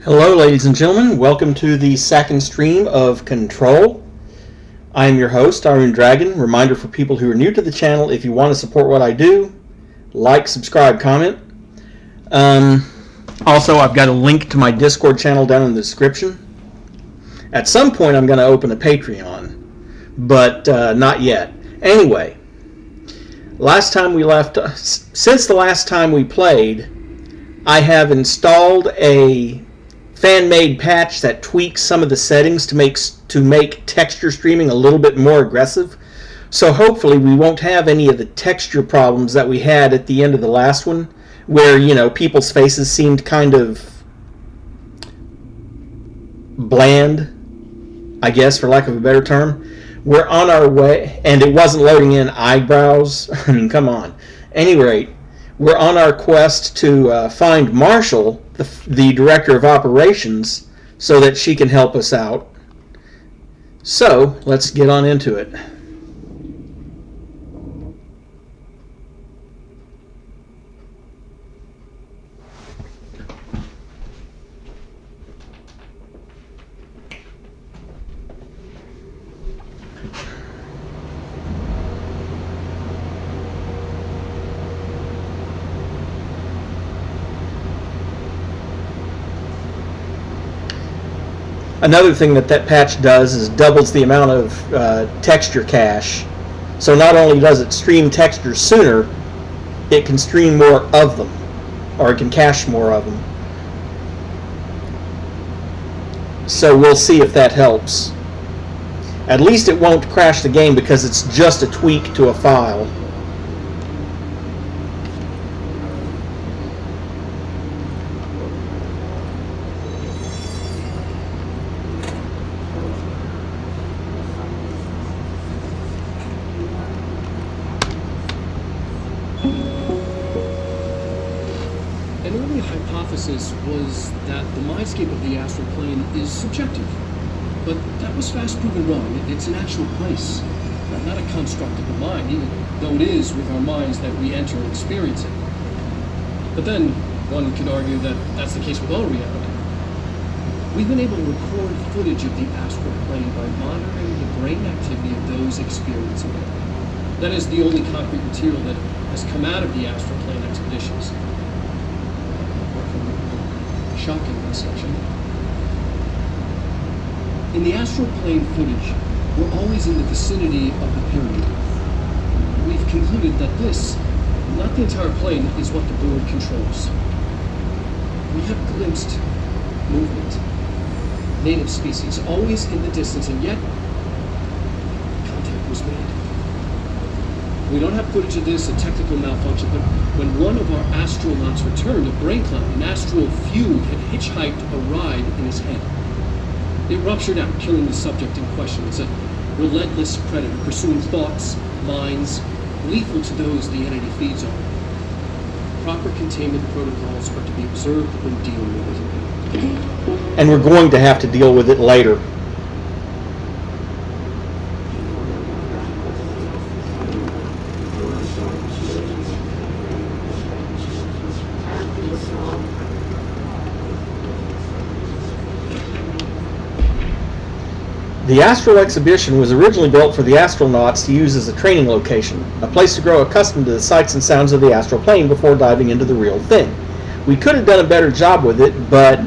Hello, ladies and gentlemen. Welcome to the second stream of Control. I am your host, Iron Dragon. Reminder for people who are new to the channel, if you want to support what I do, like, subscribe, comment. Also, I've got a link to my Discord channel down in the description. At some point, I'm going to open a Patreon, but not yet. Anyway, since the last time we played, I have installed a fan-made patch that tweaks some of the settings to make texture streaming a little bit more aggressive. So hopefully we won't have any of the texture problems that we had at the end of the last one, where, you know, people's faces seemed kind of bland, I guess, for lack of a better term. We're on our way, and it wasn't loading in eyebrows. I mean, come on. At any rate, we're on our quest to find Marshall, the Director of Operations, so that she can help us out. So, let's get on into it. Another thing that patch does is doubles the amount of texture cache. So not only does it stream textures sooner, it can stream more of them, or it can cache more of them. So we'll see if that helps. At least it won't crash the game because it's just a tweak to a file. Was that the mindscape of the astral plane is subjective, but that was fast proven wrong. It's an actual place, not a construct of the mind, even though it is with our minds that we enter and experience it. But then, one could argue that that's the case with all reality. We've been able to record footage of the astral plane by monitoring the brain activity of those experiencing it. That is the only concrete material that has come out of the astral plane expeditions. Shocking section. In the astral plane footage, we're always in the vicinity of the pyramid. We've concluded that this, not the entire plane, is what the board controls. We have glimpsed movement, native species, always in the distance, and yet contact was made. We don't have footage of this, a technical malfunction, but when one of our astronauts returned, a brain cloud, an astral fugue, had hitchhiked a ride in his head. It ruptured out, killing the subject in question. It's a relentless predator, pursuing thoughts, minds, lethal to those the entity feeds on. Proper containment protocols are to be observed when dealing with it. And we're going to have to deal with it later. The Astral Exhibition was originally built for the astronauts to use as a training location, a place to grow accustomed to the sights and sounds of the astral plane before diving into the real thing. We could have done a better job with it, but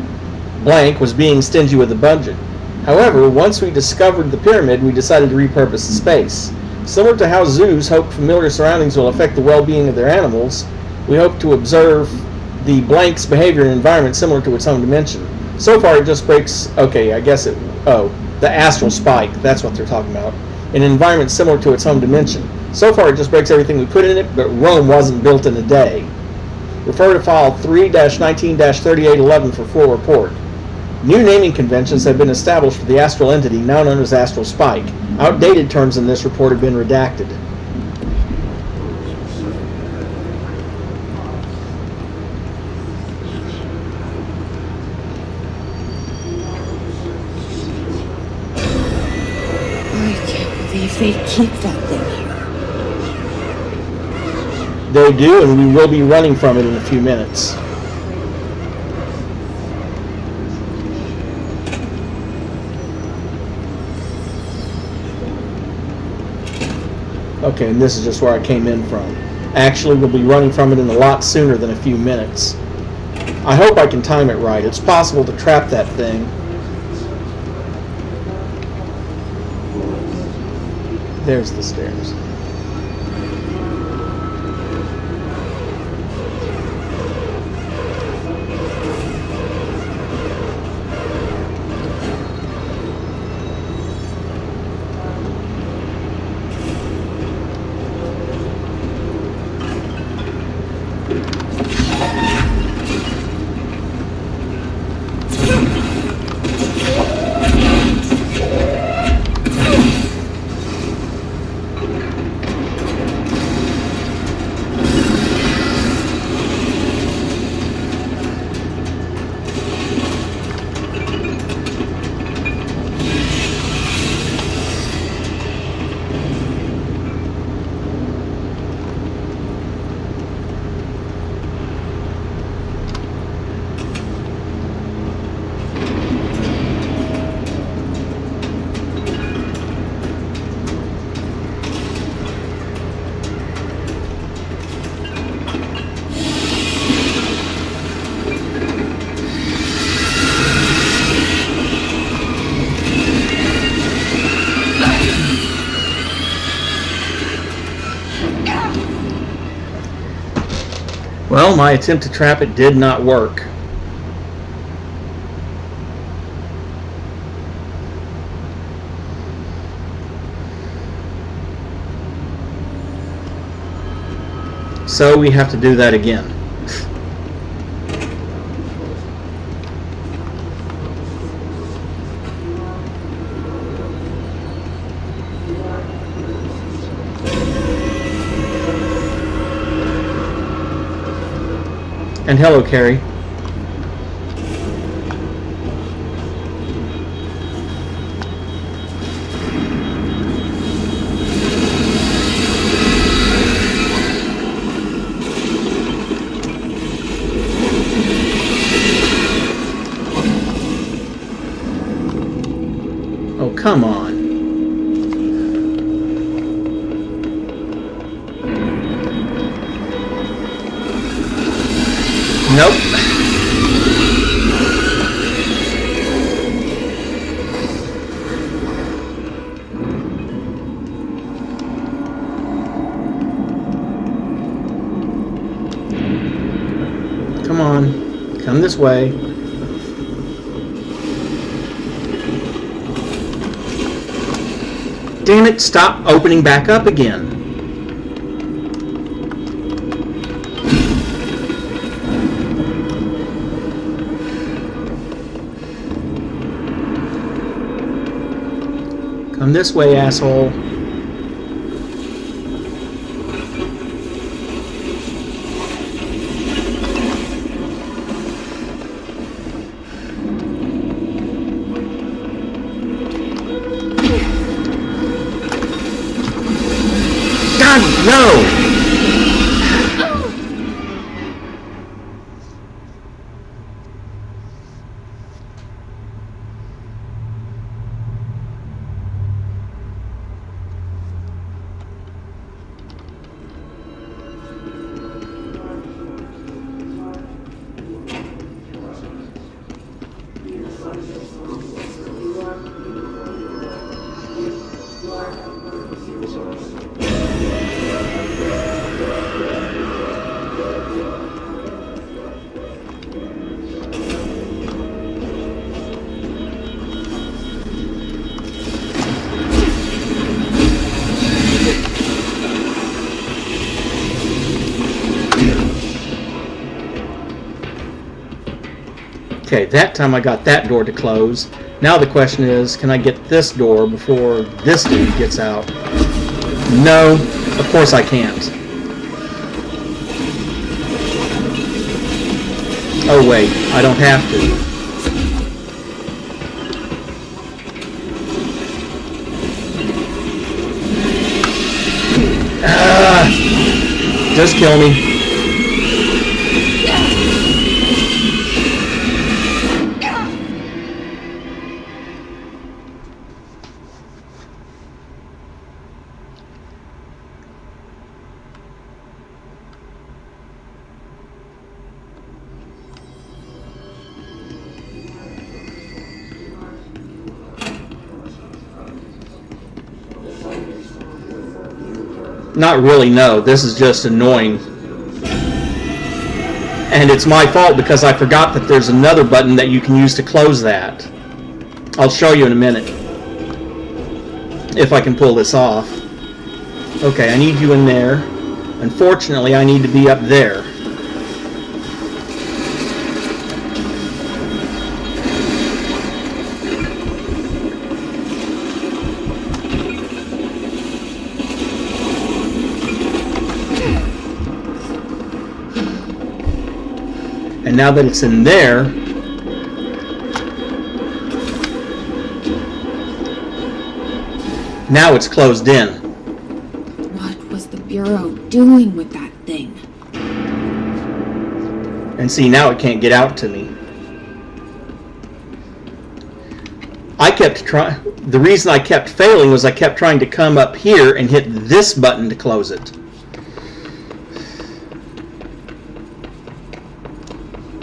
blank was being stingy with the budget. However, once we discovered the pyramid, we decided to repurpose the space. Similar to how zoos hope familiar surroundings will affect the well-being of their animals, we hope to observe the blank's behavior and environment similar to its home dimension. So far, it just breaks... the astral spike, that's what they're talking about. An environment similar to its home dimension. So far it just breaks everything we put in it, but Rome wasn't built in a day. Refer to file 3-19-3811 for full report. New naming conventions have been established for the astral entity now known as Astral Spike. Outdated terms in this report have been redacted. They keep that thing here. They do, and we will be running from it in a few minutes. Okay, and this is just where I came in from. Actually, we'll be running from it in a lot sooner than a few minutes. I hope I can time it right. It's possible to trap that thing. There's the stairs. Well, my attempt to trap it did not work. So we have to do that again. And hello, Carrie. Oh, come on. Nope. Come on. Come this way. Damn it, stop opening back up again. Come this way, asshole. God, no! Okay, that time I got that door to close. Now the question is, can I get this door before this dude gets out? No, of course I can't. Oh wait, I don't have to. Just kill me. Not really, no. This is just annoying. And it's my fault because I forgot that there's another button that you can use to close that. I'll show you in a minute. If I can pull this off. Okay, I need you in there. Unfortunately, I need to be up there. And now that it's in there, now it's closed in. What was the Bureau doing with that thing? And see, now it can't get out to me. I kept trying. The reason I kept failing was I kept trying to come up here and hit this button to close it.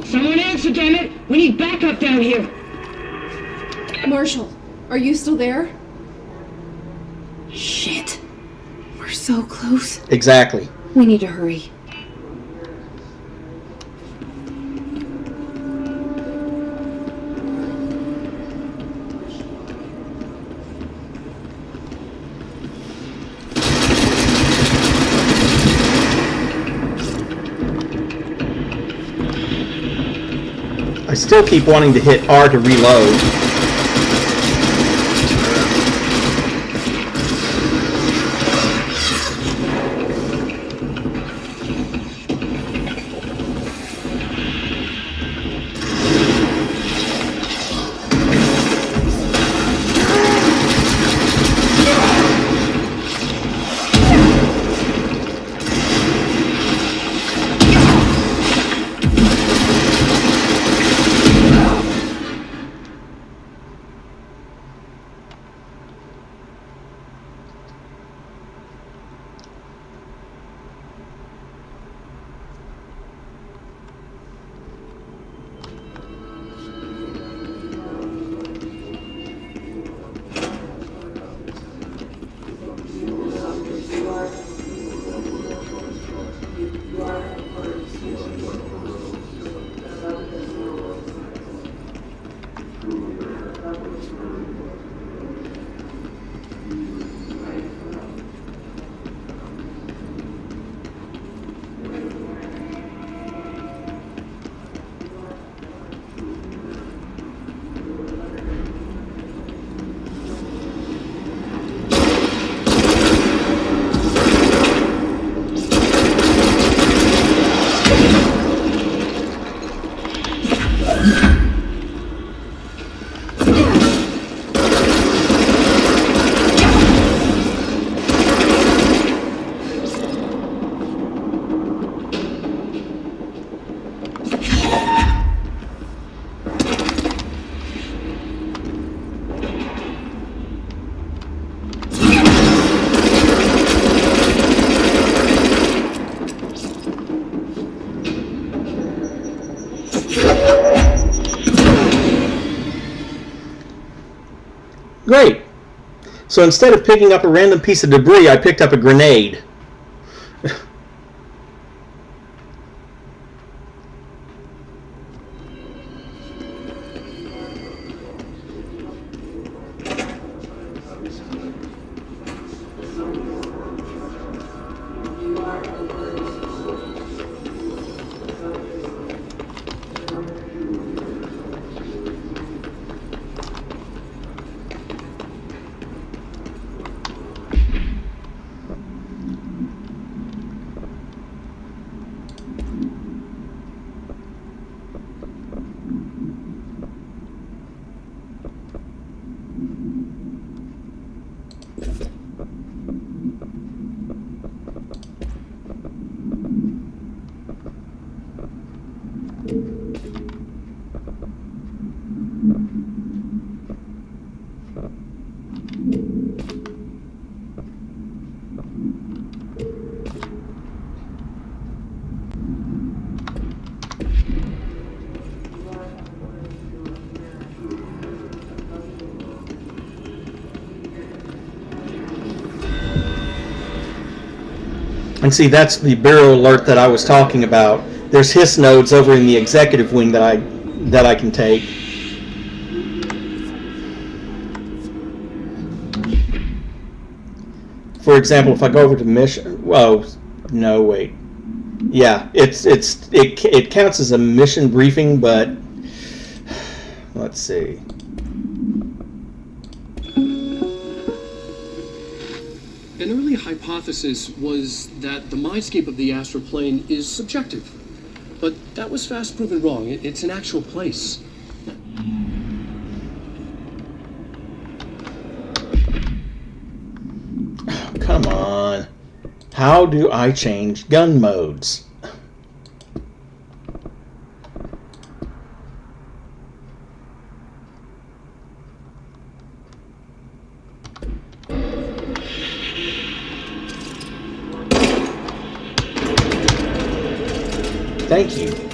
Someone answer, damn it! We need backup down here! Marshall, are you still there? Shit. We're so close. Exactly. We need to hurry. I still keep wanting to hit R to reload. Great. So instead of picking up a random piece of debris, I picked up a grenade. And see, that's the Bureau alert that I was talking about. There's hiss nodes over in the executive wing that I can take. For example, if I go over to mission, whoa, no, wait, yeah, it counts as a mission briefing, but let's see. An early hypothesis was that the mindscape of the astral plane is subjective, but that was fast proven wrong. It's an actual place. Come on. How do I change gun modes? Thank you.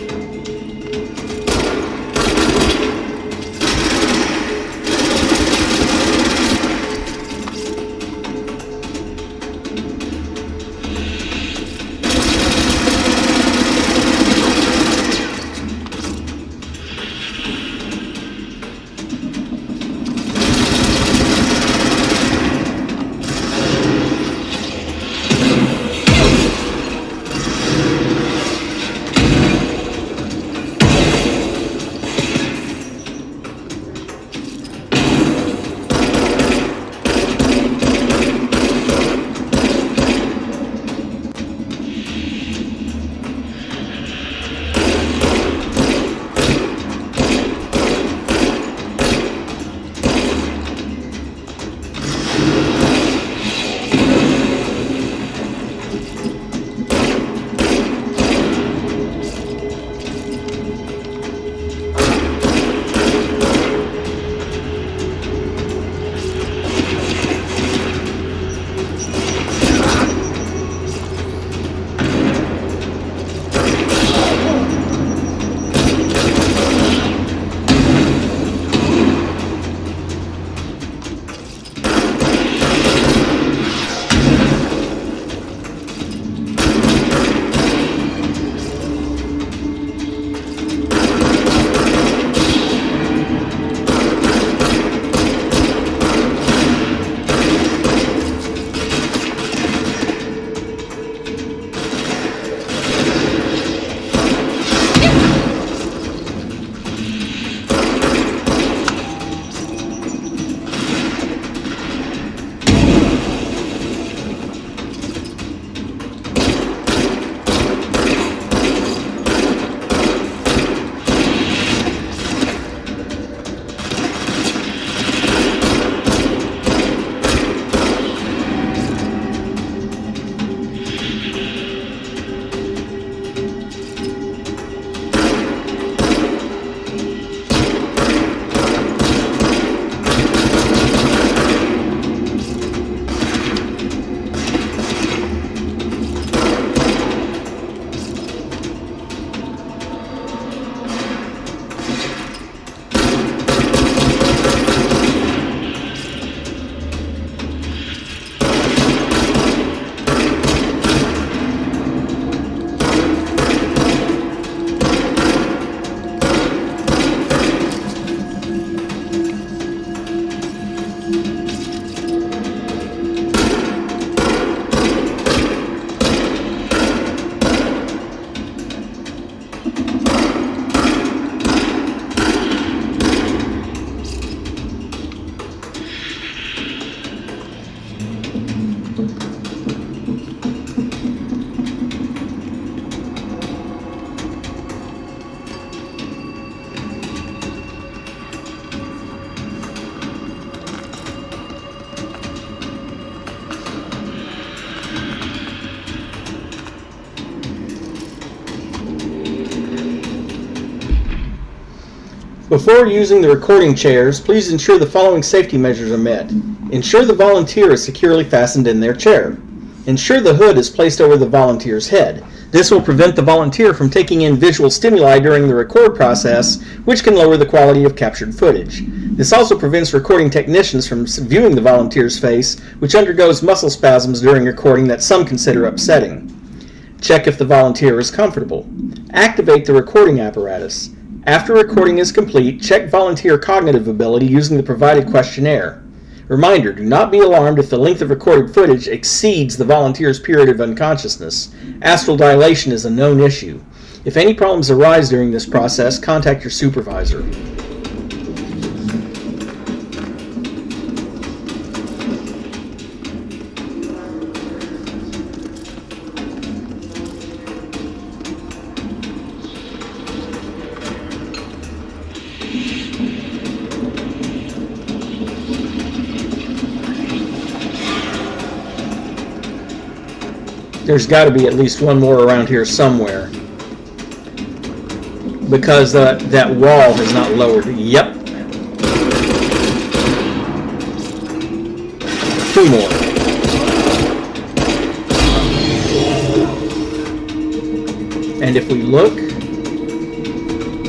Before using the recording chairs, please ensure the following safety measures are met. Ensure the volunteer is securely fastened in their chair. Ensure the hood is placed over the volunteer's head. This will prevent the volunteer from taking in visual stimuli during the record process, which can lower the quality of captured footage. This also prevents recording technicians from viewing the volunteer's face, which undergoes muscle spasms during recording that some consider upsetting. Check if the volunteer is comfortable. Activate the recording apparatus. After recording is complete, check volunteer cognitive ability using the provided questionnaire. Reminder, do not be alarmed if the length of recorded footage exceeds the volunteer's period of unconsciousness. Astral dilation is a known issue. If any problems arise during this process, contact your supervisor. There's got to be at least one more around here somewhere. Because that wall has not lowered. Yep. 2 more. And if we look,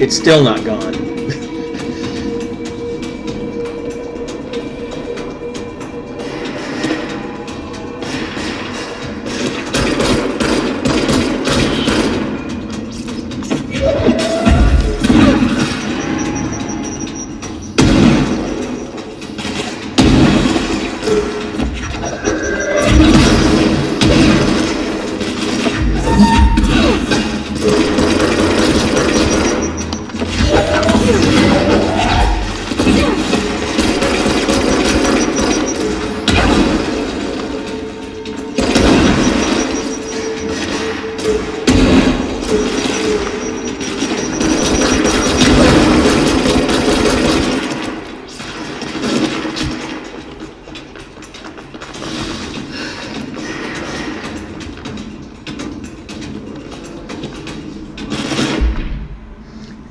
it's still not gone.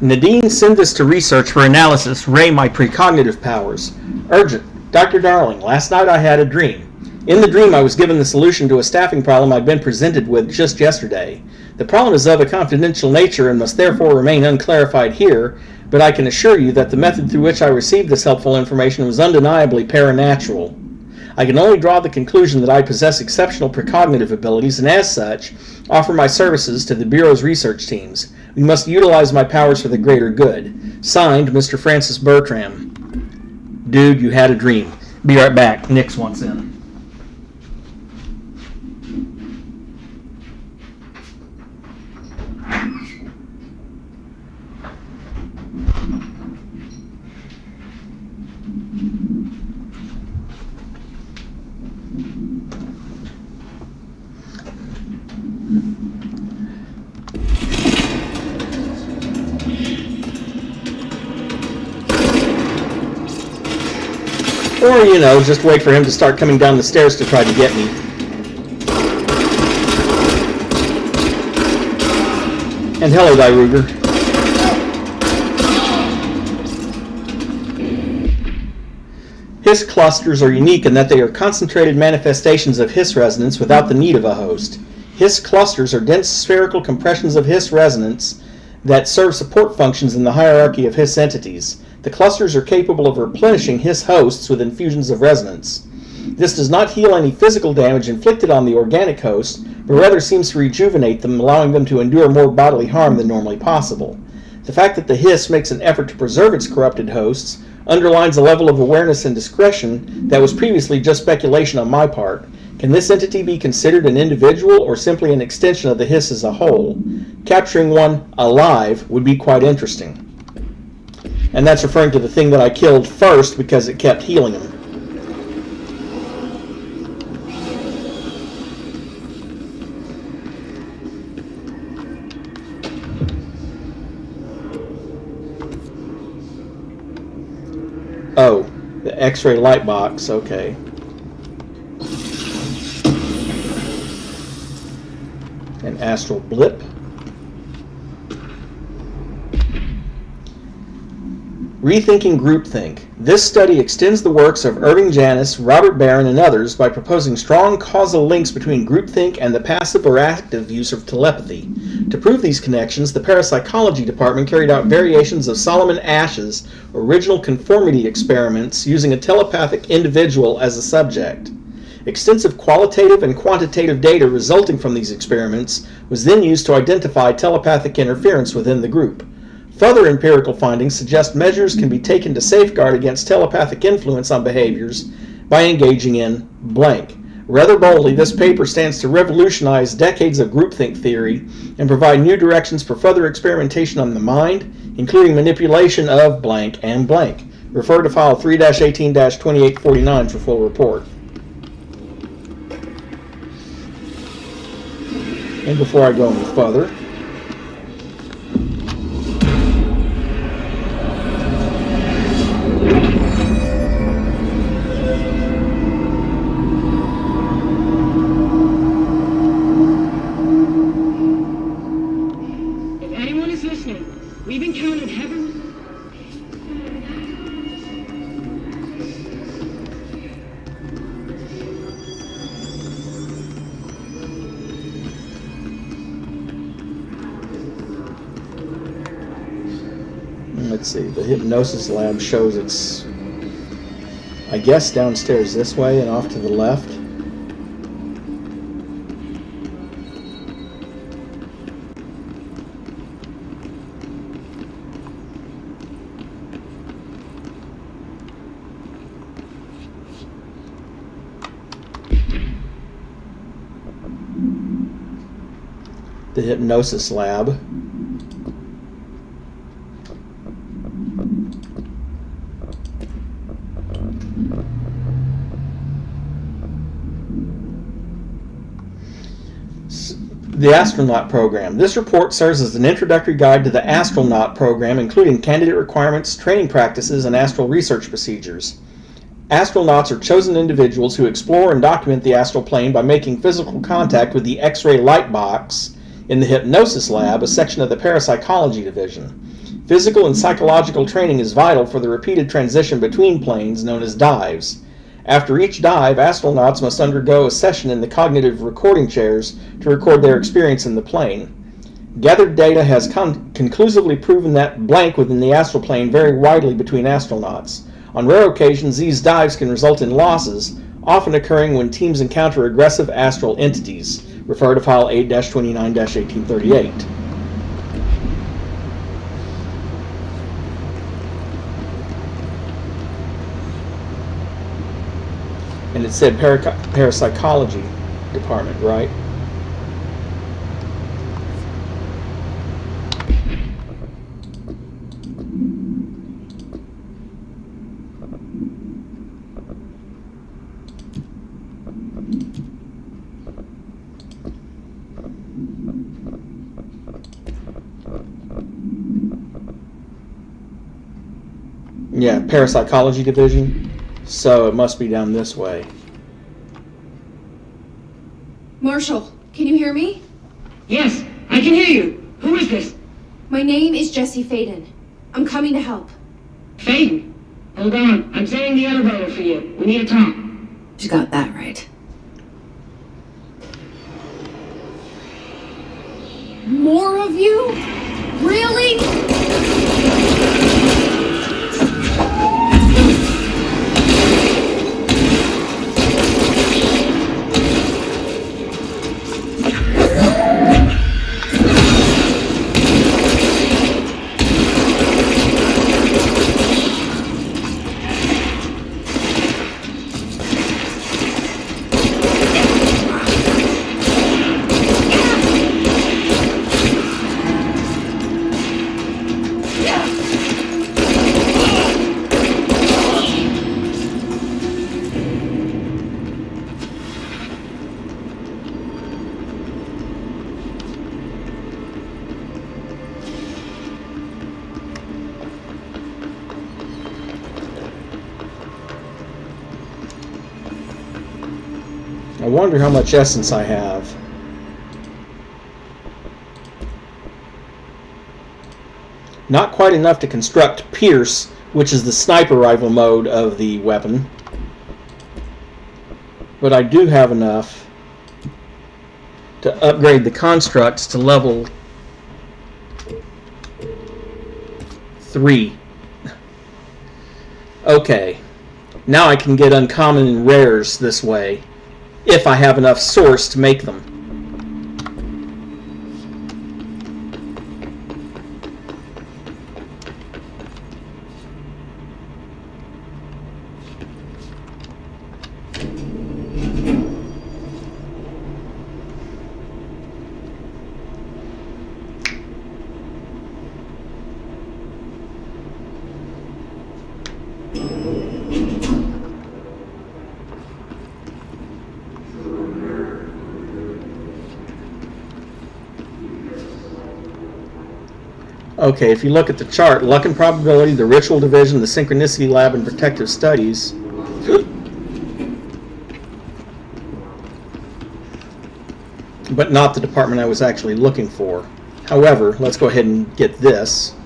Nadine, send this to research for analysis. Ray my precognitive powers. Urgent. Dr. Darling, last night I had a dream. In the dream I was given the solution to a staffing problem I'd been presented with just yesterday. The problem is of a confidential nature and must therefore remain unclarified here, but I can assure you that the method through which I received this helpful information was undeniably paranatural. I can only draw the conclusion that I possess exceptional precognitive abilities and as such offer my services to the Bureau's research teams. We must utilize my powers for the greater good. Signed, Mr. Francis Bertram. Dude, you had a dream. Be right back. Nix wants in. Or, you know, just wait for him to start coming down the stairs to try to get me. And hello, Ruger. Hiss clusters are unique in that they are concentrated manifestations of Hiss resonance without the need of a host. Hiss clusters are dense spherical compressions of Hiss resonance that serve support functions in the hierarchy of Hiss entities. The clusters are capable of replenishing Hiss hosts with infusions of resonance. This does not heal any physical damage inflicted on the organic host, but rather seems to rejuvenate them, allowing them to endure more bodily harm than normally possible. The fact that the Hiss makes an effort to preserve its corrupted hosts underlines a level of awareness and discretion that was previously just speculation on my part. Can this entity be considered an individual or simply an extension of the Hiss as a whole? Capturing one alive would be quite interesting. And that's referring to the thing that I killed first because it kept healing him. Oh, the X-ray light box, okay. An astral blip. Rethinking groupthink. This study extends the works of Irving Janis, Robert Barron, and others by proposing strong causal links between groupthink and the passive or active use of telepathy. To prove these connections, the parapsychology department carried out variations of Solomon Asch's original conformity experiments using a telepathic individual as a subject. Extensive qualitative and quantitative data resulting from these experiments was then used to identify telepathic interference within the group. Further empirical findings suggest measures can be taken to safeguard against telepathic influence on behaviors by engaging in blank. Rather boldly, this paper stands to revolutionize decades of groupthink theory and provide new directions for further experimentation on the mind, including manipulation of blank and blank. Refer to file 3-18-2849 for full report. And before I go any further, If anyone is listening, we've encountered heaven. let's see, the hypnosis lab shows it's, I guess, downstairs this way and off to the left. The hypnosis lab. The astronaut program. This report serves as an introductory guide to the astronaut program, including candidate requirements, training practices, and astral research procedures. Astronauts are chosen individuals who explore and document the astral plane by making physical contact with the X-ray light box in the hypnosis lab, a section of the parapsychology division. Physical and psychological training is vital for the repeated transition between planes, known as dives. After each dive, astronauts must undergo a session in the cognitive recording chairs to record their experience in the plane. Gathered data has conclusively proven that blank within the astral plane vary widely between astronauts. On rare occasions, these dives can result in losses, often occurring when teams encounter aggressive astral entities. Refer to file 8-29-1838. And it said parapsychology department, right? Yeah, parapsychology division. So it must be down this way. Marshall, can you hear me? Yes, I can hear you. Who is this? My name is Jesse Faden. I'm coming to help. Faden. Hold on. I'm setting the elevator for you. We need to talk. She got that right. More of you? Really? I wonder how much essence I have. Not quite enough to construct Pierce, which is the sniper rifle mode of the weapon. But I do have enough to upgrade the constructs to level 3. Okay. Now I can get uncommon and rares this way. if I have enough source to make them. Okay, if you look at the chart, luck and probability, the ritual division, the synchronicity lab, and protective studies. But not the department I was actually looking for. However, let's go ahead and get this.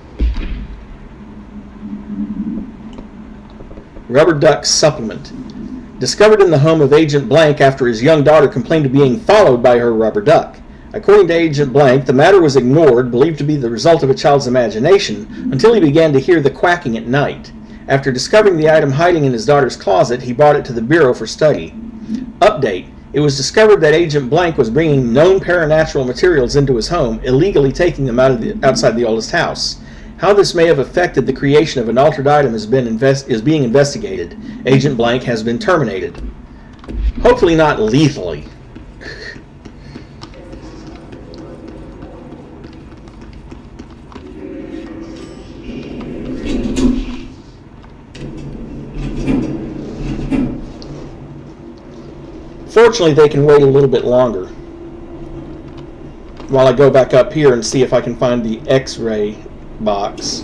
Rubber duck supplement. Discovered in the home of Agent Blank after his young daughter complained of being followed by her rubber duck. According to Agent Blank, the matter was ignored, believed to be the result of a child's imagination, until he began to hear the quacking at night. After discovering the item hiding in his daughter's closet, he brought it to the Bureau for study. Update. It was discovered that Agent Blank was bringing known paranatural materials into his home, illegally taking them outside the oldest house. How this may have affected the creation of an altered item is being investigated. Agent Blank has been terminated. Hopefully not lethally. Fortunately, they can wait a little bit longer while I go back up here and see if I can find the X-ray box.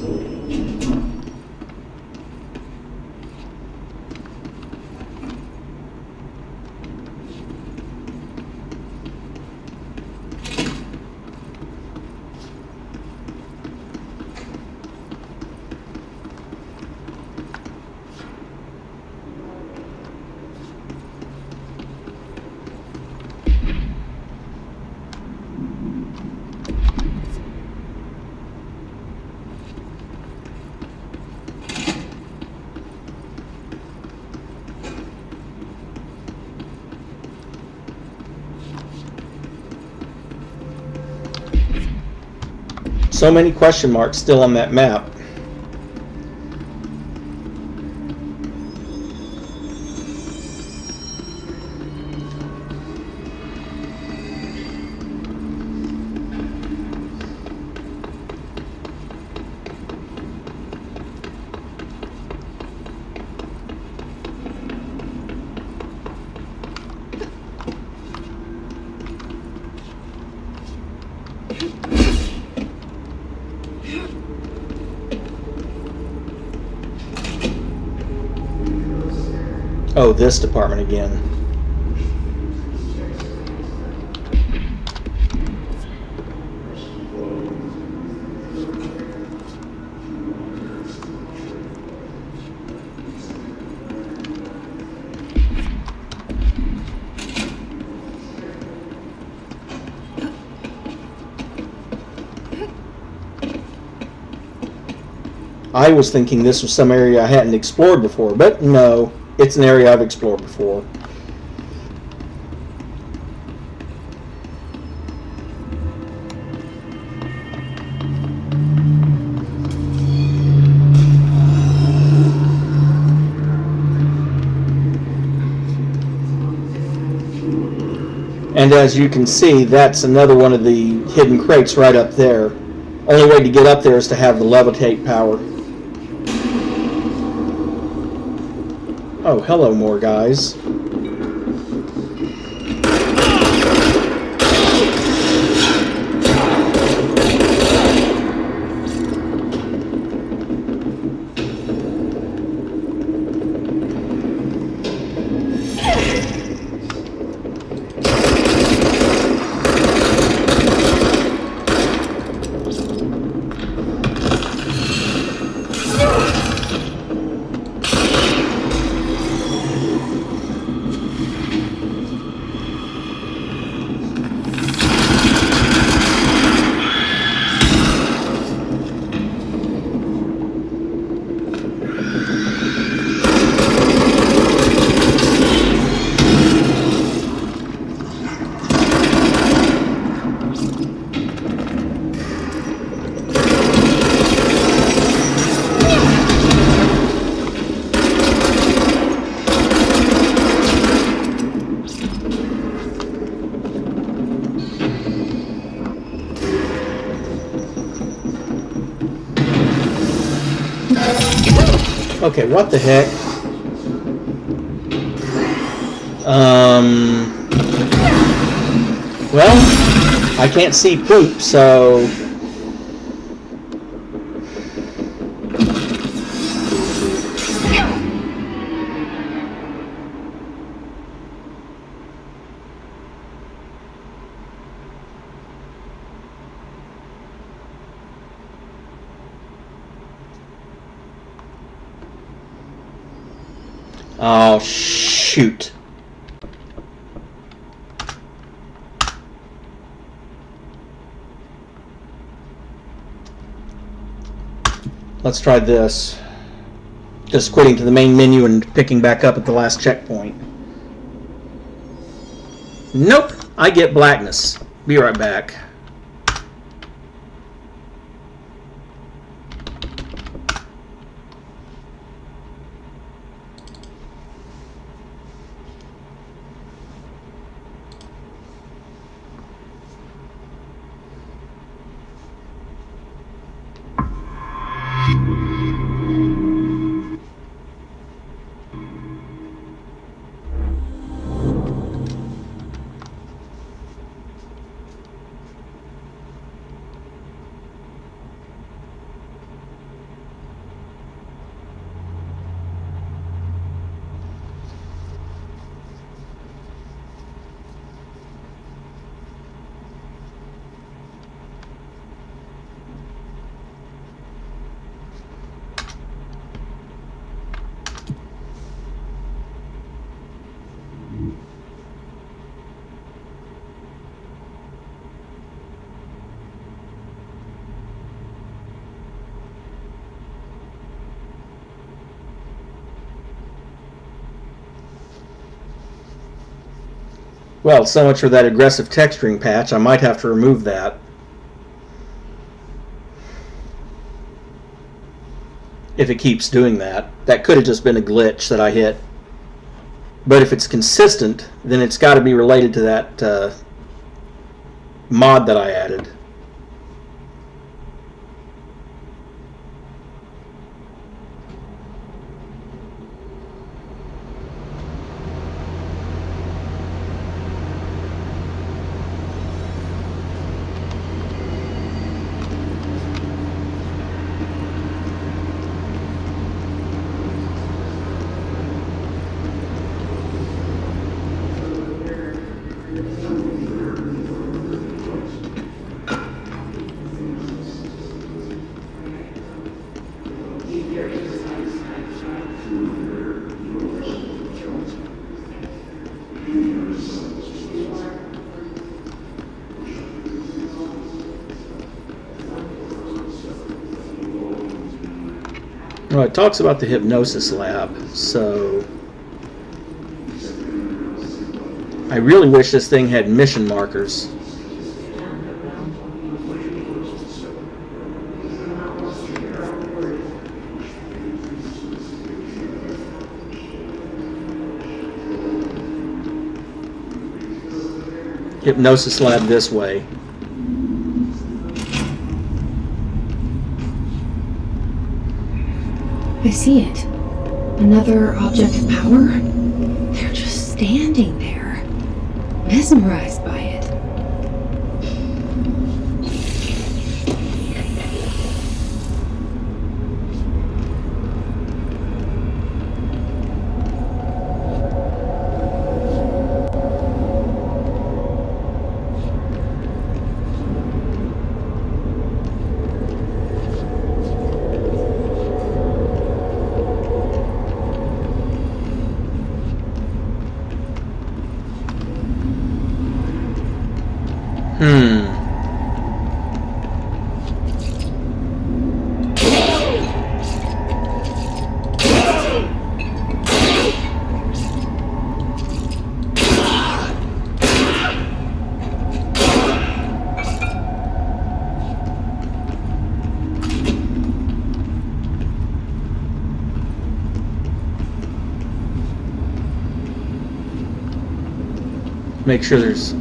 So many question marks still on that map. Oh, this department again. I was thinking this was some area I hadn't explored before, but no. It's an area I've explored before. And as you can see, that's another one of the hidden crates right up there. Only way to get up there is to have the levitate power. Oh, hello, more guys. Okay, what the heck? Well, I can't see poop, so... Oh, shoot. Let's try this. Just quitting to the main menu and picking back up at the last checkpoint. Nope, I get blackness. Be right back. Well, so much for that aggressive texturing patch. I might have to remove that. If it keeps doing that. That could have just been a glitch that I hit. But if it's consistent, then it's got to be related to that mod that I added. Well, it talks about the hypnosis lab, so I really wish this thing had mission markers. Hypnosis lab this way. I see it. Another object of power? They're just standing there, mesmerized by it. Make sure there's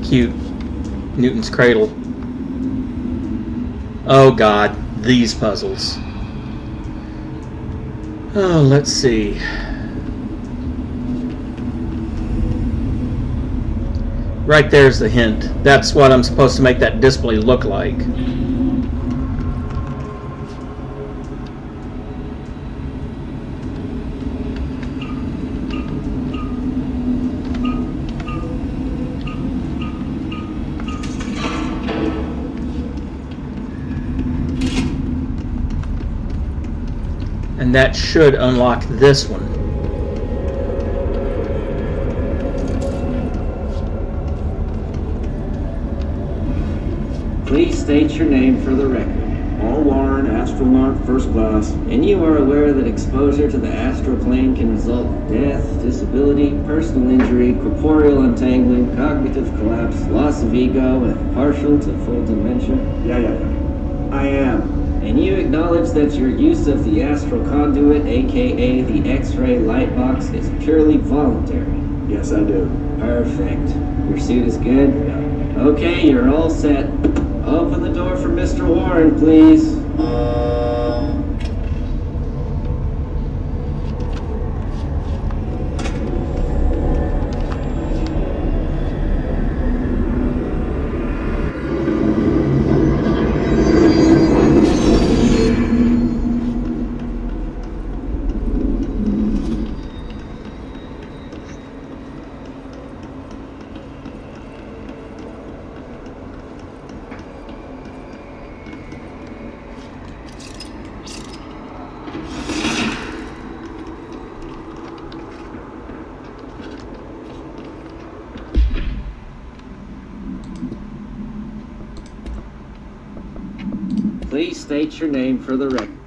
cute Newton's cradle. Oh god, these puzzles. Oh, let's see. Right there's the hint. That's what I'm supposed to make that display look like. And that should unlock this one. Please state your name for the record. Paul Warren, astronaut, first class. And you are aware that exposure to the astral plane can result in death, disability, personal injury, corporeal untangling, cognitive collapse, loss of ego, and partial to full dementia? Yeah. I am. And you acknowledge that your use of the astral conduit, aka the X-ray light box, is purely voluntary? Yes, I do. Perfect. Your suit is good? Yeah. Okay, you're all set. Open the door for Mr. Warren, please. Please state your name for the record.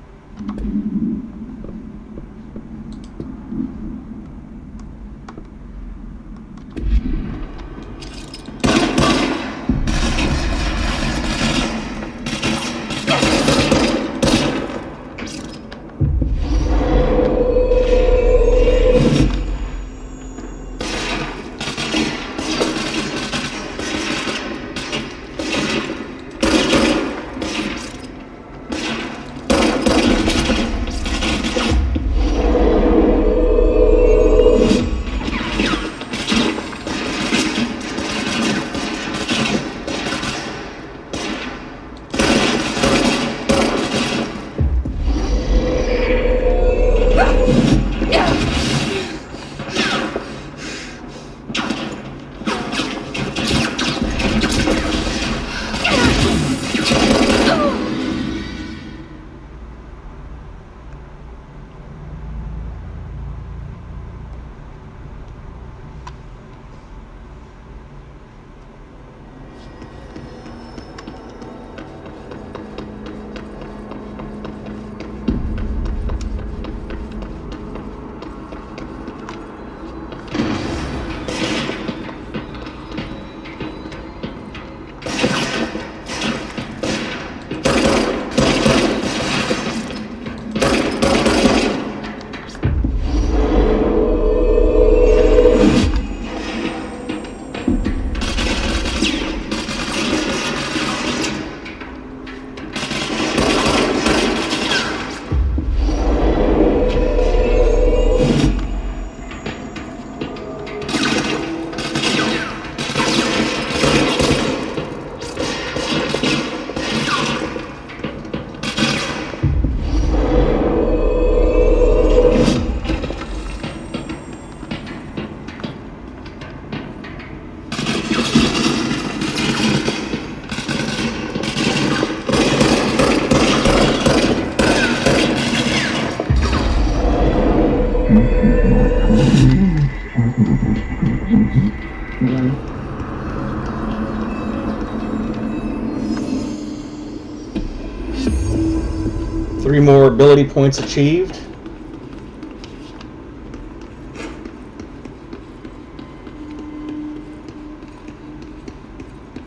Three more ability points achieved.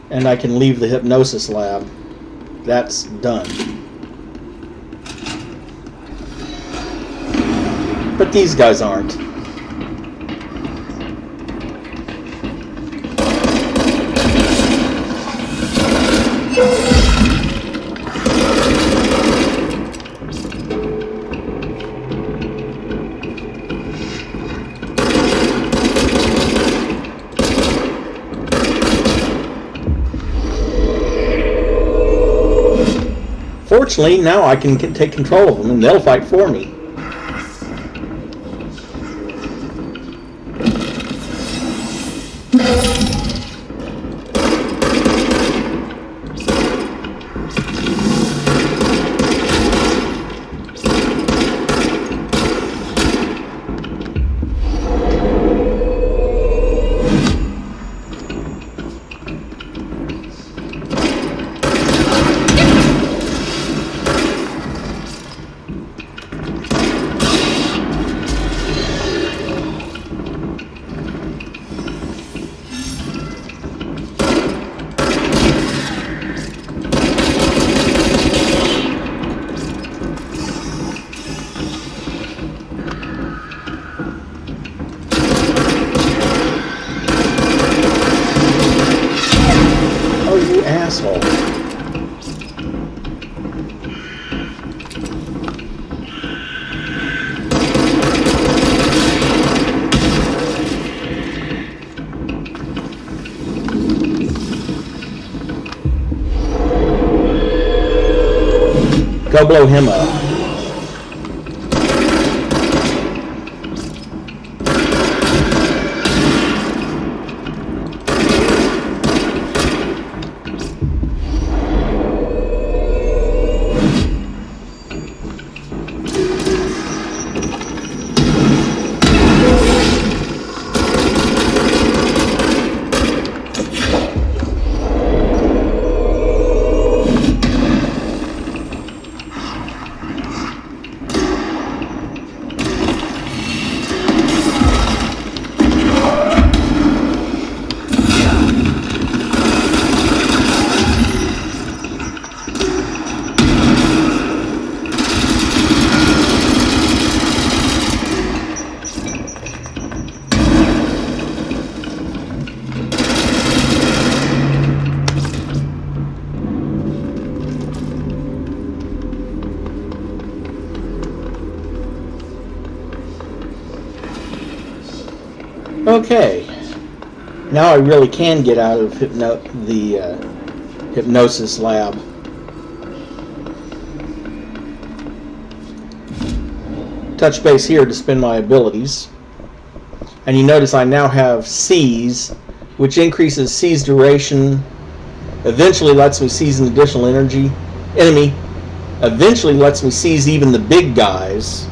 And I can leave the hypnosis lab. That's done. But these guys aren't. Fortunately, now I can take control of them, and they'll fight for me. Asshole. Go blow him up. Okay, now I really can get out of the hypnosis lab. Touch base here to spin my abilities. And you notice I now have Seize, which increases Seize duration, eventually lets me seize an additional enemy, eventually lets me seize even the big guys.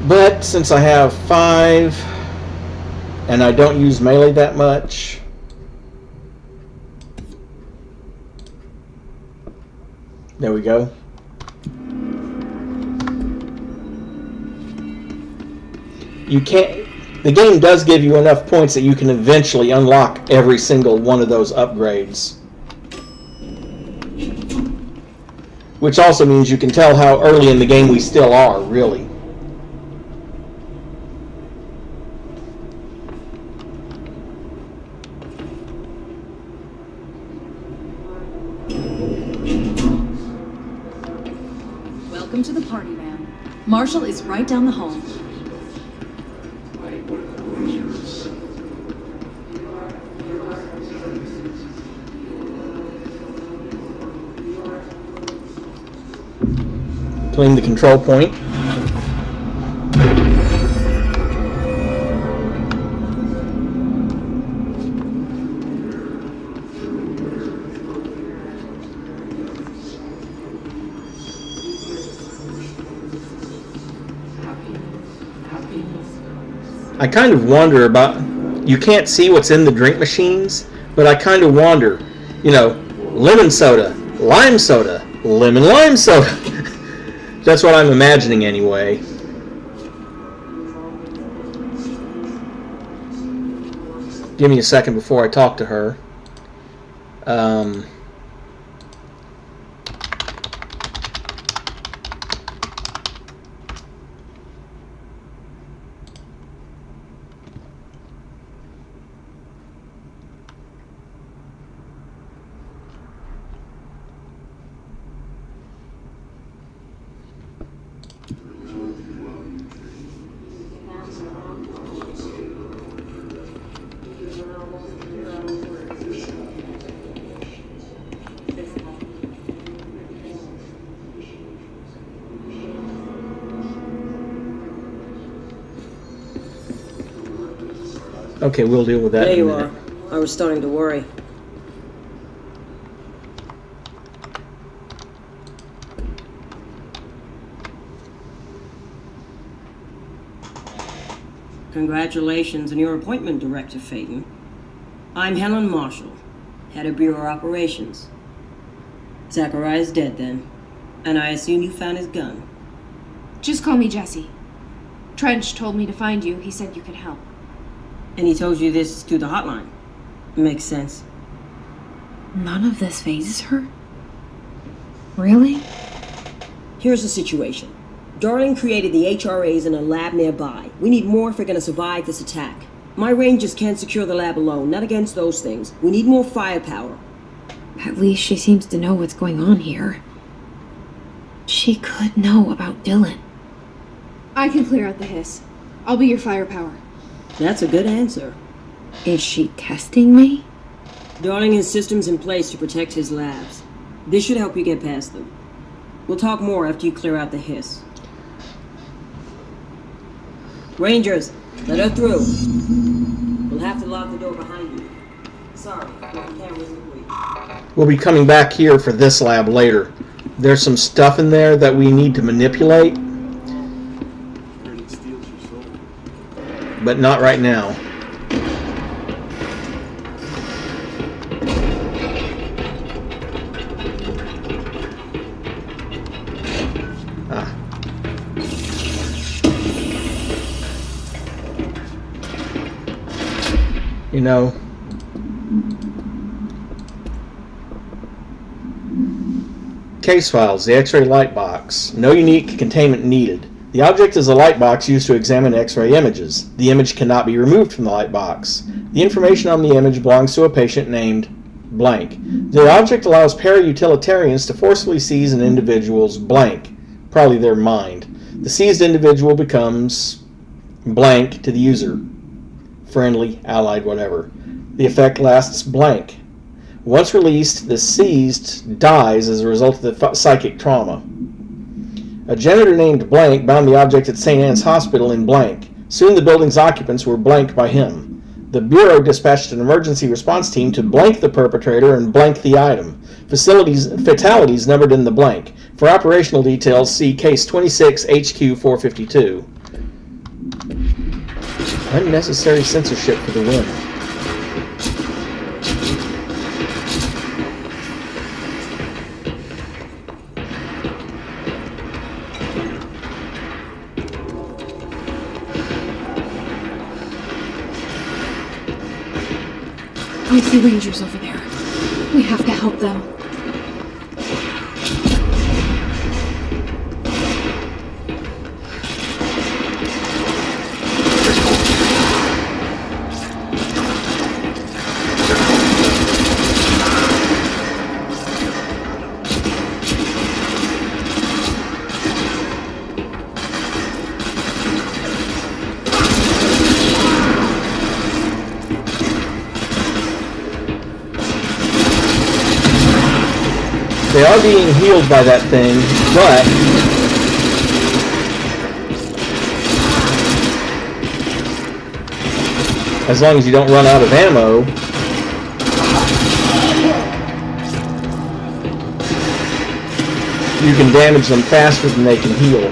But since I have 5 and I don't use melee that much, there we go. You can't. The game does give you enough points that you can eventually unlock every single one of those upgrades. Which also means you can tell how early in the game we still are, really. Welcome to the party, man. Marshall is right down the hall. Clean the control point. I kind of wonder about, you can't see what's in the drink machines, but I kind of wonder, you know, lemon soda, lime soda, lemon lime soda. That's what I'm imagining anyway. Give me a second before I talk to her. Okay, we'll deal with that There in a you minute. are. I was starting to worry. Congratulations on your appointment, Director Faden. I'm Helen Marshall, head of Bureau Operations. Zachariah's dead then, and I assume you found his gun. Just call me Jesse. Trench told me to find you. He said you could help. And he told you this through the hotline. Makes sense. None of this phases her? Really? Here's the situation. Darling created the HRAs in a lab nearby. We need more if we're gonna survive this attack. My rangers can't secure the lab alone, not against those things. We need more firepower. At least she seems to know what's going on here. She could know about Dylan. I can clear out the hiss. I'll be your firepower. That's a good answer. Is she testing me? Darling has systems in place to protect his labs. This should help you get past them. We'll talk more after you clear out the hiss. Rangers, let her through. We'll have to lock the door behind you. Sorry, but the cameras agree. We'll be coming back here for this lab later. There's some stuff in there that we need to manipulate, but not right now. You know, case files, the X-ray light box. No unique containment needed. The object is a light box used to examine X-ray images. The image cannot be removed from the light box. The information on the image belongs to a patient named blank. The object allows para-utilitarians to forcibly seize an individual's blank, probably their mind. The seized individual becomes blank to the user. Friendly, allied, whatever. The effect lasts blank. Once released, the seized dies as a result of the psychic trauma. A janitor named Blank bound the object at St. Anne's Hospital in blank. Soon the building's occupants were blanked by him. The Bureau dispatched an emergency response team to blank the perpetrator and blank the item. Fatalities numbered in the blank. For operational details, see Case 26 HQ 452. Unnecessary censorship for the win. I see rangers over there. We have to help them. They are being healed by that thing, but as long as you don't run out of ammo, you can damage them faster than they can heal.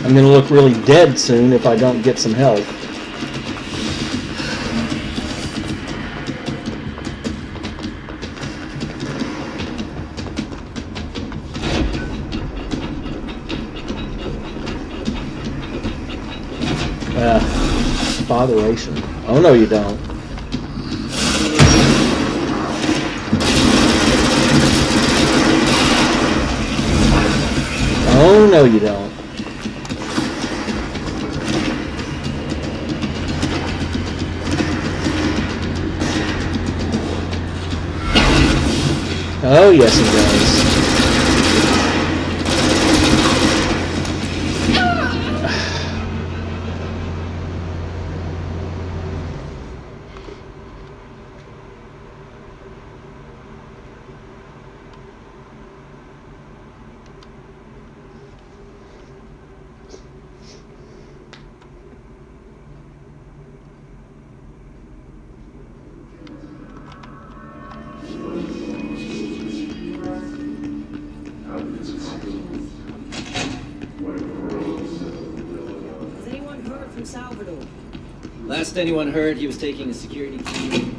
I'm gonna look really dead soon if I don't get some help. Botheration. Oh no, you don't. Oh no, you don't. Oh yes, he does. Has anyone heard from Salvador? Last anyone heard, he was taking a security team.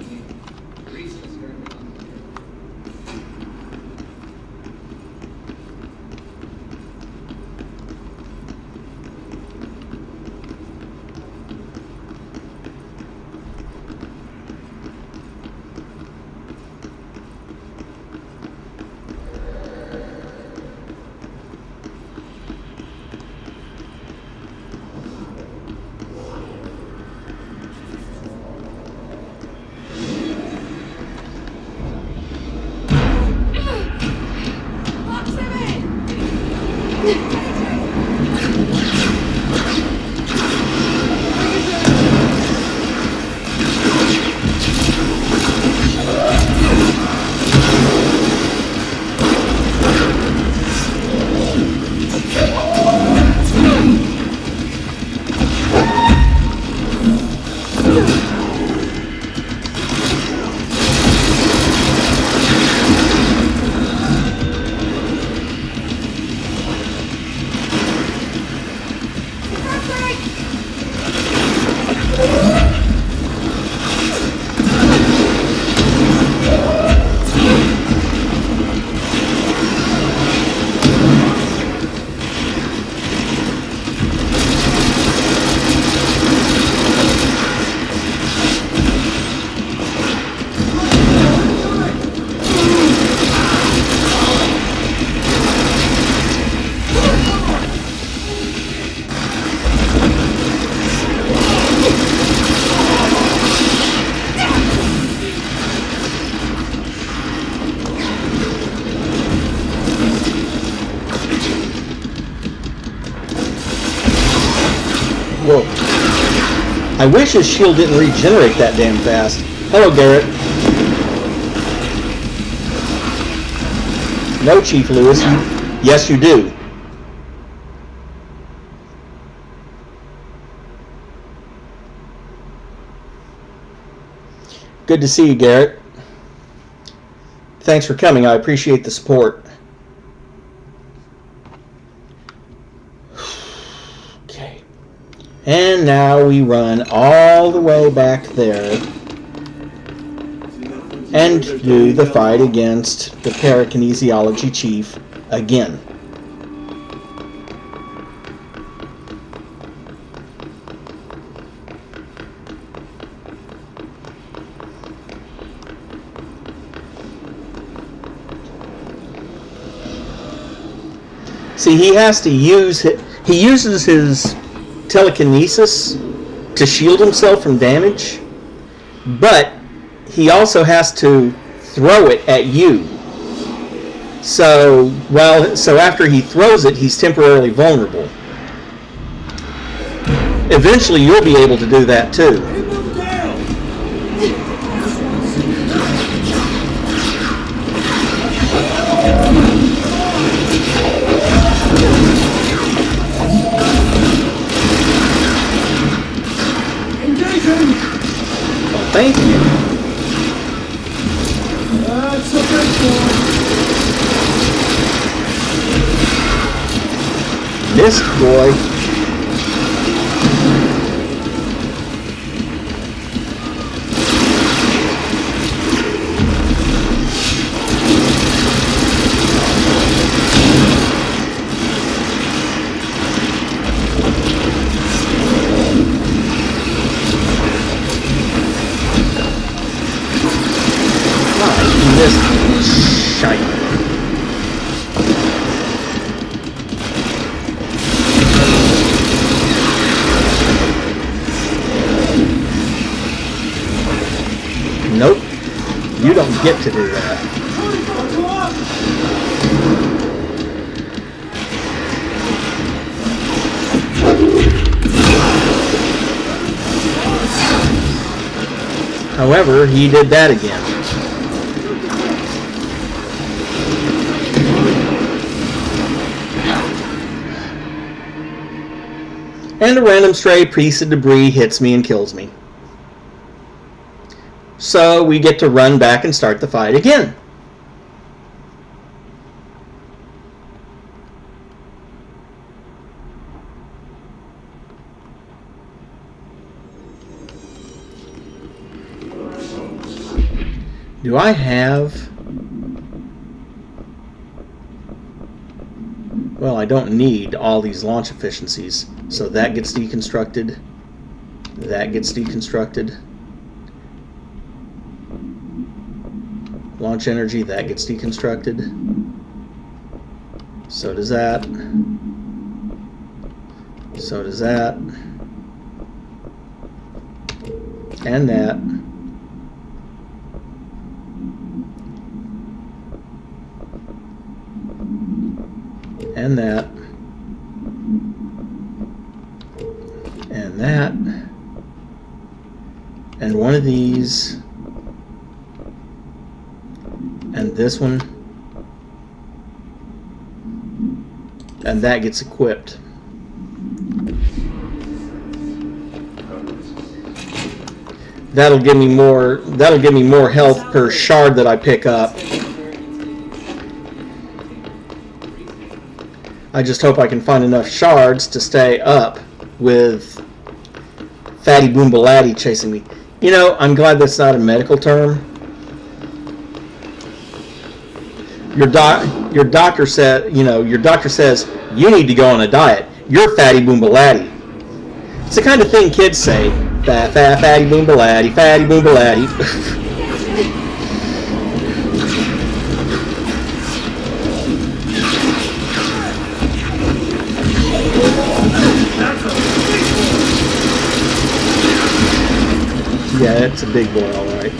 Whoa. I wish his shield didn't regenerate that damn fast. Hello, Garrett. No, Chief Lewis. Yes, you do. Good to see you, Garrett. Thanks for coming. I appreciate the support. Okay. And now we run all the way back there and do the fight against the parakinesiology chief again. See, he has to use he uses his telekinesis to shield himself from damage, but he also has to throw it at you. So after he throws it, he's temporarily vulnerable. Eventually, you'll be able to do that too. Well, thank you. That's a big one. Missed, boy. Shite. Nope. You don't get to do that. However, he did that again. And a random stray piece of debris hits me and kills me. So we get to run back and start the fight again. Do I have... Well, I don't need all these launch efficiencies. So that gets deconstructed. That gets deconstructed. Launch energy, that gets deconstructed. So does that. So does that. And that. And that. And that. And one of these. And this one. And that gets equipped. That'll give me more health per shard that I pick up. I just hope I can find enough shards to stay up with Fatty Boombalatti chasing me. You know, I'm glad that's not a medical term. Your doctor said, your doctor says you need to go on a diet. You're Fatty Boombalatti. It's the kind of thing kids say. Fatty Boombalatti, Fatty Boombalatti. Yeah, it's a big boy, all right.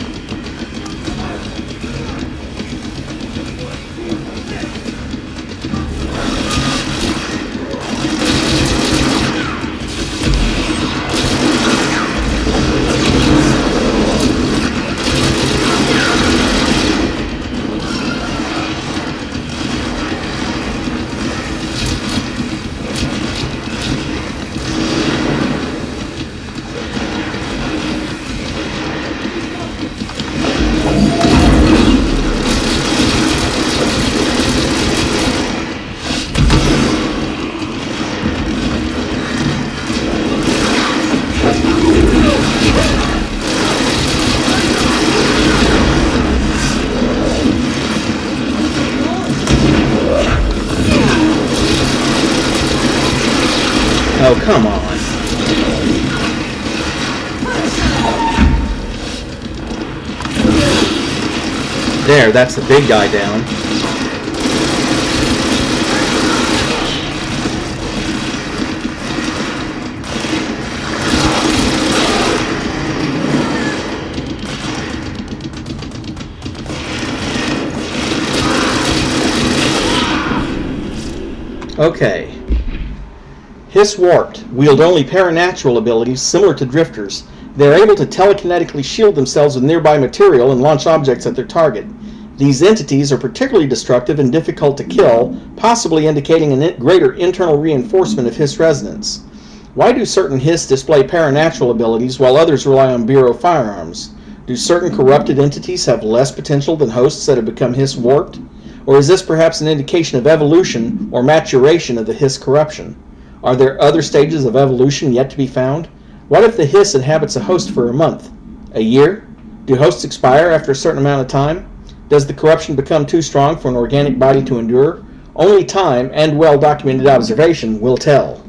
Oh, come on. There, that's the big guy down. Okay. Hiss Warped wield only paranatural abilities similar to drifters. They are able to telekinetically shield themselves with nearby material and launch objects at their target. These entities are particularly destructive and difficult to kill, possibly indicating a greater internal reinforcement of Hiss resonance. Why do certain Hiss display paranatural abilities while others rely on Bureau firearms? Do certain corrupted entities have less potential than hosts that have become Hiss warped? Or is this perhaps an indication of evolution or maturation of the Hiss corruption? Are there other stages of evolution yet to be found? What if the Hiss inhabits a host for a month? A year? Do hosts expire after a certain amount of time? Does the corruption become too strong for an organic body to endure? Only time and well-documented observation will tell.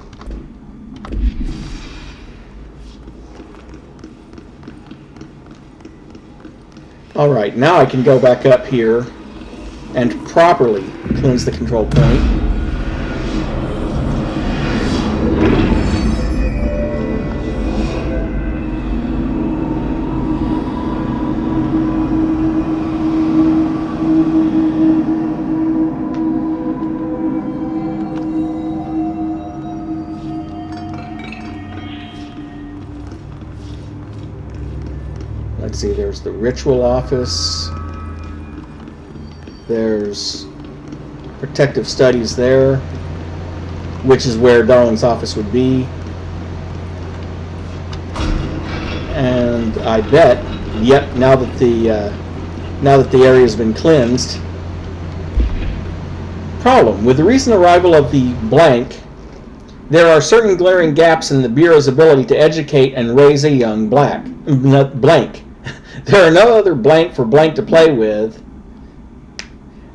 Alright, now I can go back up here and properly cleanse the control point. Let's see, there's the ritual office. There's protective studies there, which is where Darling's office would be. And I bet, yep, now that the area has been cleansed. Problem: with the recent arrival of the blank, there are certain glaring gaps in the Bureau's ability to educate and raise a young blank. There are no other blank for blank to play with,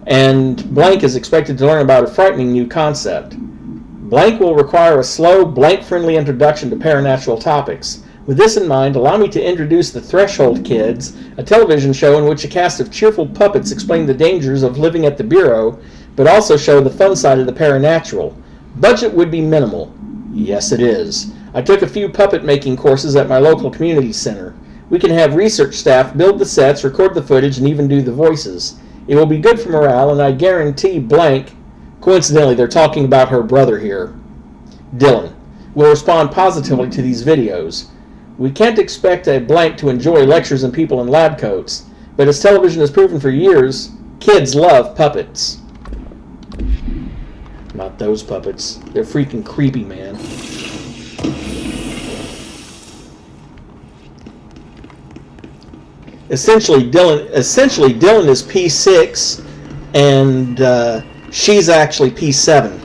and blank is expected to learn about a frightening new concept. Blank will require a slow, blank-friendly introduction to paranatural topics. With this in mind, allow me to introduce The Threshold Kids, a television show in which a cast of cheerful puppets explain the dangers of living at the Bureau, but also show the fun side of the paranatural. Budget would be minimal. Yes, it is. I took a few puppet-making courses at my local community center. We can have research staff build the sets, record the footage, and even do the voices. It will be good for morale, and I guarantee blank, coincidentally they're talking about her brother here, Dylan, will respond positively to these videos. We can't expect a blank to enjoy lectures and people in lab coats, but as television has proven for years, kids love puppets. Not those puppets. They're freaking creepy, man. Essentially, Dylan is P6, and she's actually P7.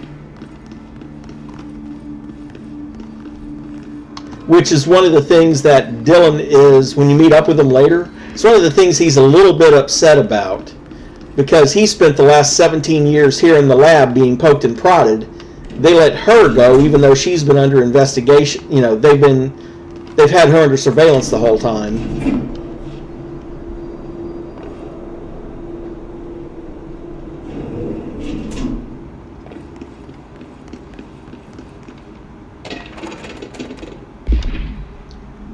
Which is one of the things that Dylan is, when you meet up with him later, it's one of the things he's a little bit upset about. Because he spent the last 17 years here in the lab being poked and prodded. They let her go, even though she's been under investigation. You know, they've had her under surveillance the whole time.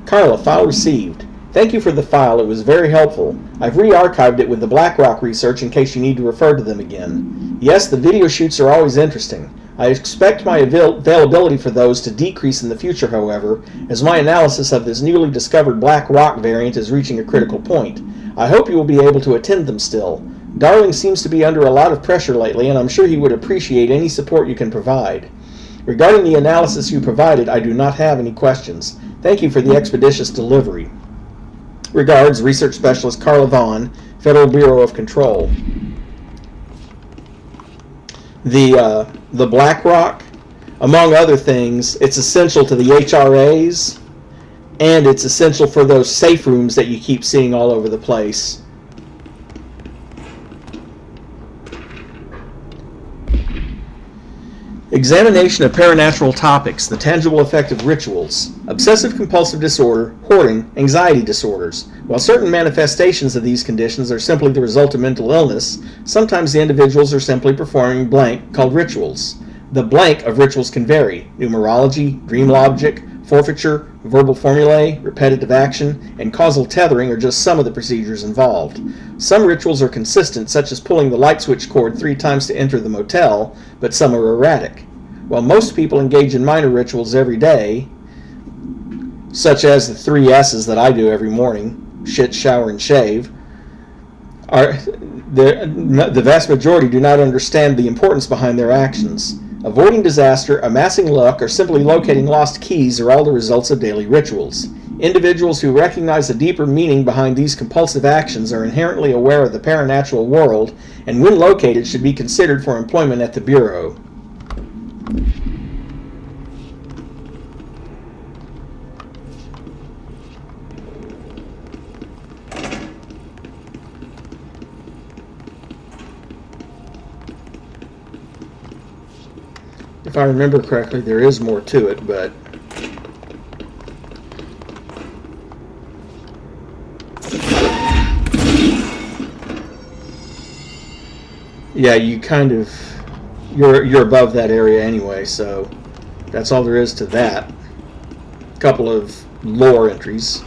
Carla, file received. Thank you for the file. It was very helpful. I've re-archived it with the BlackRock research in case you need to refer to them again. Yes, the video shoots are always interesting. I expect my availability for those to decrease in the future, however, as my analysis of this newly discovered BlackRock variant is reaching a critical point. I hope you will be able to attend them still. Darling seems to be under a lot of pressure lately, and I'm sure he would appreciate any support you can provide. Regarding the analysis you provided, I do not have any questions. Thank you for the expeditious delivery. Regards, Research Specialist Carla Vaughn, Federal Bureau of Control. The BlackRock, among other things, it's essential to the HRAs, and it's essential for those safe rooms that you keep seeing all over the place. Examination of paranatural topics, the tangible effect of rituals, obsessive-compulsive disorder, hoarding, anxiety disorders. While certain manifestations of these conditions are simply the result of mental illness, sometimes the individuals are simply performing blank called rituals. The blank of rituals can vary: numerology, dream logic, forfeiture, Verbal formulae, repetitive action, and causal tethering are just some of the procedures involved. Some rituals are consistent, such as pulling the light switch cord 3 times to enter the motel, but some are erratic. While most people engage in minor rituals every day, such as the 3 S's that I do every morning, shit, shower, and shave, the vast majority do not understand the importance behind their actions. Avoiding disaster, amassing luck, or simply locating lost keys are all the results of daily rituals. Individuals who recognize the deeper meaning behind these compulsive actions are inherently aware of the paranatural world, and when located should be considered for employment at the Bureau. If I remember correctly, there is more to it, but yeah, you're above that area anyway, so that's all there is to that. A couple of lore entries.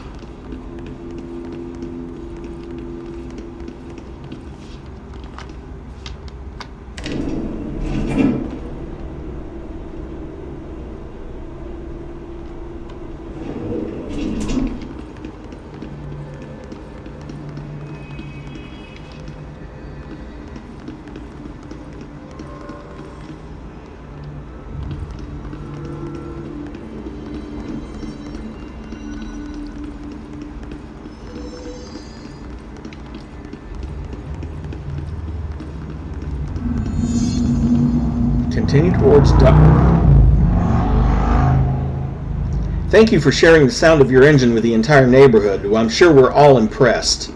Continue towards duck. Thank you for sharing the sound of your engine with the entire neighborhood. I'm sure we're all impressed.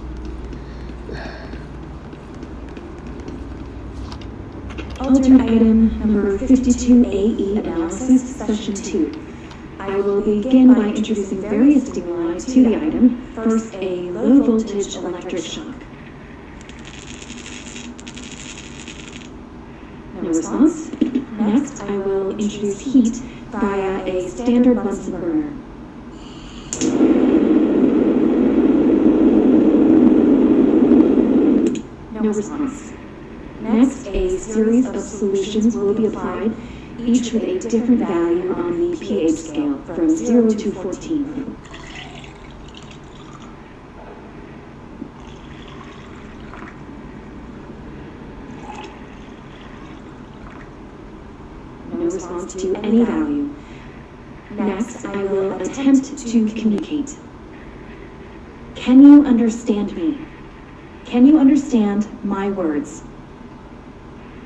Alternate item number 52AE analysis, session 2. I will begin by introducing various stimuli to the item. First, a low voltage electric shock. No response. Next, I will introduce heat via a standard Bunsen burner. No response. Next, a series of solutions will be applied, each with a different value on the pH scale from 0 to 14. No response to any value. Next, I will attempt to communicate. Can you understand me? Can you understand my words?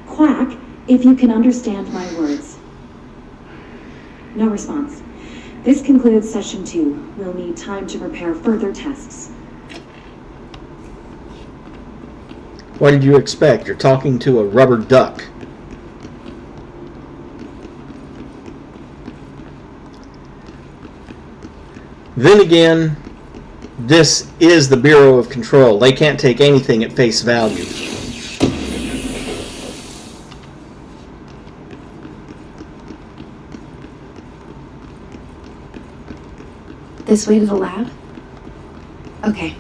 Quack if you can understand my words. No response. This concludes session 2. We'll need time to prepare further tests. What did you expect? You're talking to a rubber duck. Then again, this is the Bureau of Control. They can't take anything at face value. This way to the lab? Okay.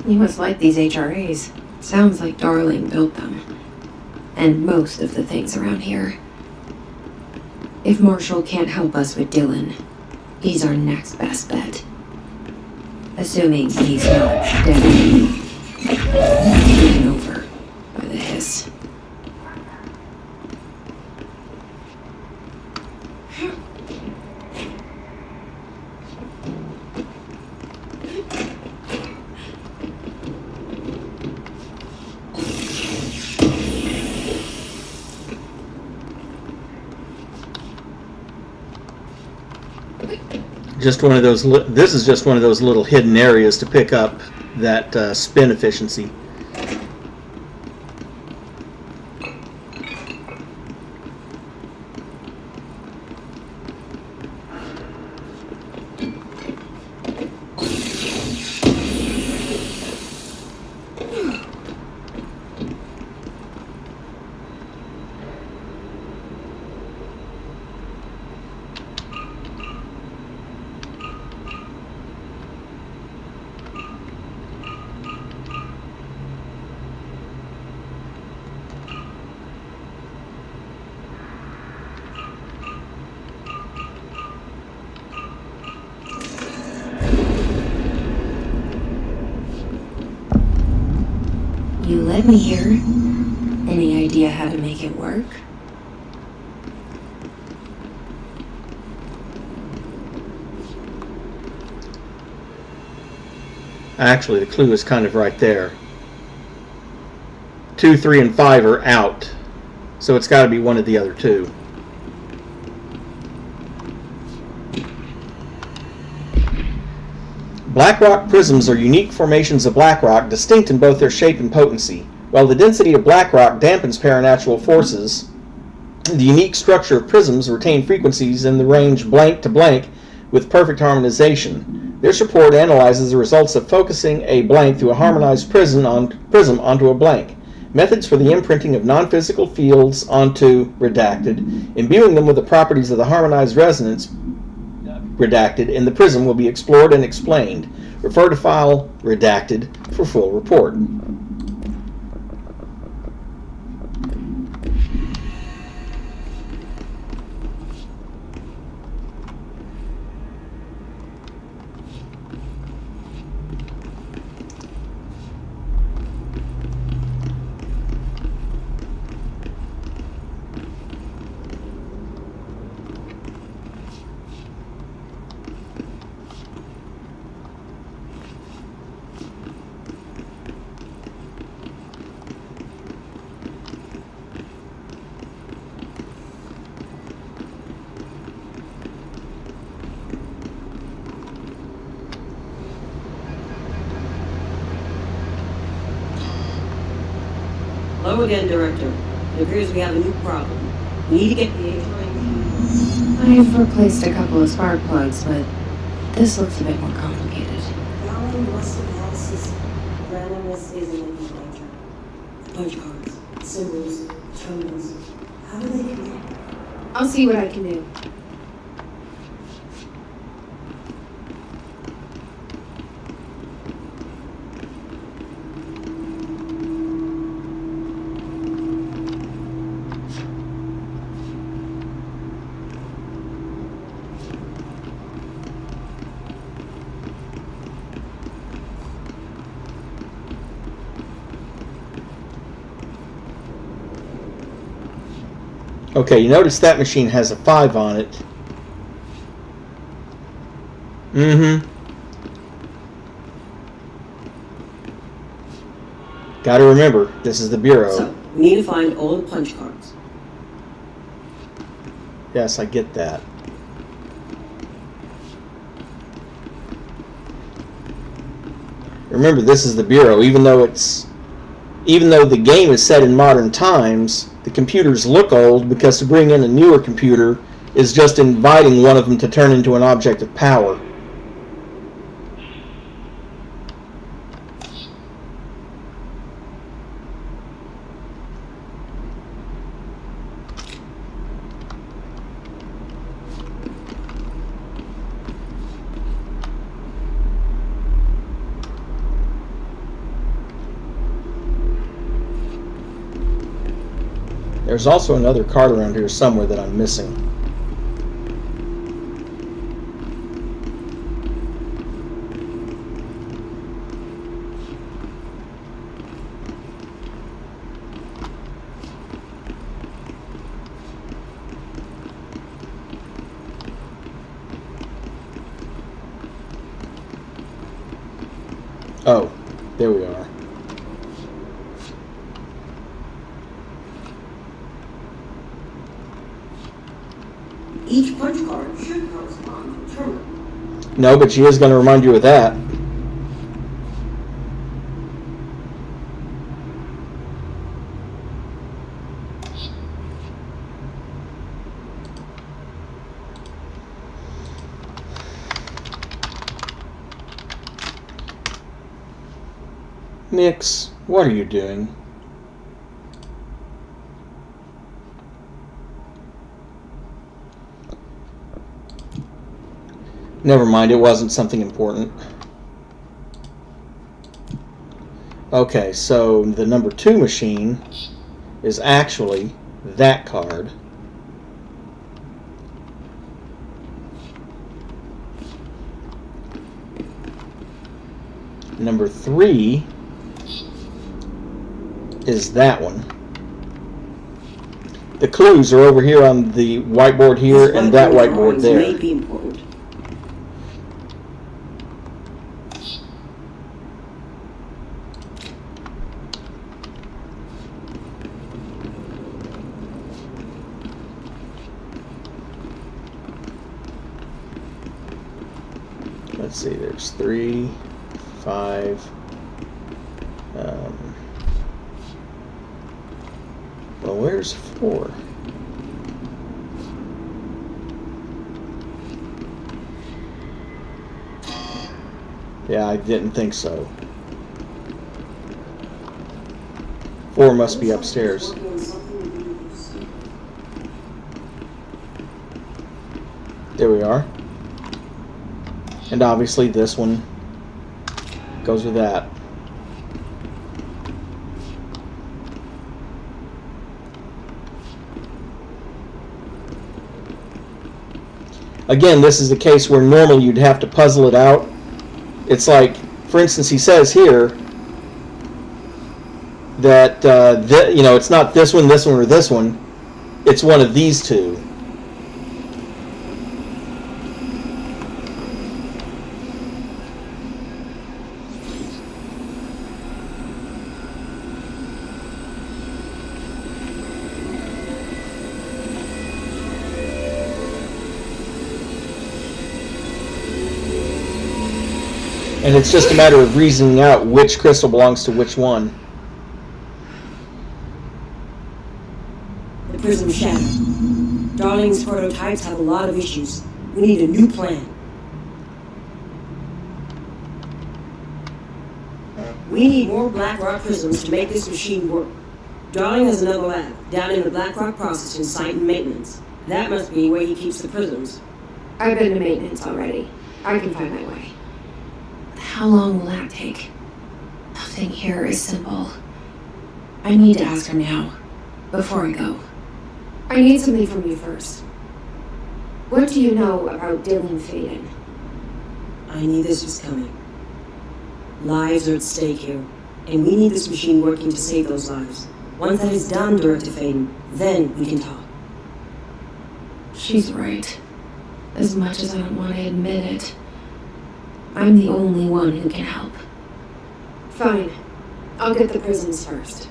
You must like these HRAs. Sounds like Darling built them. And most of the things around here. If Marshall can't help us with Dylan, he's our next best bet. Assuming he's not dead. Taken over by the hiss. Just one of those. This is just one of those little hidden areas to pick up that spin efficiency. let me here. Any idea how to make it work? Actually, the clue is kind of right there. 2, 3, and 5 are out. So it's got to be one of the other two. Black rock prisms are unique formations of black rock, distinct in both their shape and potency. While the density of black rock dampens paranatural forces, the unique structure of prisms retain frequencies in the range blank to blank with perfect harmonization. This report analyzes the results of focusing a blank through a harmonized prism onto a blank. Methods for the imprinting of non-physical fields onto redacted, imbuing them with the properties of the harmonized resonance redacted in the prism will be explored and explained. Refer to file redacted for full report. Hello again, Director. It appears we have a new problem. We need to get the HRA. I've replaced a couple of spark plugs, but this looks a bit more complicated. Gallium luciferosis randomness is an nature. Punch cards, symbols, terminals. How do they connect? I'll see what I can do. Okay, you notice that machine has a 5 on it. Gotta remember, this is the Bureau. So, we need to find all the punch cards. Yes, I get that. Remember, this is the Bureau. Even though the game is set in modern times, the computers look old because to bring in a newer computer is just inviting one of them to turn into an object of power. There's also another card around here somewhere that I'm missing. Oh, there we are. Each punch card should correspond to a terminal. No, but she is going to remind you of that. Nix, what are you doing? Never mind, it wasn't something important. Okay, so the number 2 machine is actually that card. Number 3 is that one. The clues are over here on the whiteboard here These and that whiteboard whiteboard drawings there. may be important. Let's see, there's 3, 5. Well, where's 4? Yeah, I didn't think so. 4 must be upstairs. There we are. And obviously this one goes with that. Again, this is the case where normally you'd have to puzzle it out. It's like, for instance, he says here that it's not this one, or this one. It's one of these two. And it's just a matter of reasoning out which crystal belongs to which one. The prism shattered. Darling's prototypes have a lot of issues. We need a new plan. We need more Black Rock prisms to make this machine work. Darling has another lab down in the Black Rock processing site and maintenance. That must be where he keeps the prisms. I've been to maintenance already. I can find my way. How long will that take? Nothing here is simple. I need to ask her now, before I go. I need something from you first. What do you know about Dylan Faden? I knew this was coming. Lives are at stake here, and we need this machine working to save those lives. Once that is done, Director Faden, then we can talk. She's right. As much as I don't want to admit it, I'm the only one who can help. Fine. I'll get the prisms first.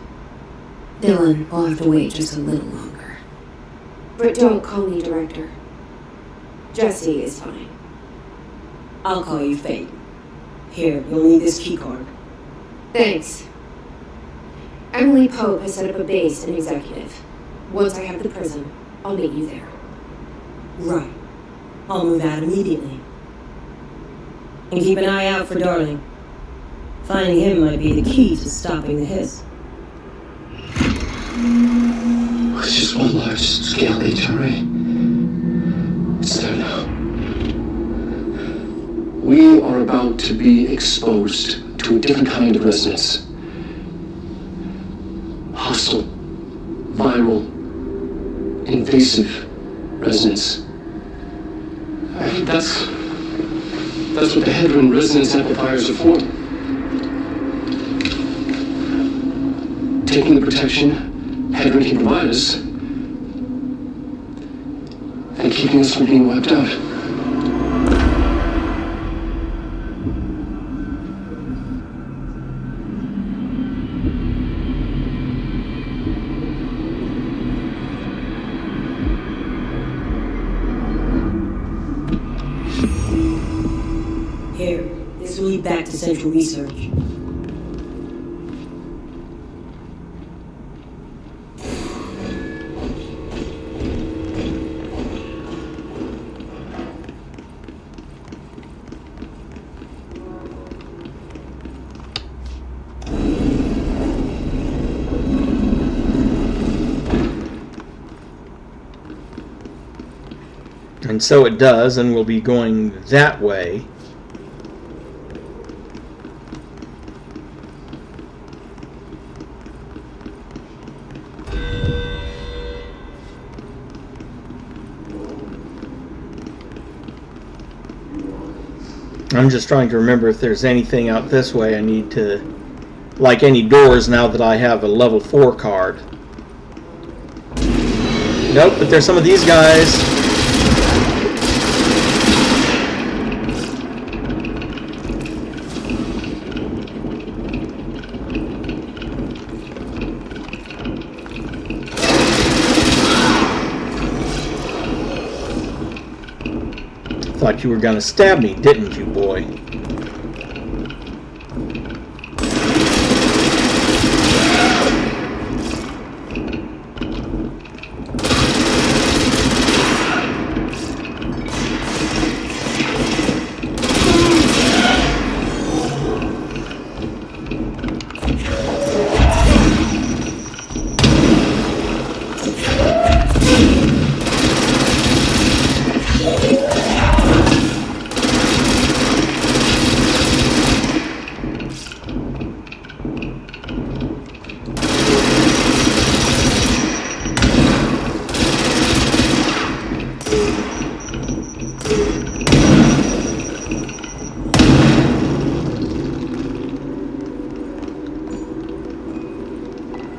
Dylan will have to wait just a little longer. But don't call me Director. Jesse is fine. I'll call you Faden. Here, you'll need this keycard. Thanks. Emily Pope has set up a base in Executive. Once I have the prism, I'll meet you there. Right. I'll move out immediately. And keep an eye out for Darling. Finding him might be the key to stopping the hiss. It's just one large-scale HRA. It's there now. We are about to be exposed to a different kind of resonance. Hostile, viral, invasive resonance. I think that's what the Hedron resonance amplifiers are for. Taking the protection Hedron can provide us and keeping us from being wiped out. Here, this will lead back to Central Research. And so it does, and we'll be going that way. I'm just trying to remember if there's anything out this way I need to like any doors now that I have a level 4 card. Nope, but there's some of these guys. Thought you were gonna stab me, didn't you, boy?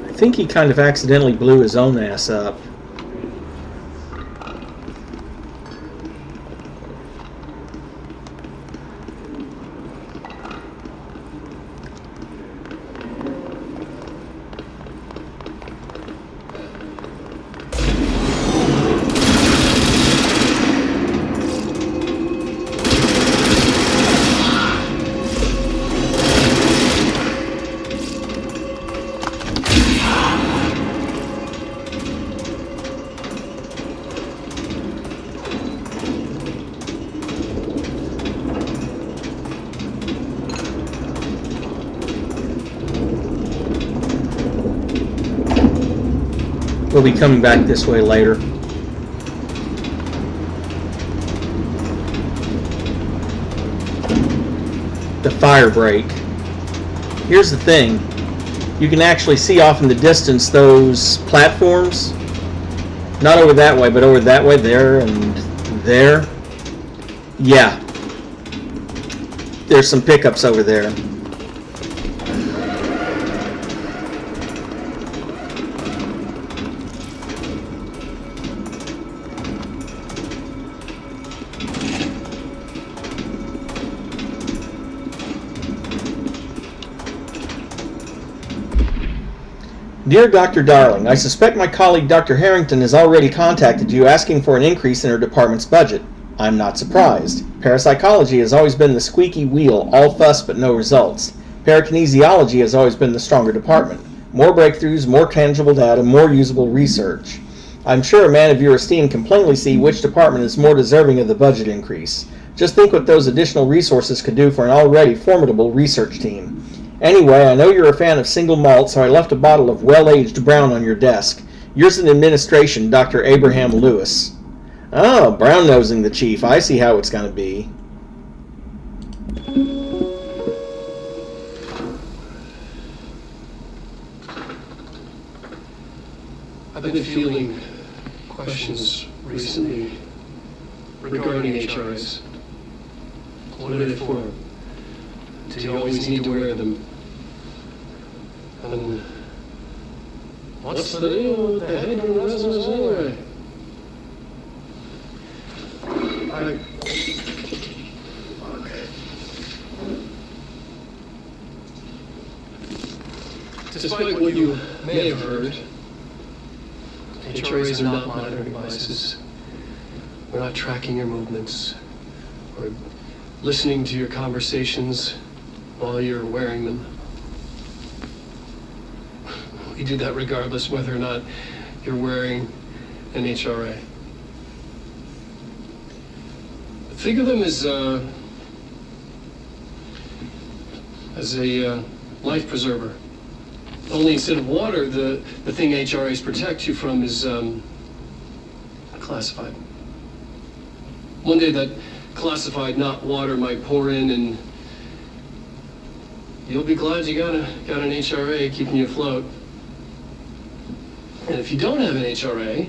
I think he kind of accidentally blew his own ass up. We'll be coming back this way later. The fire break. Here's the thing. You can actually see off in the distance those platforms. Not over that way, but over that way, there and there. Yeah. There's some pickups over there. Dear Dr. Darling, I suspect my colleague Dr. Harrington has already contacted you asking for an increase in her department's budget. I'm not surprised. Parapsychology has always been the squeaky wheel, all fuss but no results. Parakinesiology has always been the stronger department. More breakthroughs, more tangible data, more usable research. I'm sure a man of your esteem can plainly see which department is more deserving of the budget increase. Just think what those additional resources could do for an already formidable research team. Anyway, I know you're a fan of single malt, so I left a bottle of well-aged brown on your desk. Yours in administration, Dr. Abraham Lewis. Oh, brown-nosing the chief. I see how it's going to be. I've been feeling questions recently regarding HRs. What are they for? Do you always need to wear them? And what's the deal with the headroom resonance anyway? Despite what you may have heard, HRAs are not monitoring devices. We're not tracking your movements or listening to your conversations while you're wearing them. We do that regardless whether or not you're wearing an HRA. Think of them as a life preserver. Only instead of water, the thing HRAs protect you from is classified. One day that classified, not water, might pour in, and you'll be glad you got an HRA keeping you afloat. And if you don't have an HRA,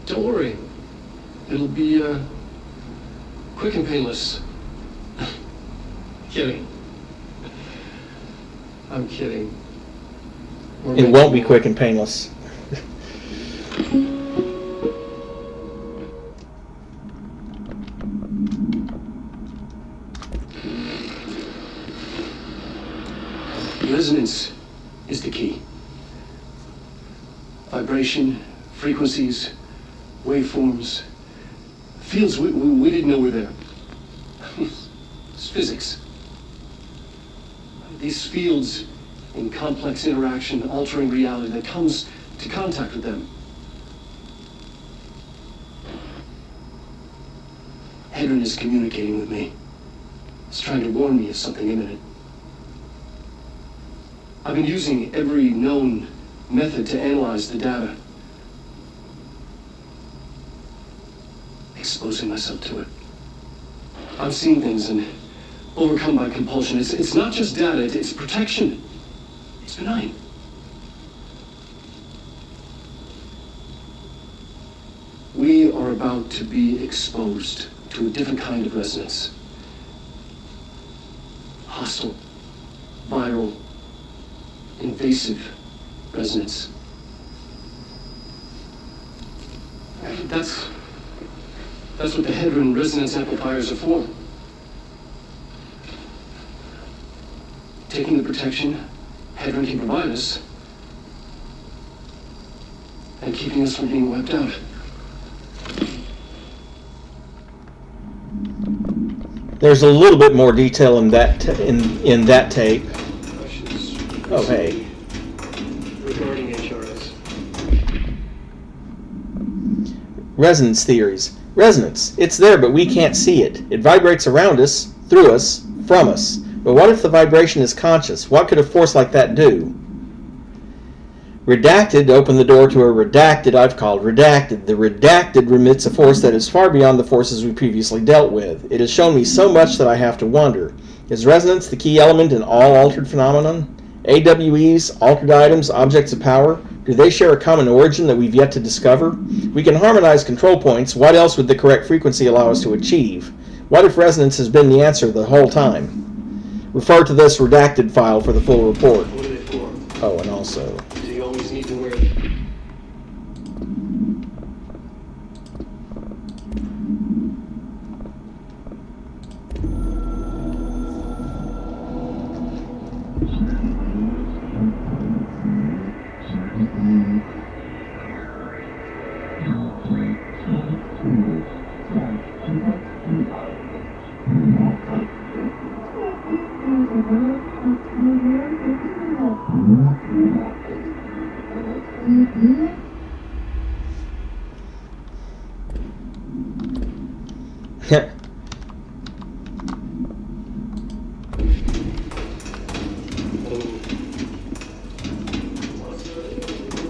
don't worry. It'll be quick and painless. Kidding. I'm kidding. It won't be quick and painless. Resonance is the key. Vibration, frequencies, waveforms, fields we didn't know were there. It's physics. These fields in complex interaction altering reality that comes to contact with them. Hedron is communicating with me. It's trying to warn me of something imminent. I've been using every known method to analyze the data. Exposing myself to it. I'm seeing things and overcome by compulsion. It's not just data, it's protection. It's benign. We are about to be exposed to a different kind of resonance. Hostile, viral, invasive resonance. That's what the Hedron resonance amplifiers are for. Taking the protection Hedron can provide us and keeping us from being wiped out. There's a little bit more detail in that in that tape. Oh, hey. Regarding HRS. Resonance theories. Resonance. It's there, but we can't see it. It vibrates around us, through us, from us. But what if the vibration is conscious? What could a force like that do? Redacted to open the door to a redacted I've called redacted. The redacted remits a force that is far beyond the forces we previously dealt with. It has shown me so much that I have to wonder. Is resonance the key element in all altered phenomenon? AWEs, altered items, objects of power, do they share a common origin that we've yet to discover? We can harmonize control points. What else would the correct frequency allow us to achieve? What if resonance has been the answer the whole time? Refer to this redacted file for the full report. What are they for? Oh, and also... Do you always need to wear them?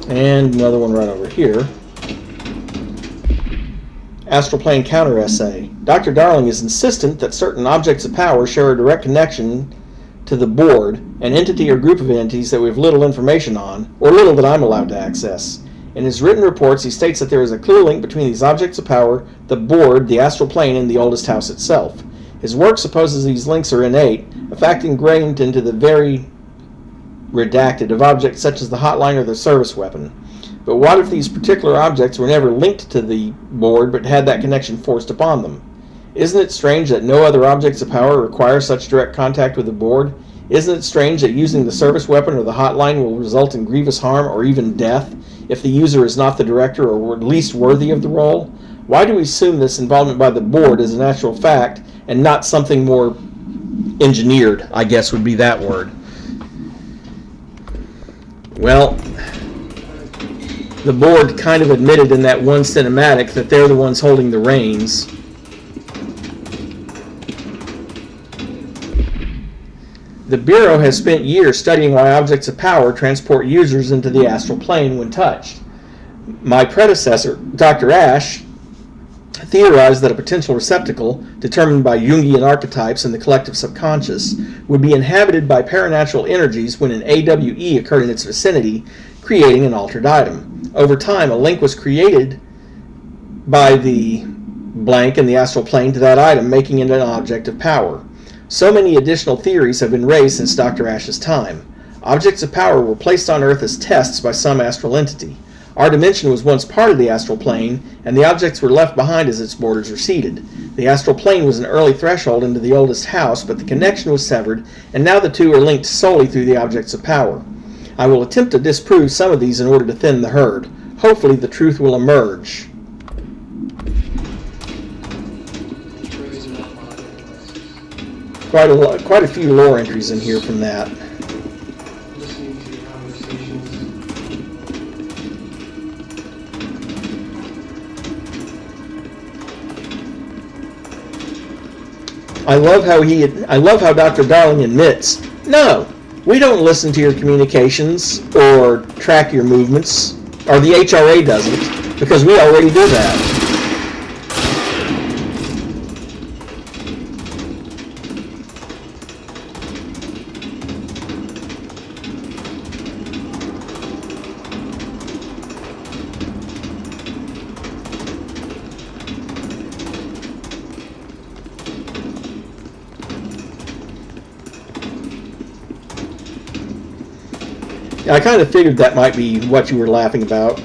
And another one right over here. Astral plane counter essay. Dr. Darling is insistent that certain objects of power share a direct connection to the board, an entity or group of entities that we have little information on, or little that I'm allowed to access. In his written reports, he states that there is a clear link between these objects of power, the board, the astral plane, and the oldest house itself. His work supposes these links are innate, a fact ingrained into the very redacted of objects such as the hotline or the service weapon. But what if these particular objects were never linked to the board but had that connection forced upon them? Isn't it strange that no other objects of power require such direct contact with the board? Isn't it strange that using the service weapon or the hotline will result in grievous harm or even death if the user is not the director or at least worthy of the role? Why do we assume this involvement by the board is a natural fact and not something more engineered, I guess would be that word? Well, the board kind of admitted in that one cinematic that they're the ones holding the reins. The Bureau has spent years studying why objects of power transport users into the astral plane when touched. My predecessor, Dr. Ash, theorized that a potential receptacle, determined by Jungian archetypes and the collective subconscious, would be inhabited by paranatural energies when an AWE occurred in its vicinity, creating an altered item. Over time, a link was created by the blank in the astral plane to that item, making it an object of power. So many additional theories have been raised since Dr. Ash's time. Objects of power were placed on Earth as tests by some astral entity. Our dimension was once part of the astral plane, and the objects were left behind as its borders receded. The astral plane was an early threshold into the oldest house, but the connection was severed, and now the two are linked solely through the objects of power. I will attempt to disprove some of these in order to thin the herd. Hopefully the truth will emerge. Quite a few lore entries in here from that. I love how Dr. Darling admits, no, we don't listen to your communications or track your movements, or the HRA doesn't, because we already do that. I kind of figured that might be what you were laughing about.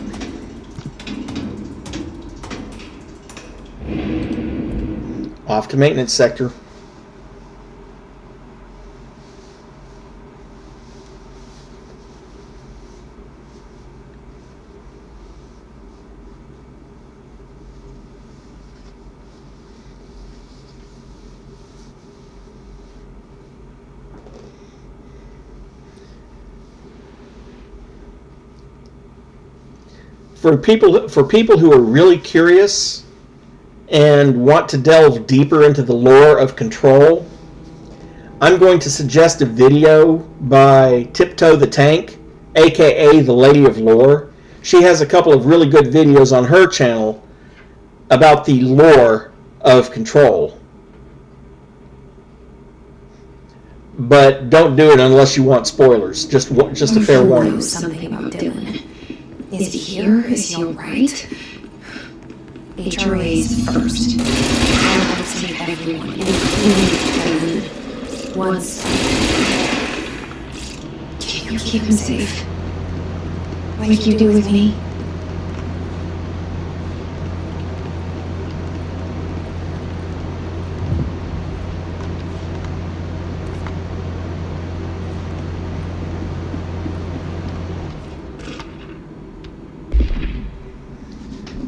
Off to maintenance sector. For people who are really curious and want to delve deeper into the lore of Control, I'm going to suggest a video by Tiptoe the Tank, aka the Lady of Lore. She has a couple of really good videos on her channel about the lore of Control. But don't do it unless you want spoilers. Just a fair warning. Something about Dylan. Is he here? Is he alright? HRA's first. I will save everyone, including Dylan. Once. Can you keep him safe? Like you do with me?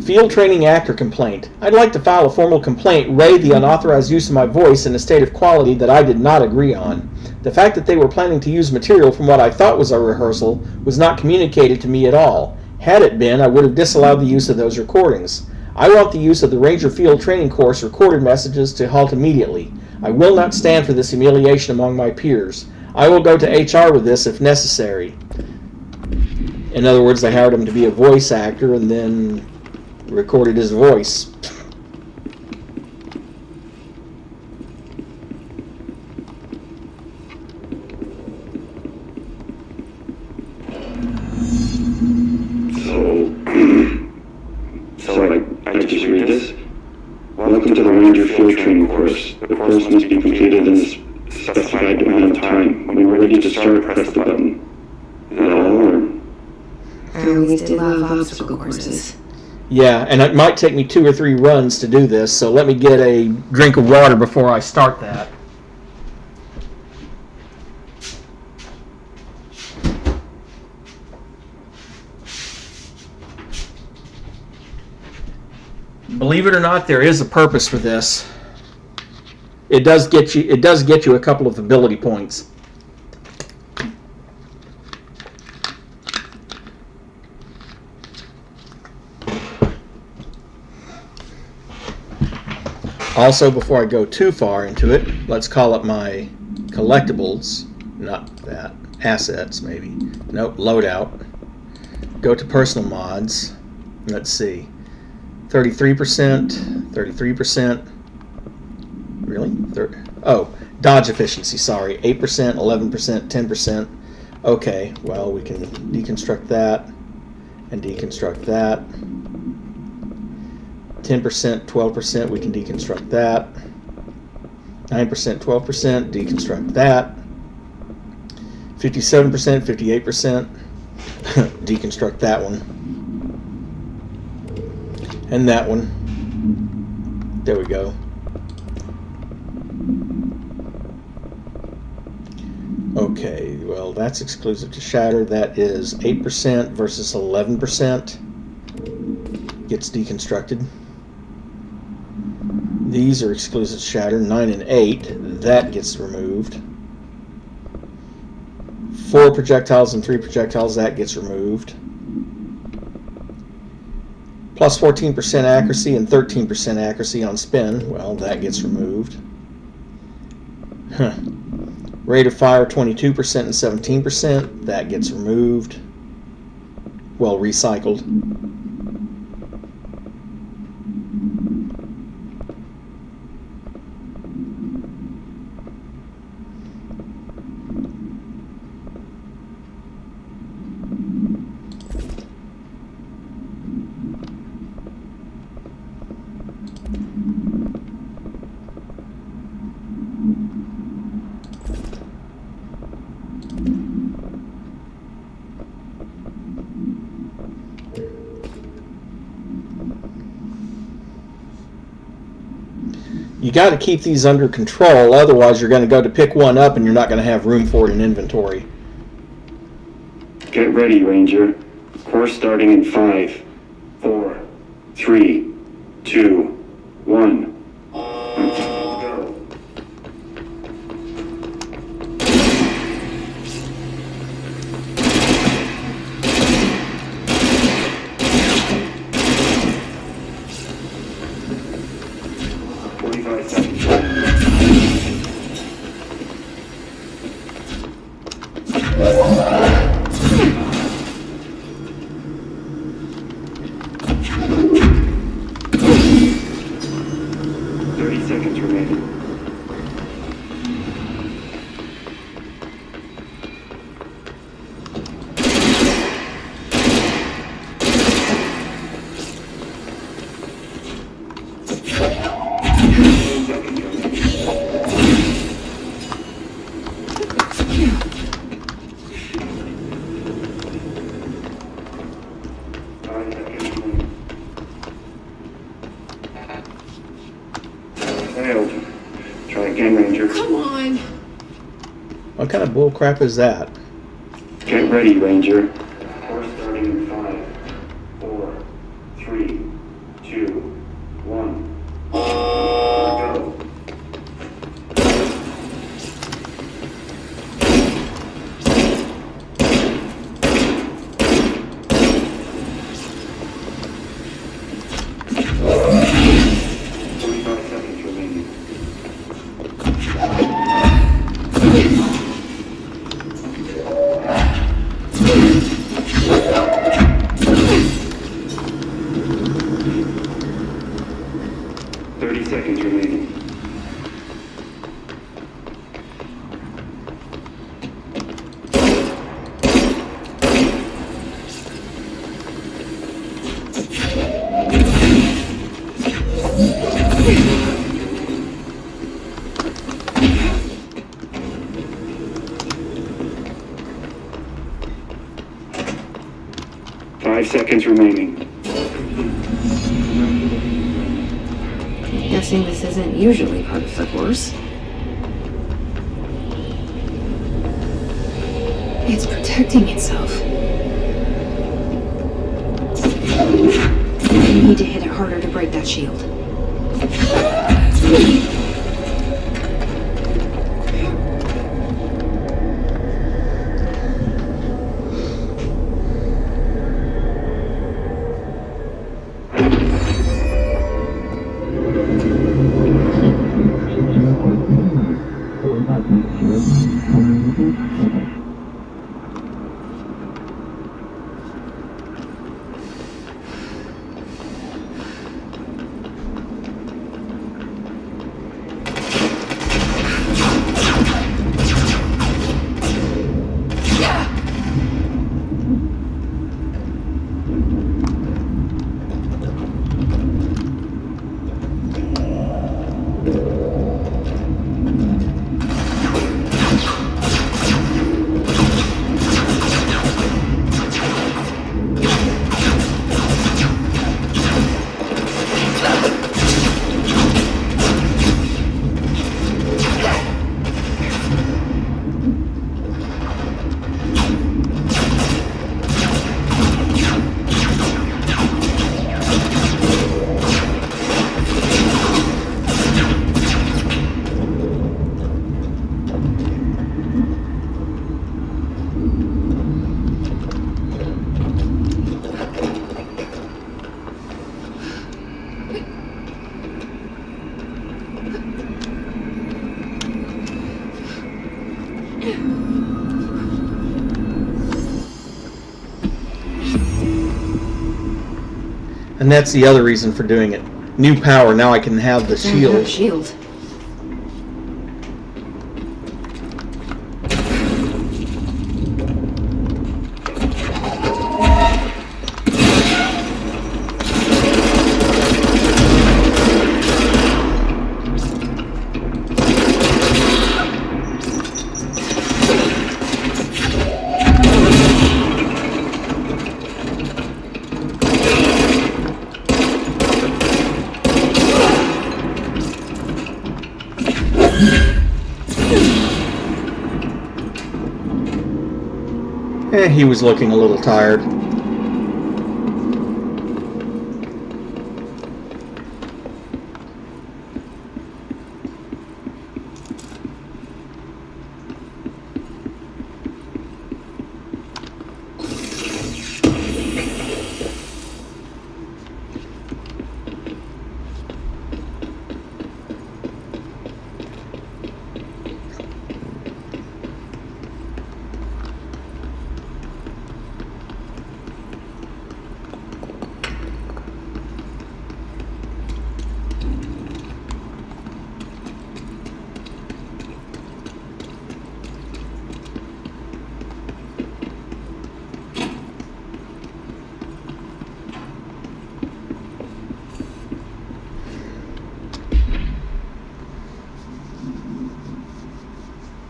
Field training actor complaint. I'd like to file a formal complaint raid the unauthorized use of my voice in a state of quality that I did not agree on. The fact that they were planning to use material from what I thought was a rehearsal was not communicated to me at all. Had it been, I would have disallowed the use of those recordings. I want the use of the Ranger Field Training Course recorded messages to halt immediately. I will not stand for this humiliation among my peers. I will go to HR with this if necessary. In other words, they hired him to be a voice actor and then recorded his voice. So I just read this. Welcome to the Ranger Field Training Course. The course must be completed in a specified amount of time. When we're ready to start, press the button. Is that all, or? I always did love obstacle courses. Yeah, and it might take me 2 or 3 runs to do this, so let me get a drink of water before I start that. Believe it or not, there is a purpose for this. It does get you a couple of ability points. Also, before I go too far into it, let's call up my collectibles. Not that. Assets, maybe. Nope, loadout. Go to personal mods. Let's see. 33%, 33%. Really? Oh, dodge efficiency, sorry. 8%, 11%, 10%. Okay, well, we can deconstruct that and deconstruct that. 10%, 12%, we can deconstruct that. 9%, 12%, deconstruct that. 57%, 58%. Deconstruct that one. And that one. There we go. Okay, well, that's exclusive to shatter. That is 8% versus 11%. Gets deconstructed. These are exclusive to shatter. 9 and 8. That gets removed. 4 projectiles and 3 projectiles. That gets removed. Plus 14% accuracy and 13% accuracy on spin. Well, that gets removed. Huh. Rate of fire 22% and 17%. That gets removed. Well, recycled. You got to keep these under control, otherwise you're going to go to pick one up and you're not going to have room for it in inventory. Get ready, Ranger. Course starting in 5, 4, 3, 2, 1. Go. Failed. Try again, Ranger. Come on! What kind of bull crap is that? Get ready, Ranger. Course starting in 5, 4, 3, 2, 1. Go. Seconds remaining. Guessing this isn't usually part of the course. It's protecting itself. I need to hit it harder to break that shield. And that's the other reason for doing it. New power, now I can have the shield. Shield. He was looking a little tired.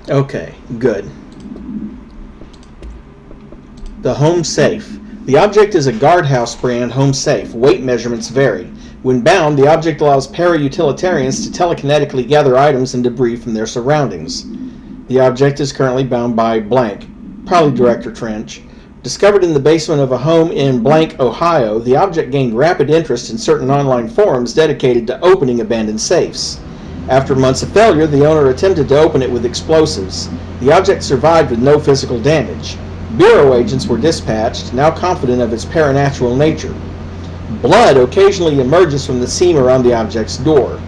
Okay, good. The home safe. The object is a guardhouse brand home safe. Weight measurements vary. When bound, the object allows para-utilitarians to telekinetically gather items and debris from their surroundings. The object is currently bound by blank, probably Director Trench. Discovered in the basement of a home in blank, Ohio, the object gained rapid interest in certain online forums dedicated to opening abandoned safes. After months of failure, the owner attempted to open it with explosives. The object survived with no physical damage. Bureau agents were dispatched, now confident of its paranatural nature. Blood occasionally emerges from the seam around the object's door.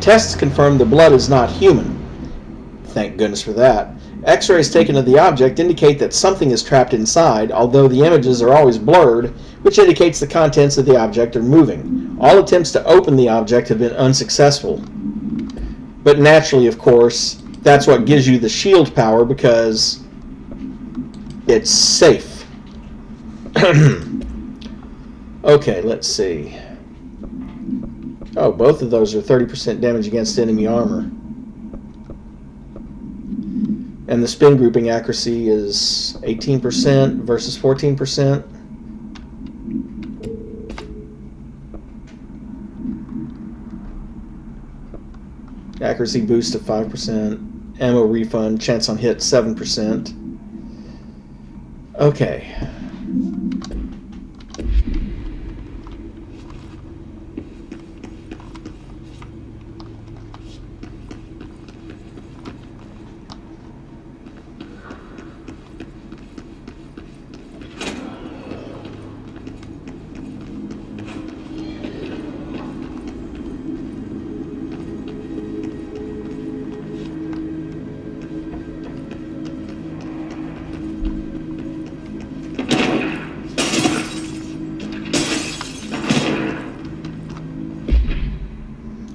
Tests confirm the blood is not human. Thank goodness for that. X-rays taken of the object indicate that something is trapped inside, although the images are always blurred, which indicates the contents of the object are moving. All attempts to open the object have been unsuccessful. But naturally, of course, that's what gives you the shield power, because it's safe. Okay, let's see. Oh, both of those are 30% damage against enemy armor. And the spin grouping accuracy is 18% versus 14%. Accuracy boost of 5%. Ammo refund, chance on hit 7%. Okay.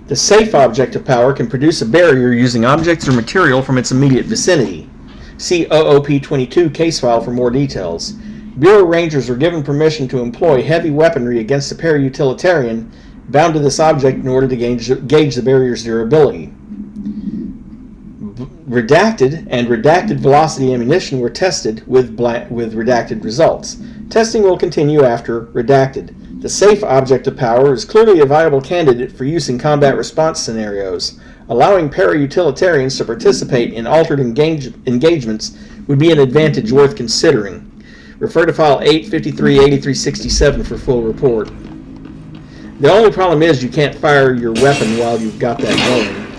The safe object of power can produce a barrier using objects or material from its immediate vicinity. See OOP-22 case file for more details. Bureau Rangers were given permission to employ heavy weaponry against a para-utilitarian bound to this object in order to gauge the barrier's durability. Redacted and redacted velocity ammunition were tested with redacted results. Testing will continue after redacted. The safe object of power is clearly a viable candidate for use in combat response scenarios. Allowing para-utilitarians to participate in altered engagements would be an advantage worth considering. Refer to file 853-8367 for full report. The only problem is you can't fire your weapon while you've got that going.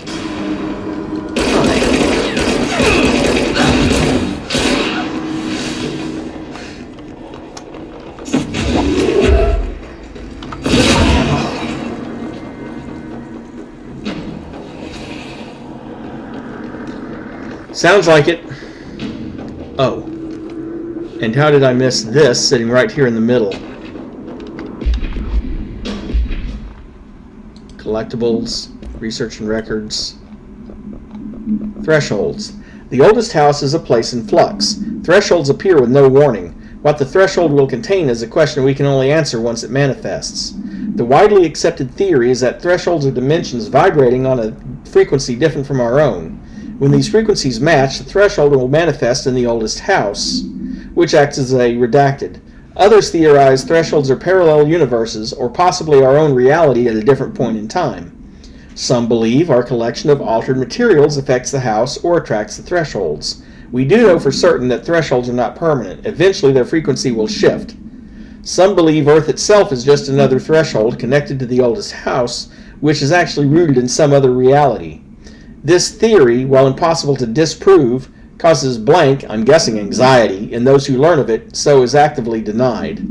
Sounds like it. Oh. And how did I miss this sitting right here in the middle? Collectibles, research and records. Thresholds. The oldest house is a place in flux. Thresholds appear with no warning. What the threshold will contain is a question we can only answer once it manifests. The widely accepted theory is that thresholds are dimensions vibrating on a frequency different from our own. When these frequencies match, the threshold will manifest in the oldest house, which acts as a redacted. Others theorize thresholds are parallel universes, or possibly our own reality at a different point in time. Some believe our collection of altered materials affects the house or attracts the thresholds. We do know for certain that thresholds are not permanent. Eventually their frequency will shift. Some believe Earth itself is just another threshold connected to the oldest house, which is actually rooted in some other reality. This theory, while impossible to disprove, causes blank, I'm guessing anxiety, in those who learn of it, so is actively denied.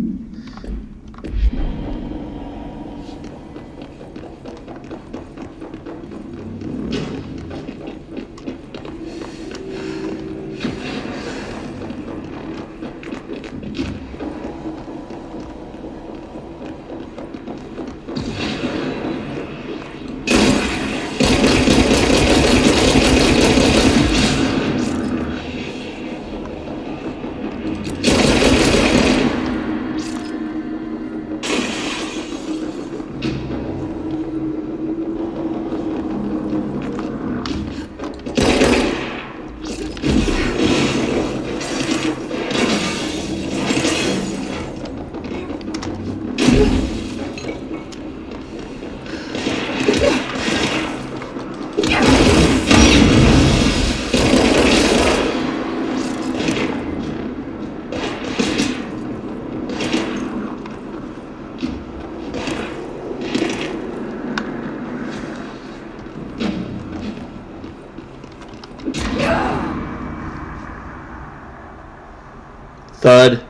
Thud.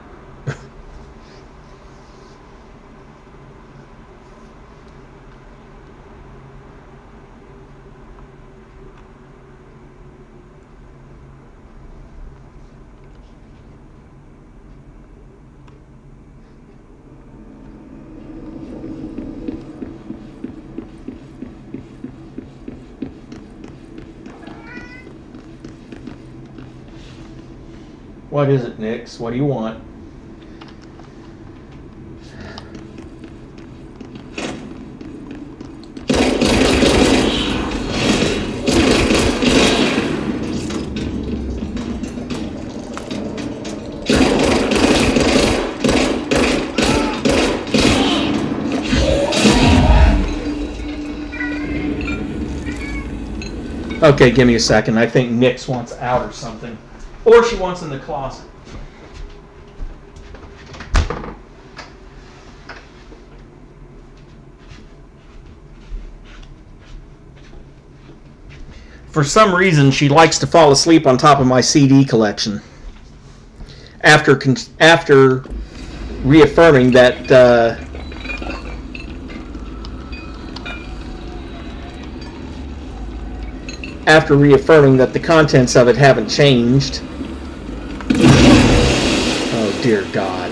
What is it, Nix? What do you want? Okay, give me a second. I think Nix wants out or something. Or she wants in the closet. For some reason, she likes to fall asleep on top of my CD collection. After reaffirming that the contents of it haven't changed. Oh dear God.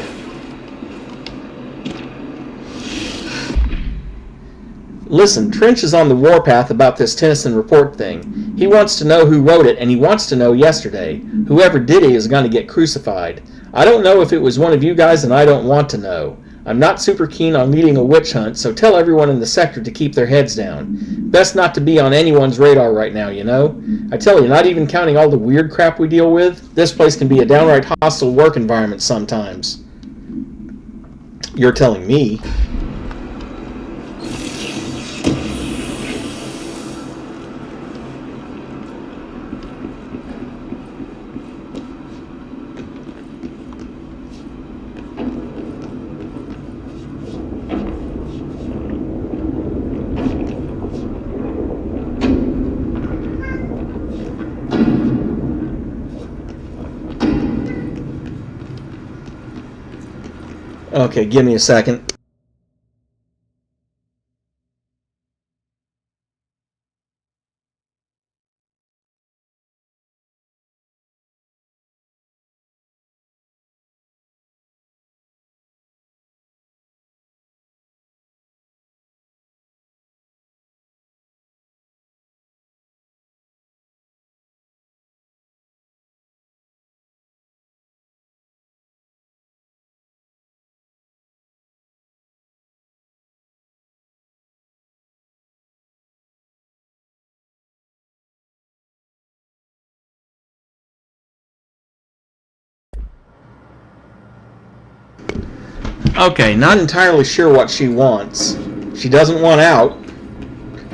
Listen, Trench is on the warpath about this Tennyson report thing. He wants to know who wrote it, and he wants to know yesterday. Whoever did it is going to get crucified. I don't know if it was one of you guys, and I don't want to know. I'm not super keen on leading a witch hunt, so tell everyone in the sector to keep their heads down. Best not to be on anyone's radar right now, you know? I tell you, not even counting all the weird crap we deal with, this place can be a downright hostile work environment sometimes. You're telling me. Okay, give me a second. Okay, not entirely sure what she wants. She doesn't want out.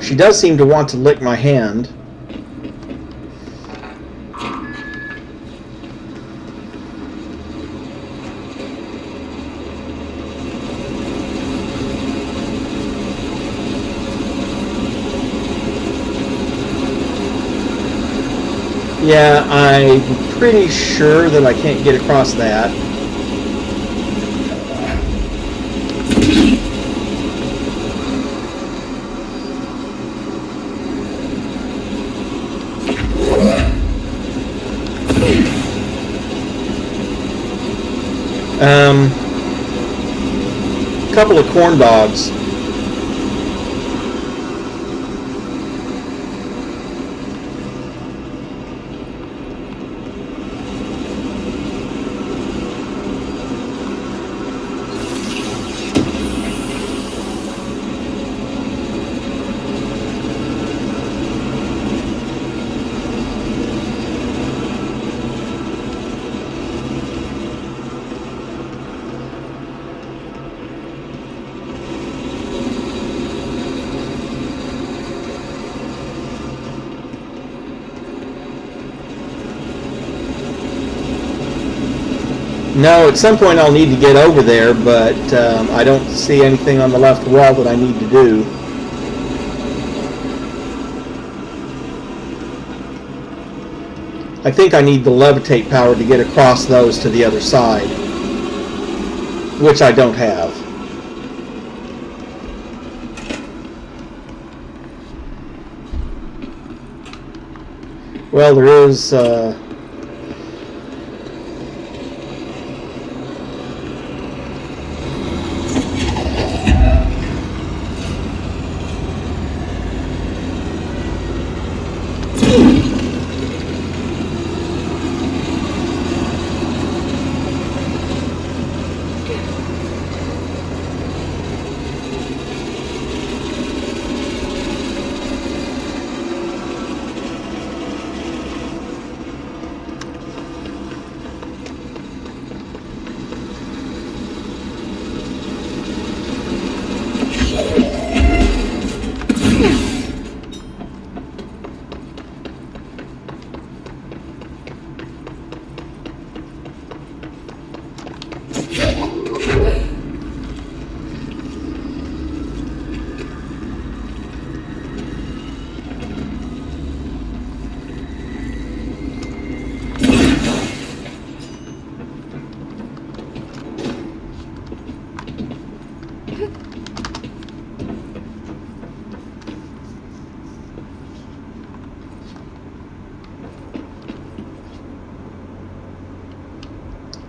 She does seem to want to lick my hand. Yeah, I'm pretty sure that I can't get across that. Couple of corn dogs. No, at some point I'll need to get over there, but I don't see anything on the left wall that I need to do. I think I need the levitate power to get across those to the other side, which I don't have. Well, there is...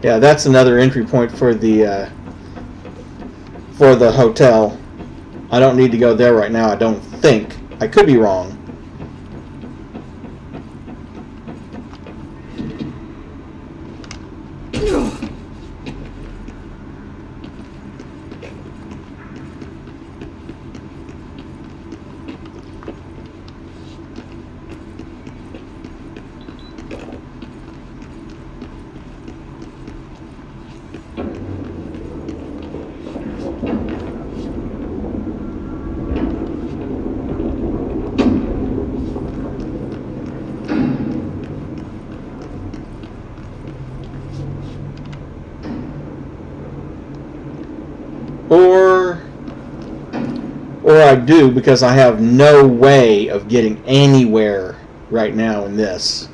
Yeah, that's another entry point for the hotel. I don't need to go there right now, I don't think. I could be wrong. Or I do, because I have no way of getting anywhere right now in this.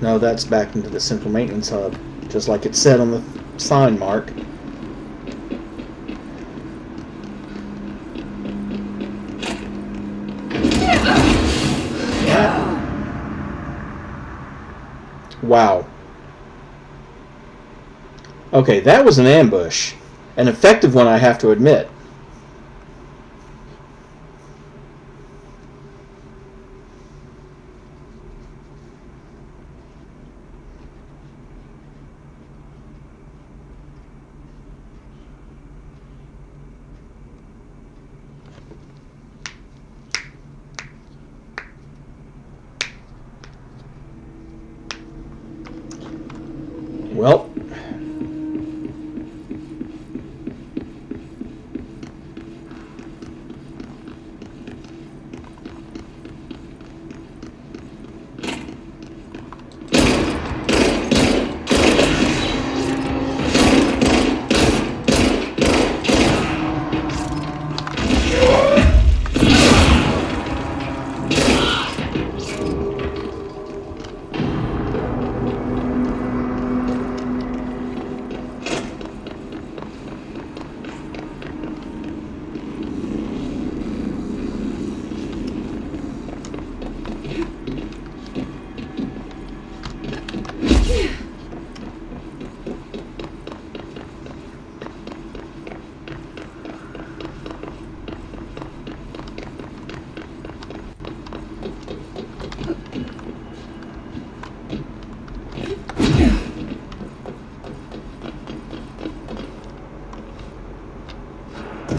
No, that's back into the central maintenance hub, just like it said on the sign mark. Wow. Okay, that was an ambush. An effective one, I have to admit. Well,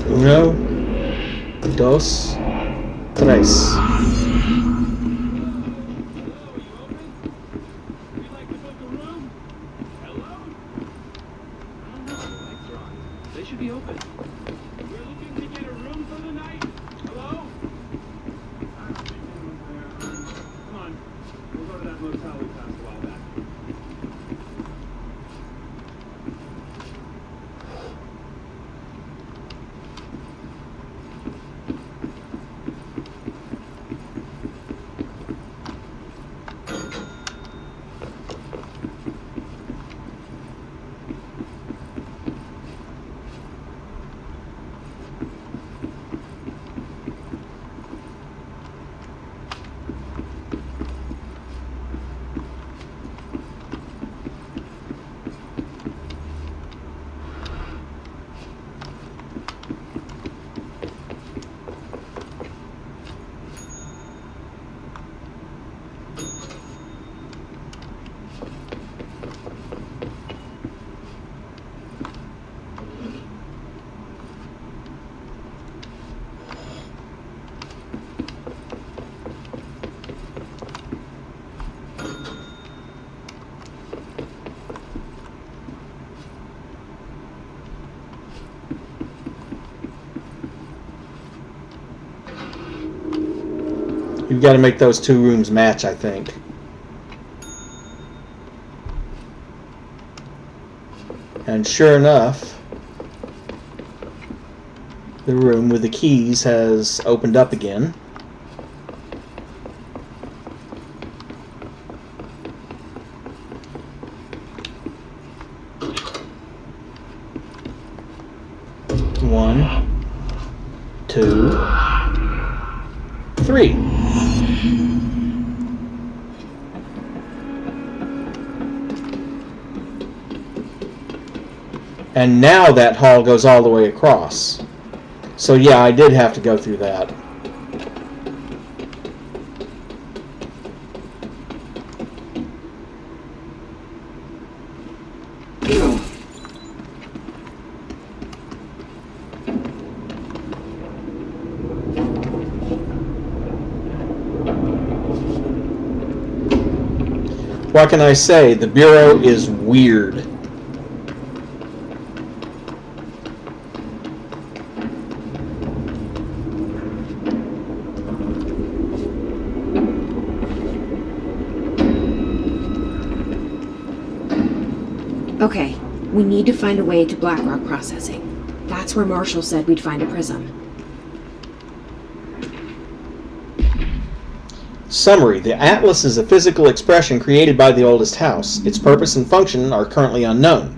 uno, dos, tres. They should be open. We're looking to get a room for the night. Hello? Come on. We'll go to that motel we passed a while back. You've got to make those two rooms match, I think. And sure enough, the room with the keys has opened up again. One, two, three. And now that hall goes all the way across. So yeah, I did have to go through that. What can I say? The Bureau is weird. Okay, we need to find a way to Blackrock Processing. That's where Marshall said we'd find a prism. Summary. The Atlas is a physical expression created by the oldest house. Its purpose and function are currently unknown.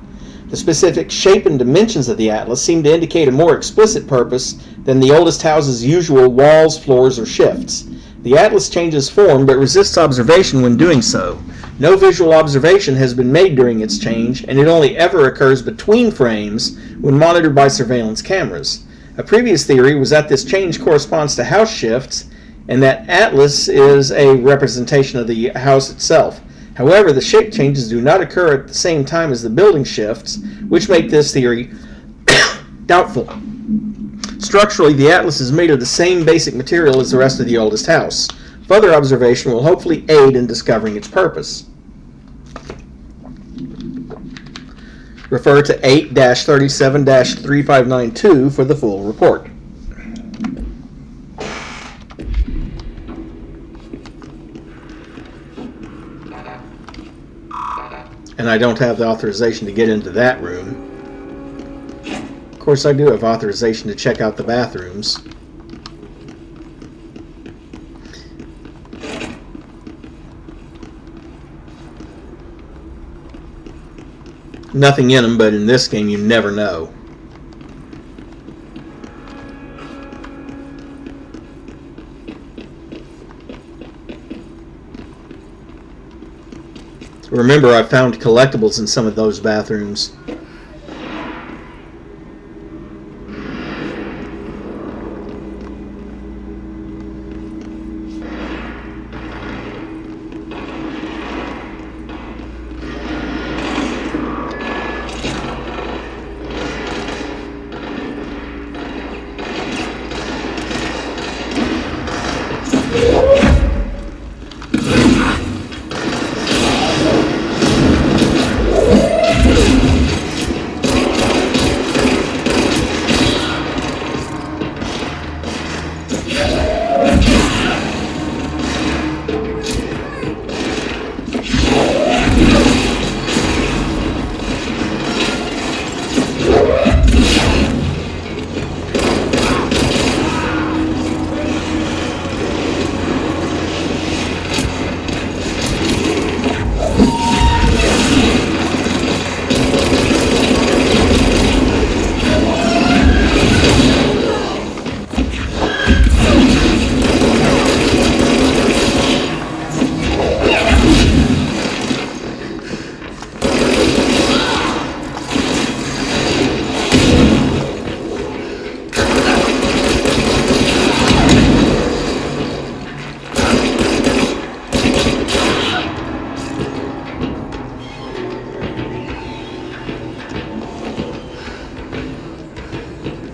The specific shape and dimensions of the Atlas seem to indicate a more explicit purpose than the oldest house's usual walls, floors, or shifts. The Atlas changes form but resists observation when doing so. No visual observation has been made during its change, and it only ever occurs between frames when monitored by surveillance cameras. A previous theory was that this change corresponds to house shifts, and that Atlas is a representation of the house itself. However, the shape changes do not occur at the same time as the building shifts, which make this theory doubtful. Structurally, the Atlas is made of the same basic material as the rest of the oldest house. Further observation will hopefully aid in discovering its purpose. Refer to 8-37-3592 for the full report. And I don't have the authorization to get into that room. Of course, I do have authorization to check out the bathrooms. Nothing in them, but in this game, you never know. Remember, I found collectibles in some of those bathrooms.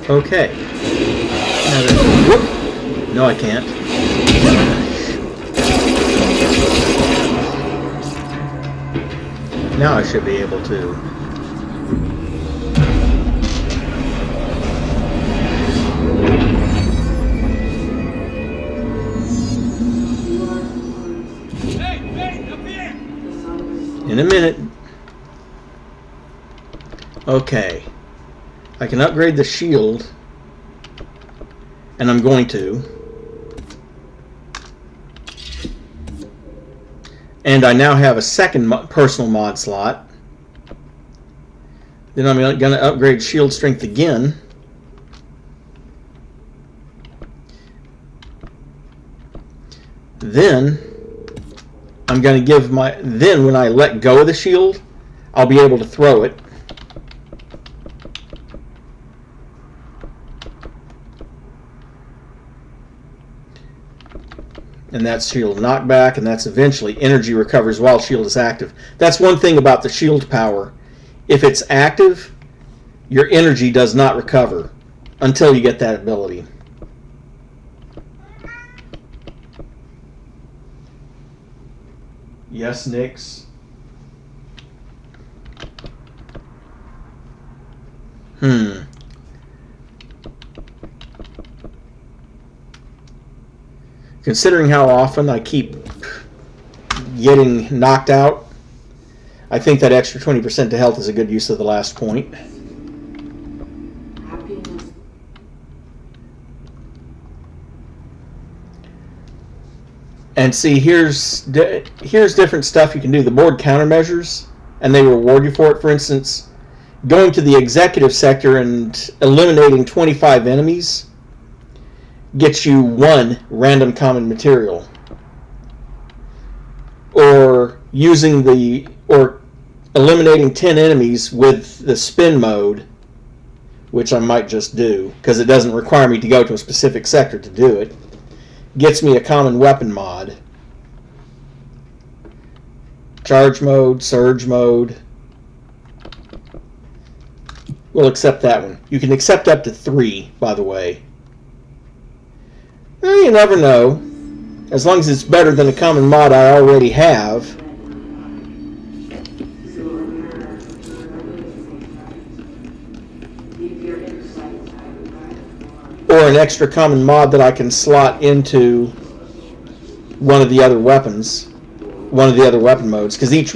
Okay. Whoop. No, I can't. Now I should be able to. In a minute. Okay. I can upgrade the shield, and I'm going to. And I now have a second personal mod slot. Then I'm going to upgrade shield strength again. Then I'm going to give my. Then when I let go of the shield, I'll be able to throw it. And that's shield knockback, and that's eventually energy recovers while shield is active. That's one thing about the shield power. If it's active, your energy does not recover until you get that ability. Yes, Nix. Considering how often I keep getting knocked out, I think that extra 20% to health is a good use of the last point. And see, here's different stuff you can do. The board countermeasures, and they reward you for it. For instance, going to the executive sector and eliminating 25 enemies gets you 1 random common material. Or eliminating 10 enemies with the spin mode, which I might just do, because it doesn't require me to go to a specific sector to do it, gets me a common weapon mod. Charge mode, surge mode. We'll accept that one. You can accept up to 3, by the way. Well, you never know. As long as it's better than a common mod I already have. Or an extra common mod that I can slot into one of the other weapons. One of the other weapon modes. Because each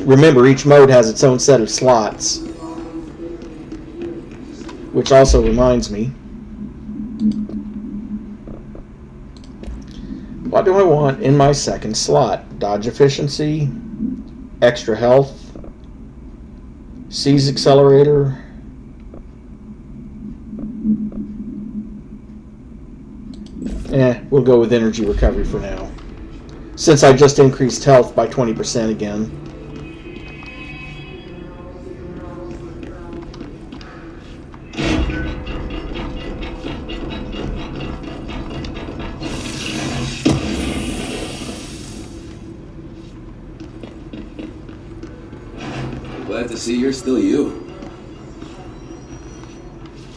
mode has its own set of slots. Which also reminds me. What do I want in my second slot? Dodge efficiency, extra health, seize accelerator. We'll go with energy recovery for now. Since I just increased health by 20% again. Glad to see you're still you.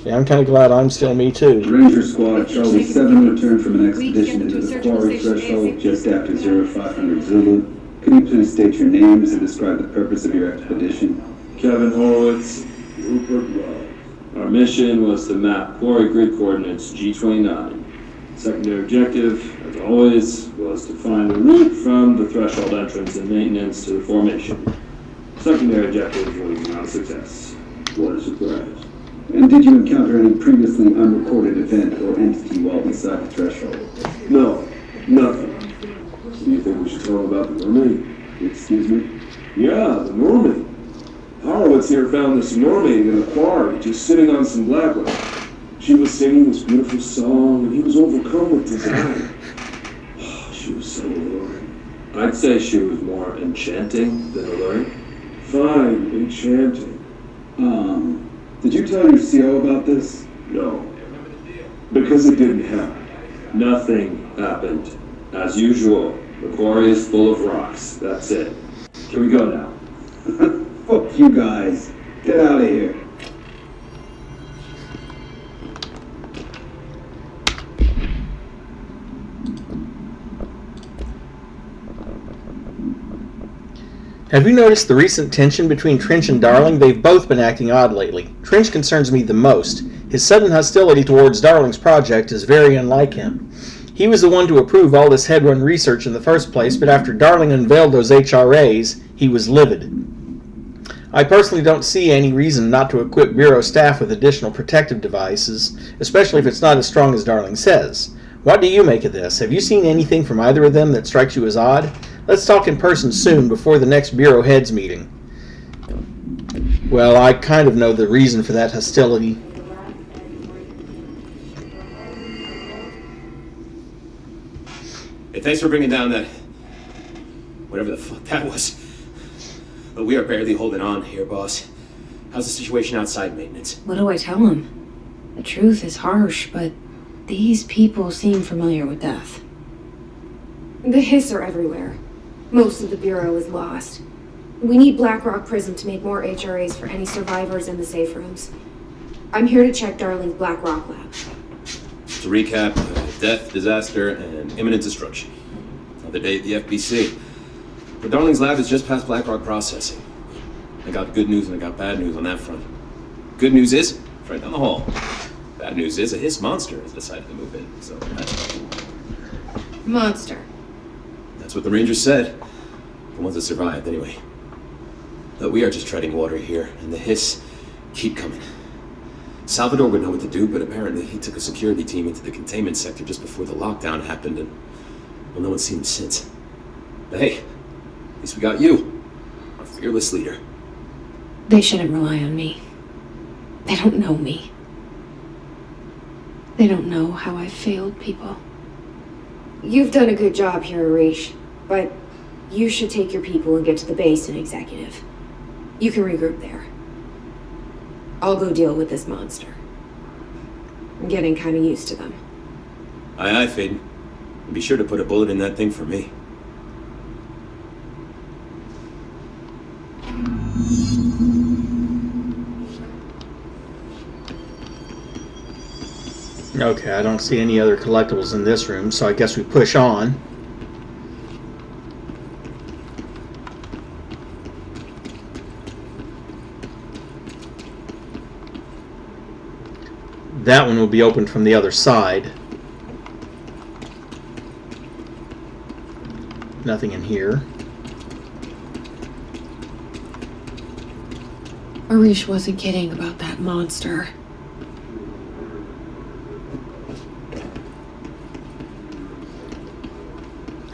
Yeah, I'm kind of glad I'm still me too. Ranger Squad, Charlie 7 returned from an expedition into the quarry threshold just after 0500 Zulu. Could you please state your names and describe the purpose of your expedition? Kevin Horowitz, Rupert Wells. Our mission was to map quarry grid coordinates G29. Secondary objective, as always, was to find the route from the threshold entrance and maintenance to the formation. Secondary objective was not a success. What a surprise. And did you encounter any previously unrecorded event or entity while inside the threshold? No, nothing. Do you think we should tell them about the mermaid? Excuse me? Yeah, the mermaid. Horowitz here found this mermaid in a quarry, just sitting on some blackwood. She was singing this beautiful song, and he was overcome with desire. She was so alluring. I'd say she was more enchanting than alluring. Fine, enchanting. Did you tell your CO about this? No. Because it didn't happen. Nothing happened. As usual, the quarry is full of rocks. That's it. Can we go now? Fuck you guys. Get out of here. Have you noticed the recent tension between Trench and Darling? They've both been acting odd lately. Trench concerns me the most. His sudden hostility towards Darling's project is very unlike him. He was the one to approve all this head-run research in the first place, but after Darling unveiled those HRAs, he was livid. I personally don't see any reason not to equip Bureau staff with additional protective devices, especially if it's not as strong as Darling says. What do you make of this? Have you seen anything from either of them that strikes you as odd? Let's talk in person soon before the next Bureau Heads meeting. Well, I kind of know the reason for that hostility. Hey, thanks for bringing down that... whatever the fuck that was. But we are barely holding on here, boss. How's the situation outside maintenance? What do I tell him? The truth is harsh, but these people seem familiar with death. The hiss are everywhere. Most of the Bureau is lost. We need Blackrock Prism to make more HRAs for any survivors in the safe rooms. I'm here to check Darling's Blackrock lab. To recap, death, disaster, and imminent destruction. Another day at the FBC. But Darling's lab is just past Blackrock processing. I got good news and I got bad news on that front. Good news is, it's right down the hall. Bad news is, a hiss monster has decided to move in, so that's... Monster. That's what the Rangers said. The ones that survived, anyway. But we are just treading water here, and the hiss keep coming. Salvador would know what to do, but apparently he took a security team into the containment sector just before the lockdown happened, and well, no one's seen him since. But hey, at least we got you, our fearless leader. They shouldn't rely on me. They don't know me. They don't know how I've failed people. You've done a good job here, Arish, but you should take your people and get to the base in Executive. You can regroup there. I'll go deal with this monster. I'm getting kind of used to them. Aye, aye, Faden. And be sure to put a bullet in that thing for me. Okay, I don't see any other collectibles in this room, so I guess we push on. That one will be opened from the other side. Nothing in here. Arish wasn't kidding about that monster.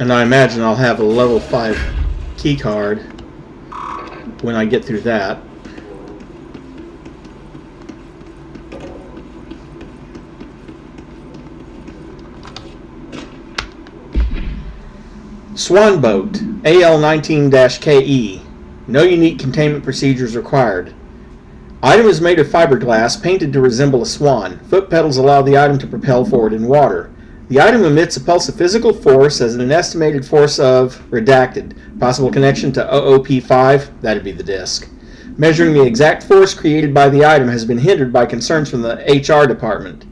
And I imagine I'll have a level 5 key card when I get through that. Swan Boat, AL-19-KE. No unique containment procedures required. Item is made of fiberglass, painted to resemble a swan. Foot pedals allow the item to propel forward in water. The item emits a pulse of physical force as an estimated force of, redacted, possible connection to OOP5, that'd be the disc. Measuring the exact force created by the item has been hindered by concerns from the HR department.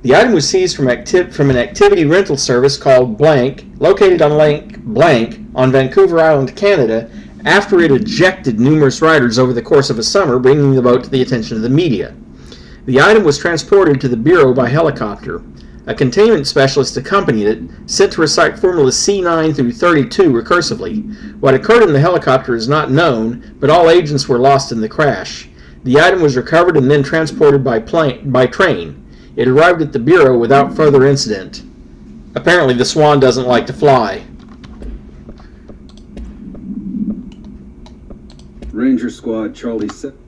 The item was seized from an activity rental service called Blank, located on Lake Blank on Vancouver Island, Canada, after it ejected numerous riders over the course of a summer, bringing the boat to the attention of the media. The item was transported to the Bureau by helicopter. A containment specialist accompanied it, sent to recite formulas C9 through 32 recursively. What occurred in the helicopter is not known, but all agents were lost in the crash. The item was recovered and then transported by train. It arrived at the Bureau without further incident. Apparently the Swan doesn't like to fly. Ranger Squad, Charlie 7.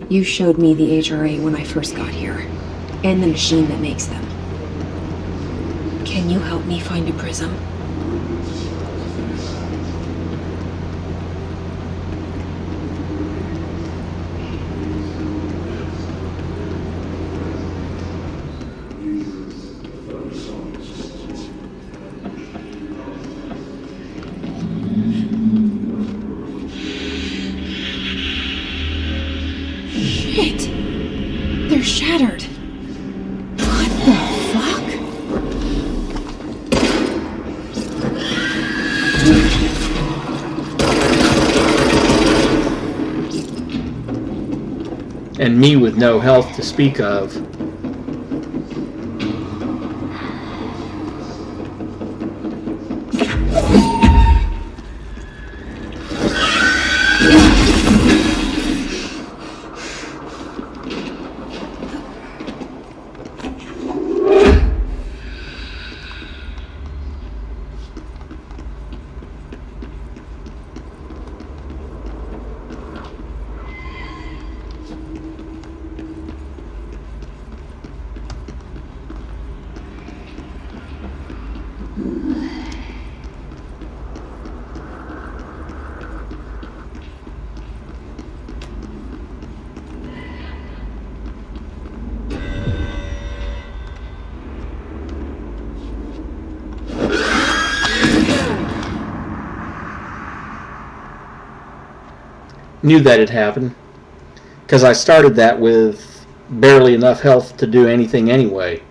You showed me the HRA when I first got here, and the machine that makes them. Can you help me find a prism? Shit! They're shattered. What the fuck? And me with no health to speak of. Knew that had happened, because I started that with barely enough health to do anything anyway.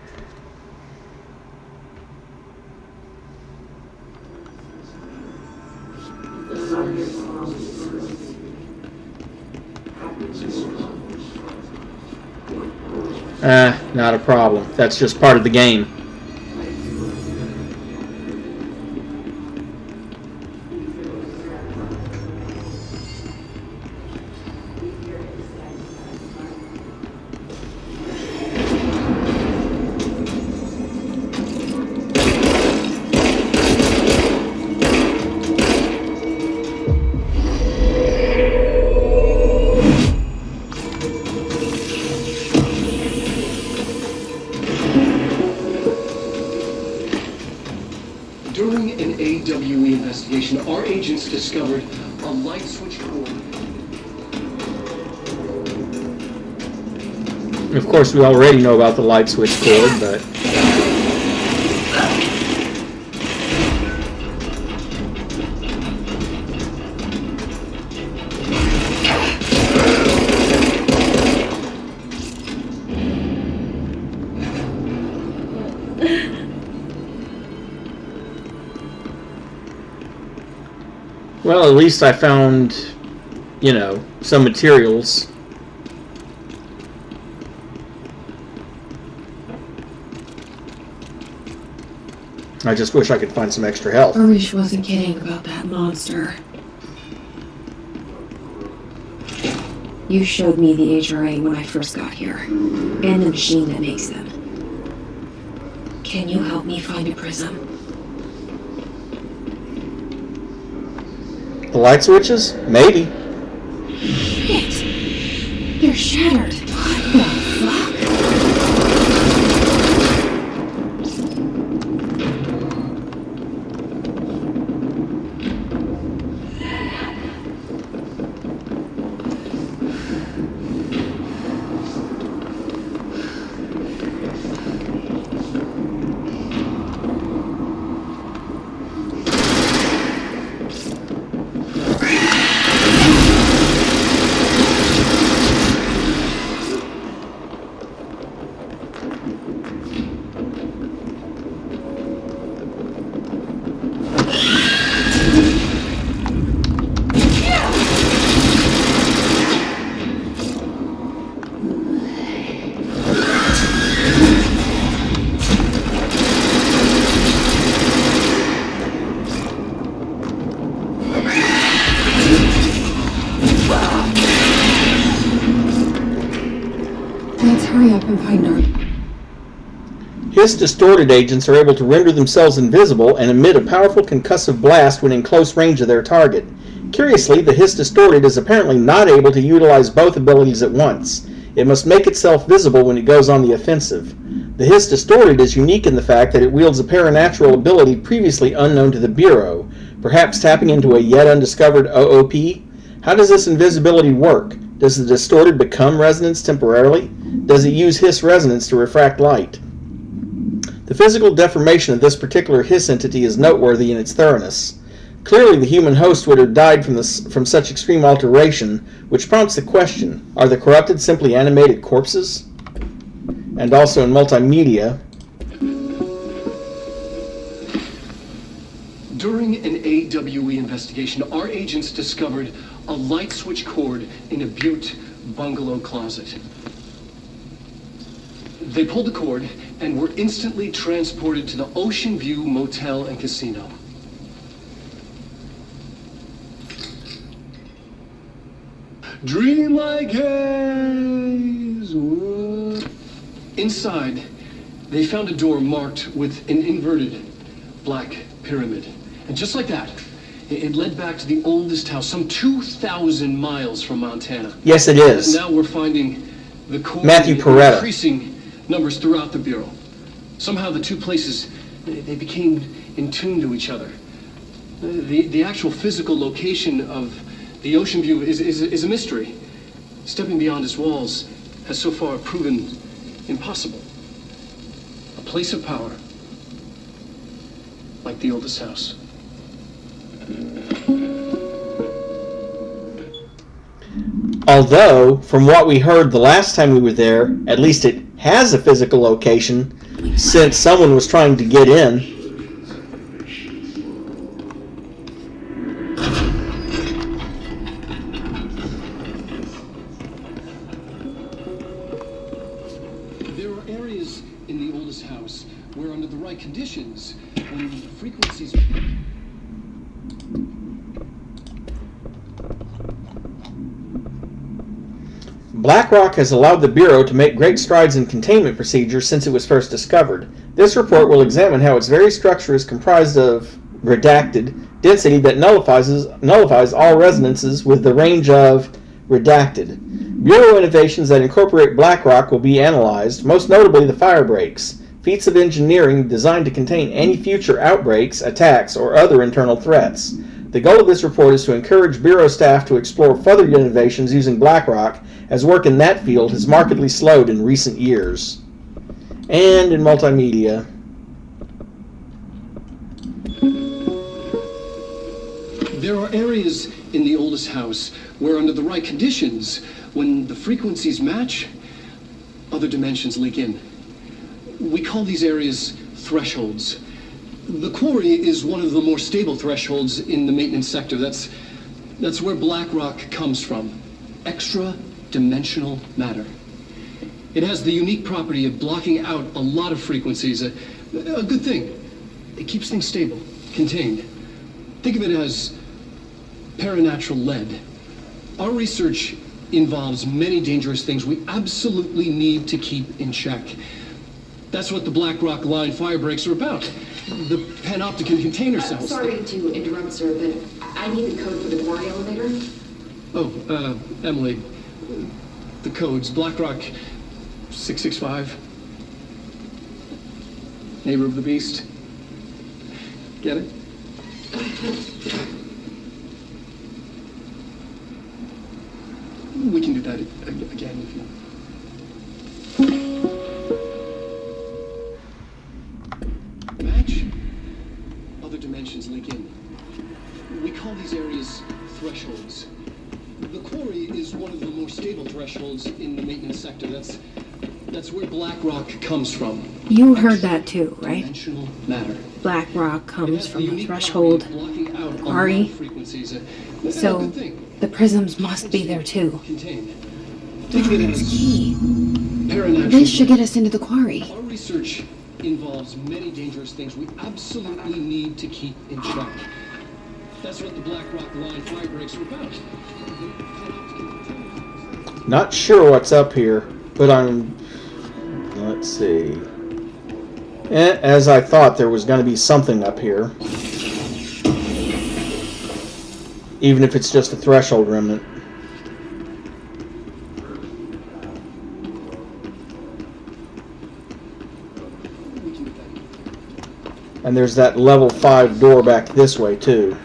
Not a problem. That's just part of the game. an AWE investigation, our agents discovered a light switch cord. Of course, we already know about the light switch cord, but... Well, at least I found, some materials. I just wish I could find some extra health. Arish wasn't kidding about that monster. You showed me the HRA when I first got here, and the machine that makes them. Can you help me find a prism? The light switches? Maybe. Shit! They're shattered. What the fuck? Let's hurry up and find her. His distorted agents are able to render themselves invisible and emit a powerful concussive blast when in close range of their target. Curiously, the His distorted is apparently not able to utilize both abilities at once. It must make itself visible when it goes on the offensive. The His distorted is unique in the fact that it wields a paranatural ability previously unknown to the Bureau, perhaps tapping into a yet undiscovered OOP. How does this invisibility work? Does the distorted become resonance temporarily? Does it use His resonance to refract light? The physical deformation of this particular His entity is noteworthy in its thoroughness. Clearly the human host would have died from such extreme alteration, which prompts the question, are the corrupted simply animated corpses? And also in multimedia. During an AWE investigation, our agents discovered a light switch cord in a Butte bungalow closet. They pulled the cord and were instantly transported to the Ocean View Motel and Casino. Dream like haze. Inside, they found a door marked with an inverted black pyramid. And just like that, it led back to the oldest house, some 2,000 miles from Montana. Yes, it is. And now we're finding the core Matthew in Peretta. increasing numbers throughout the Bureau. Somehow the two places, they became in tune to each other. The actual physical location of the Ocean View is a mystery. Stepping beyond its walls has so far proven impossible. A place of power, like the oldest house. Although, from what we heard the last time we were there, at least it has a physical location, since someone was trying to get in. There are areas in the oldest house where, under the right conditions, when frequencies... BlackRock has allowed the Bureau to make great strides in containment procedures since it was first discovered. This report will examine how its very structure is comprised of redacted density that nullifies all resonances with the range of redacted. Bureau innovations that incorporate BlackRock will be analyzed, most notably the fire breaks. Feats of engineering designed to contain any future outbreaks, attacks, or other internal threats. The goal of this report is to encourage Bureau staff to explore further innovations using BlackRock, as work in that field has markedly slowed in recent years. And in multimedia. There are areas in the oldest house where, under the right conditions, when the frequencies match, other dimensions leak in. We call these areas thresholds. The quarry is one of the more stable thresholds in the maintenance sector. That's where BlackRock comes from. Extra-dimensional matter. It has the unique property of blocking out a lot of frequencies. A good thing. It keeps things stable, contained. Think of it as paranatural lead. Our research involves many dangerous things we absolutely need to keep in check. That's what the BlackRock line fire breaks are about. The panopticon container cells. Sorry to interrupt, sir, but I need the code for the quarry elevator. Oh, Emily. The codes. BlackRock 665. Neighbor of the beast. Get it? We can do that again if you... Match? Other dimensions link in. We call these areas thresholds. The quarry is one of the more stable thresholds in the maintenance sector. That's where BlackRock comes from. You heard that too, right? Dimensional matter. BlackRock comes from the threshold, the quarry. So the prisms must be there too. It's key. This should get us into the quarry. Our research involves many dangerous things we absolutely need to keep in check. That's what the BlackRock line fire breaks are about. Not sure what's up here, but let's see. As I thought, there was going to be something up here. Even if it's just a threshold remnant. And there's that level 5 door back this way, too.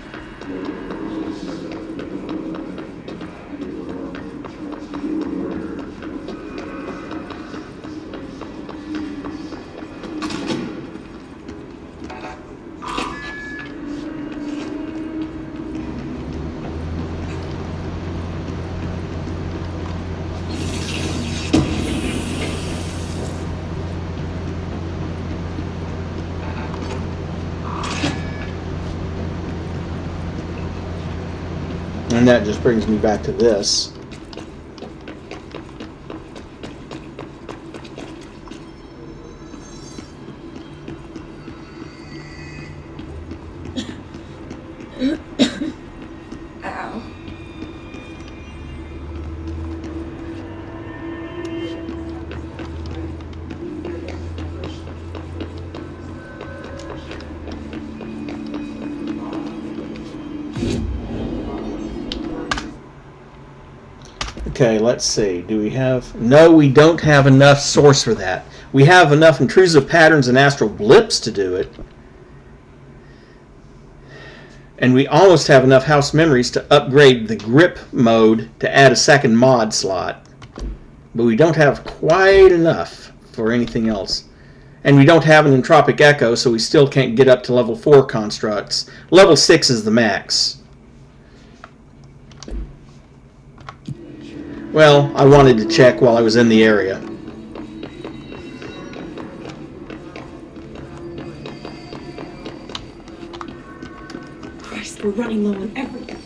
And that just brings me back to this. Ow. Okay, let's see. Do we have... No, we don't have enough source for that. We have enough intrusive patterns and astral blips to do it. And we almost have enough house memories to upgrade the grip mode to add a second mod slot. But we don't have quite enough for anything else. And we don't have an entropic echo, so we still can't get up to level 4 constructs. Level 6 is the max. Well, I wanted to check while I was in the area. Christ, we're running low on everything.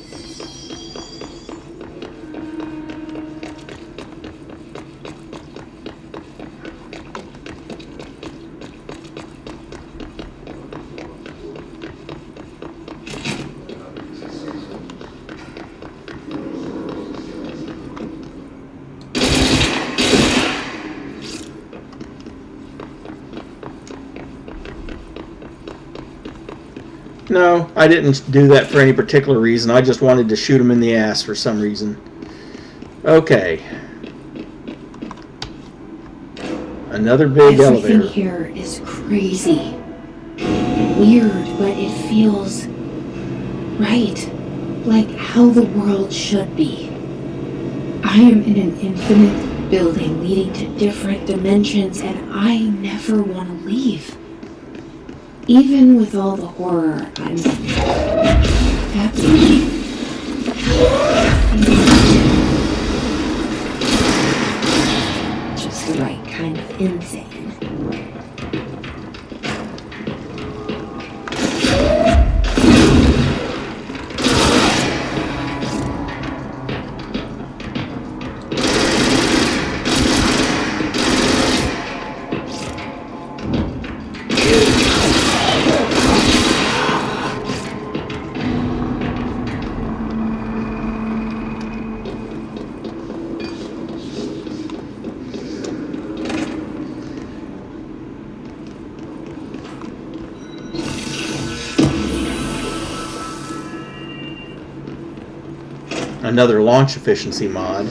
No, I didn't do that for any particular reason. I just wanted to shoot him in the ass for some reason. Okay. Another big Everything elevator. here is crazy. Weird, but it feels right. Like how the world should be. I am in an infinite building leading to different dimensions, and I never want to leave. Even with all the horror, I'm happy. Just the right kind of insane. Another launch efficiency mod.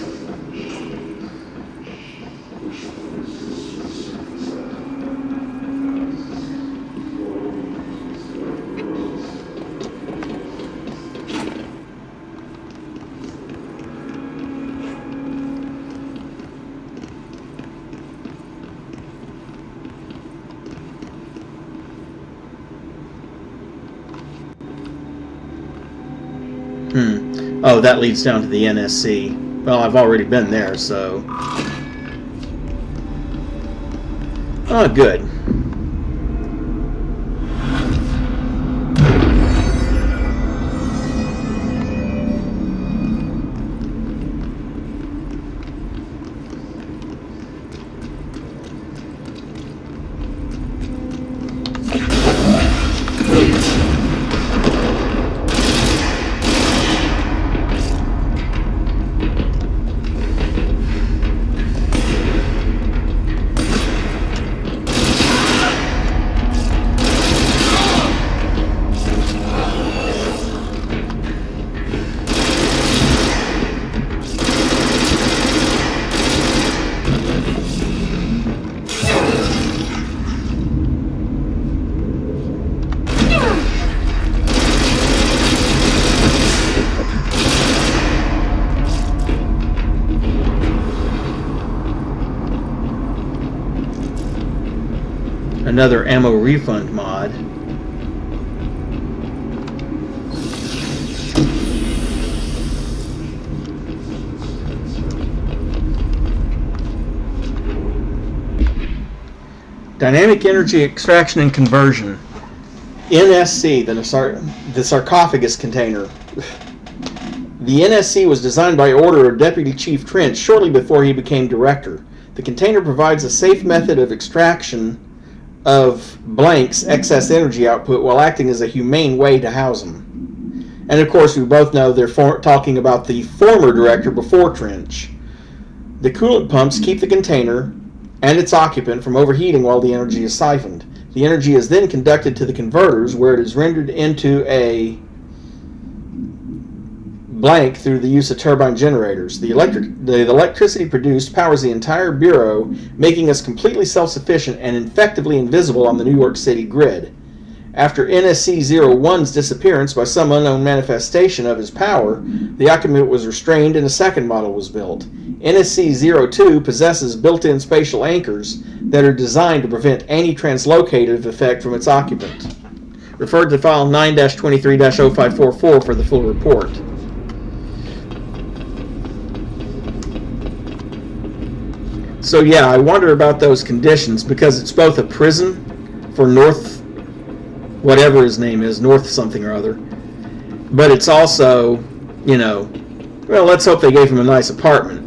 Oh, that leads down to the NSC. Well, I've already been there, so... Oh, good. Another ammo refund mod. Dynamic energy extraction and conversion. NSC, the sarcophagus container. The NSC was designed by order of Deputy Chief Trench shortly before he became director. The container provides a safe method of extraction of blank's excess energy output while acting as a humane way to house them. And of course, we both know they're talking about the former director before Trench. The coolant pumps keep the container and its occupant from overheating while the energy is siphoned. The energy is then conducted to the converters, where it is rendered into a blank through the use of turbine generators. The electricity produced powers the entire bureau, making us completely self-sufficient and effectively invisible on the New York City grid. After NSC-01's disappearance by some unknown manifestation of his power, the occupant was restrained and a second model was built. NSC-02 possesses built-in spatial anchors that are designed to prevent any translocative effect from its occupant. Refer to file 9-23-0544 for the full report. So yeah, I wonder about those conditions because it's both a prison for North, whatever his name is, North something or other, but it's also, you know, well, let's hope they gave him a nice apartment.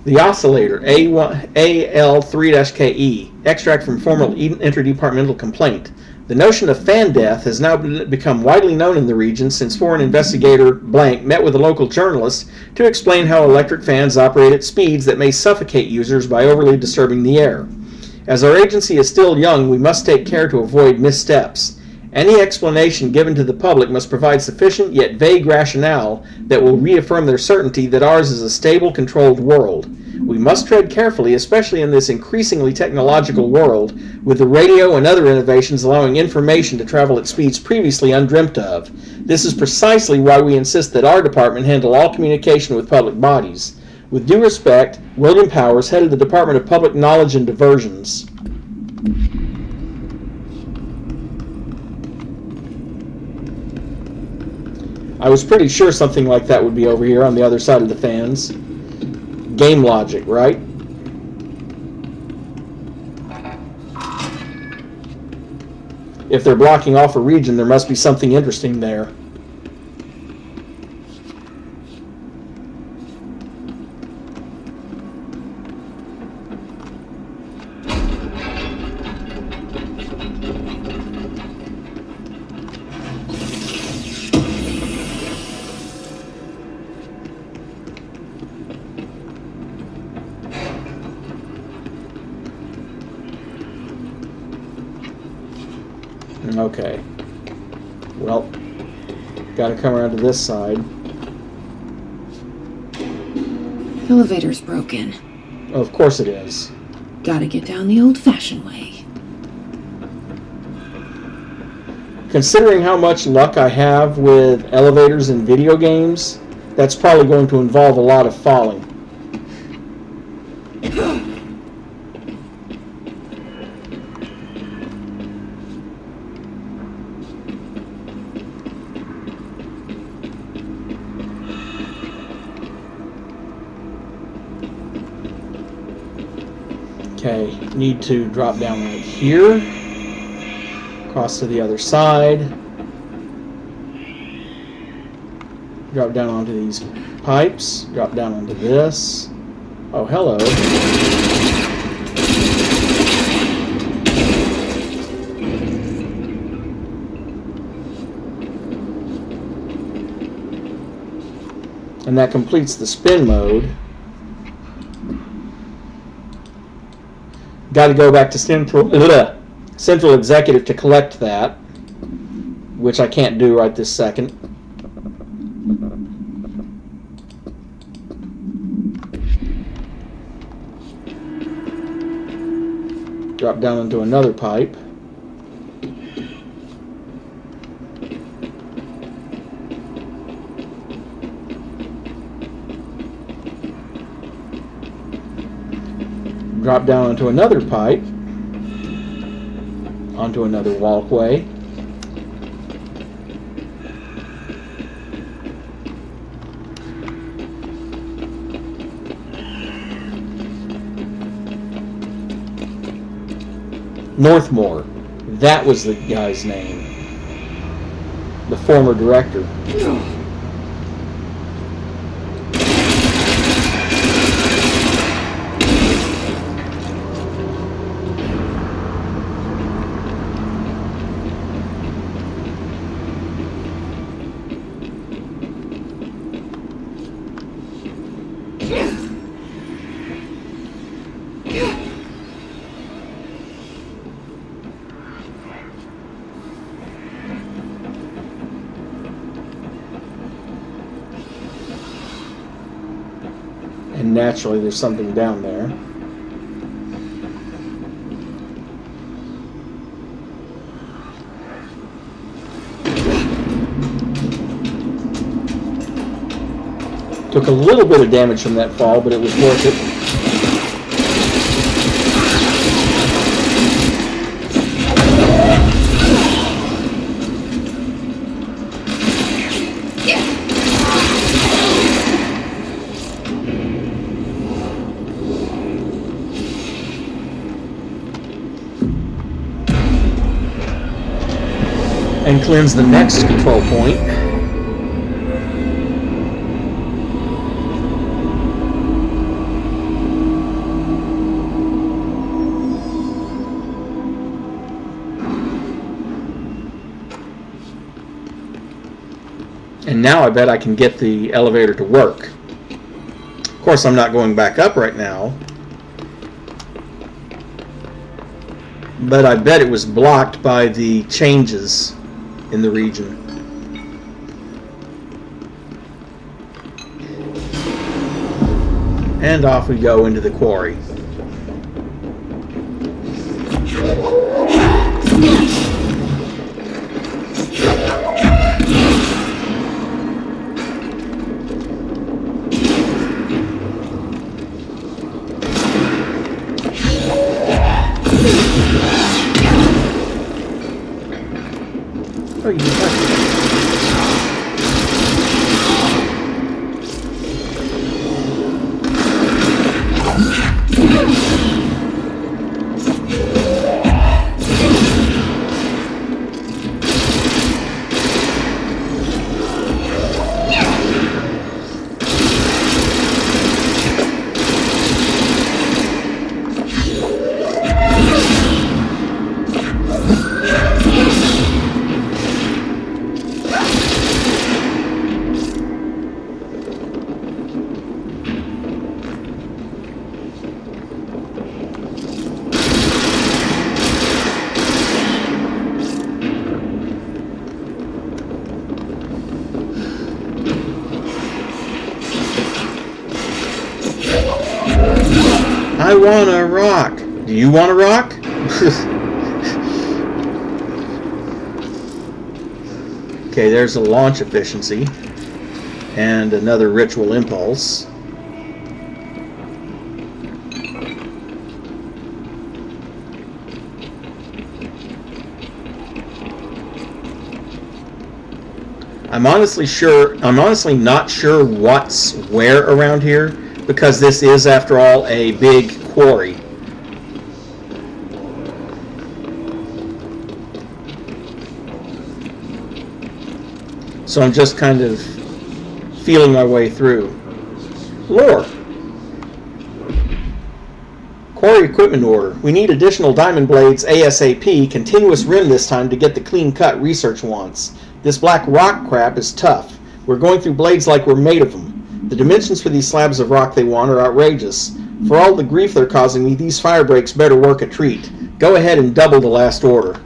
The oscillator, AL3-KE, extract from former interdepartmental complaint. The notion of fan death has now become widely known in the region since foreign investigator Blank met with a local journalist to explain how electric fans operate at speeds that may suffocate users by overly disturbing the air. As our agency is still young, we must take care to avoid missteps. Any explanation given to the public must provide sufficient yet vague rationale that will reaffirm their certainty that ours is a stable, controlled world. We must tread carefully, especially in this increasingly technological world, with the radio and other innovations allowing information to travel at speeds previously undreamt of. This is precisely why we insist that our department handle all communication with public bodies. With due respect, William Powers, head of the Department of Public Knowledge and Diversions. I was pretty sure something like that would be over here on the other side of the fans. Game logic, right? If they're blocking off a region, there must be something interesting there. Okay. Well, gotta come around to this side. Elevator's broken. Of course it is. Gotta get down the old-fashioned way. Considering how much luck I have with elevators in video games, that's probably going to involve a lot of falling. Okay, need to drop down right here, cross to the other side, drop down onto these pipes, drop down onto this. Oh, hello. And that completes the spin mode. Got to go back to Central Executive to collect that, which I can't do right this second. Drop down into another pipe. Drop down onto another pipe, onto another walkway. Northmore, that was the guy's name, the former director. And naturally there's something down there. Took a little bit of damage from that fall, but it was worth it. And cleanse the next control point. And now I bet I can get the elevator to work. Of course, I'm not going back up right now. but I bet it was blocked by the changes in the region. And off we go into the quarry. Oh, you can touch it. I want a rock. Do you want a rock? Okay, there's a launch efficiency and another ritual impulse. I'm honestly not sure what's where around here, because this is, after all, a big quarry. So I'm just kind of feeling my way through. Lore. Quarry equipment order. We need additional diamond blades ASAP, continuous rim this time to get the clean cut research wants. This black rock crap is tough. We're going through blades like we're made of them. The dimensions for these slabs of rock they want are outrageous. For all the grief they're causing me, these fire breaks better work a treat. Go ahead and double the last order.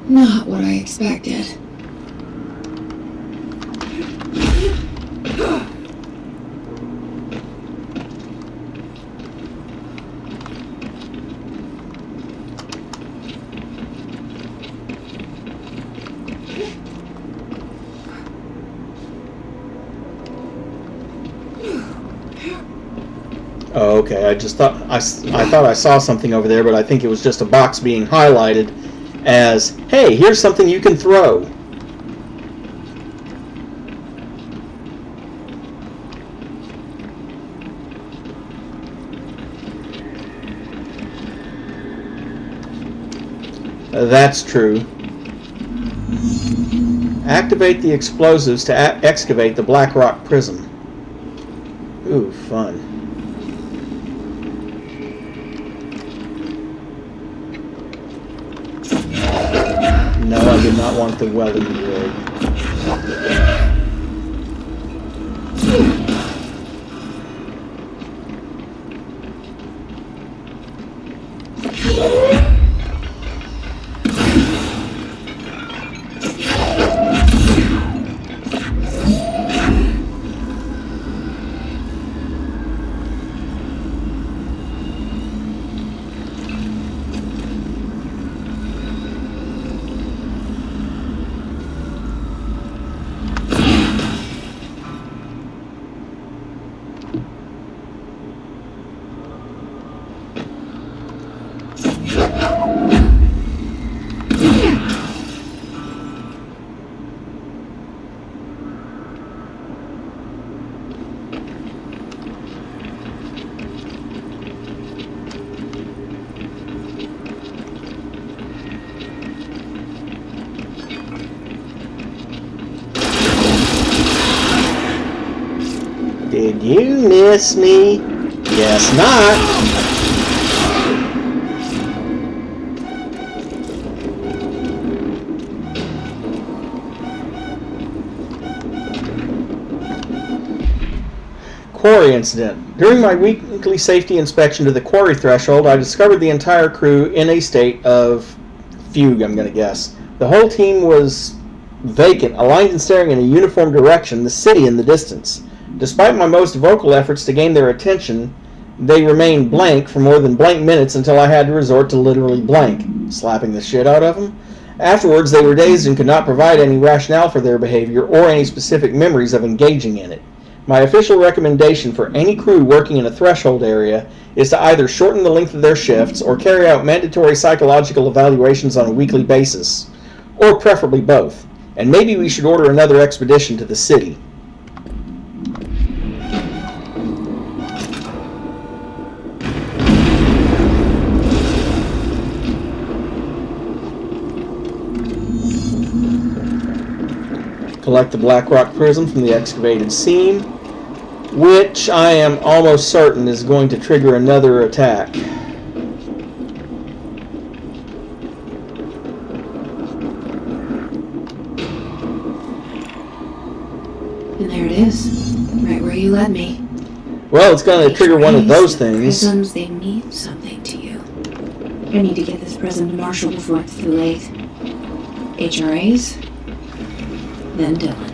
Not what I expected. Oh, okay. I thought I saw something over there, but I think it was just a box being highlighted as, hey, here's something you can throw. That's true. Activate the explosives to excavate the Black Rock Prism. Ooh, fun. No, I did not want the welding rig. Did you miss me? Guess not. Quarry incident. During my weekly safety inspection to the quarry threshold, I discovered the entire crew in a state of fugue, I'm going to guess. The whole team was vacant, aligned and staring in a uniform direction, the city in the distance. Despite my most vocal efforts to gain their attention, they remained blank for more than blank minutes until I had to resort to literally blank, slapping the shit out of them. Afterwards, they were dazed and could not provide any rationale for their behavior or any specific memories of engaging in it. My official recommendation for any crew working in a threshold area is to either shorten the length of their shifts or carry out mandatory psychological evaluations on a weekly basis, or preferably both. And maybe we should order another expedition to the city. Collect the black rock prism from the excavated seam, which I am almost certain is going to trigger another attack. And there it is, right where you led me. Well, it's going to trigger one of those things. Prisms, they mean something to you. I need to get this prism to Marshall before it's too late. HRAs, then Dylan.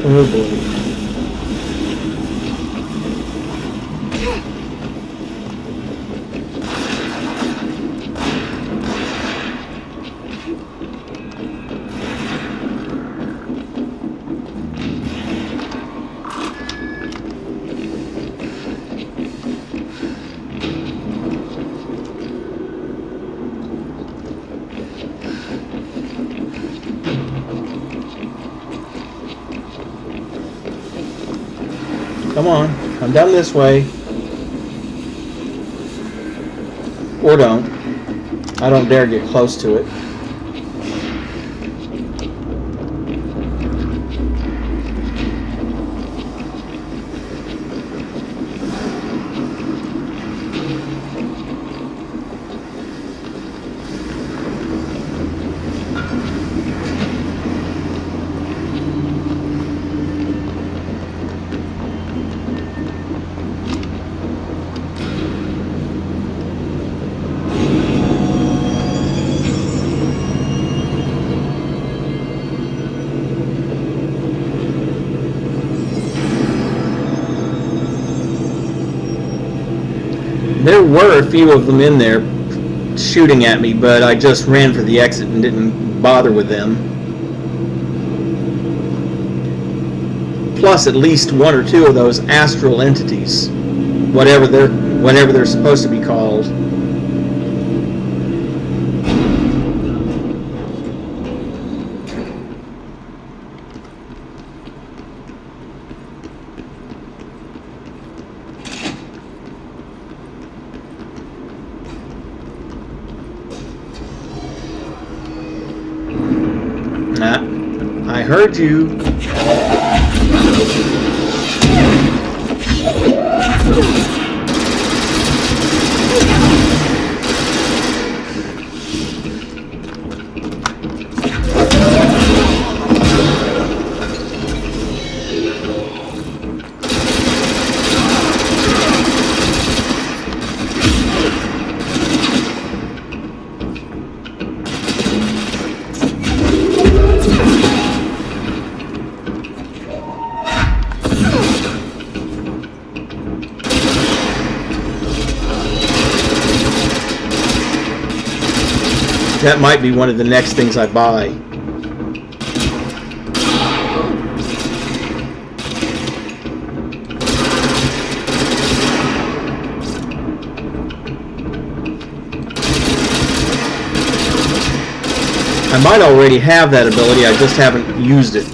Oh boy. Come on, come down this way. Or don't. I don't dare get close to it. There were a few of them in there shooting at me, but I just ran for the exit and didn't bother with them. Plus at least one or two of those astral entities, whatever they're supposed to be called. I heard you. That might be one of the next things I buy. I might already have that ability, I just haven't used it.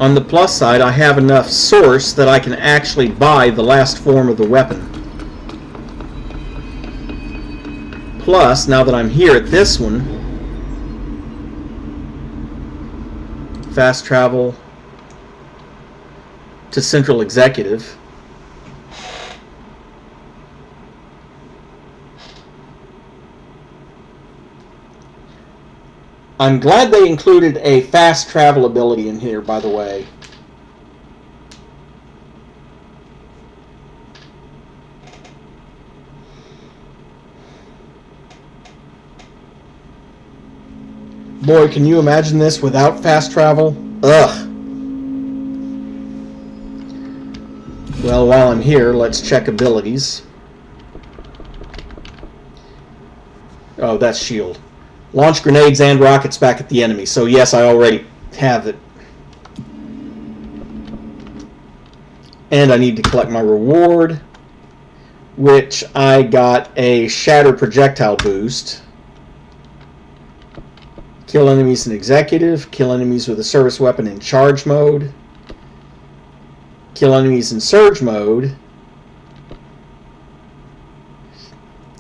On the plus side, I have enough source that I can actually buy the last form of the weapon. Plus, now that I'm here at this one, fast travel to Central Executive. I'm glad they included a fast travel ability in here, by the way. Boy, can you imagine this without fast travel? Ugh. Well, while I'm here, let's check abilities. Oh, that's shield. Launch grenades and rockets back at the enemy. So yes, I already have it. And I need to collect my reward, which I got a shatter projectile boost. Kill enemies in executive. Kill enemies with a service weapon in charge mode. Kill enemies in surge mode.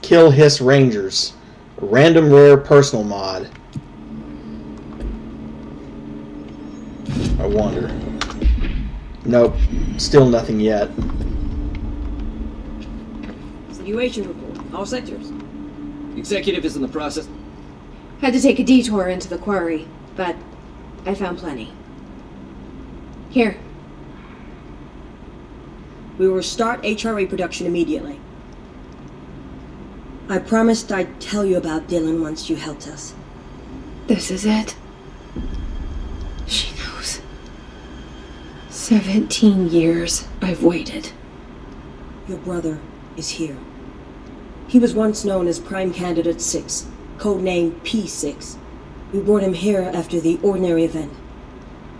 Kill hiss rangers. Random rare personal mod. I wonder. Nope. Still nothing yet. Situation report. All sectors. Executive is in the process. Had to take a detour into the quarry, but I found plenty. Here. We will start HRA production immediately. I promised I'd tell you about Dylan once you helped us. This is it. She knows. 17 years I've waited. Your brother is here. He was once known as Prime Candidate 6, codenamed P6. We brought him here after the ordinary event.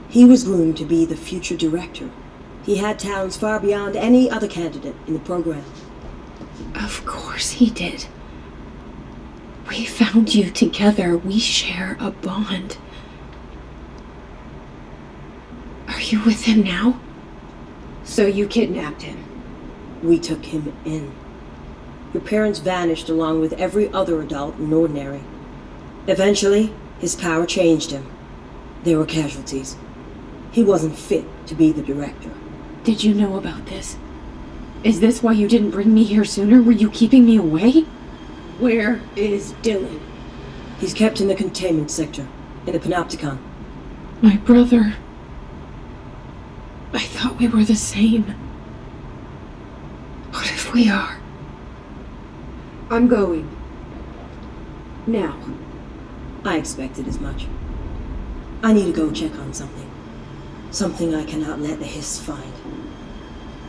He was groomed to be the future director. He had talents far beyond any other candidate in the program. Of course he did. We found you together. We share a bond. Are you with him now? So you kidnapped him? We took him in. Your parents vanished along with every other adult in Ordinary. Eventually, his power changed him. There were casualties. He wasn't fit to be the director. Did you know about this? Is this why you didn't bring me here sooner? Were you keeping me away? Where is Dylan? He's kept in the containment sector, in the Panopticon. My brother. I thought we were the same. What if we are? I'm going. Now. I expected as much. I need to go check on something. Something I cannot let the Hiss find.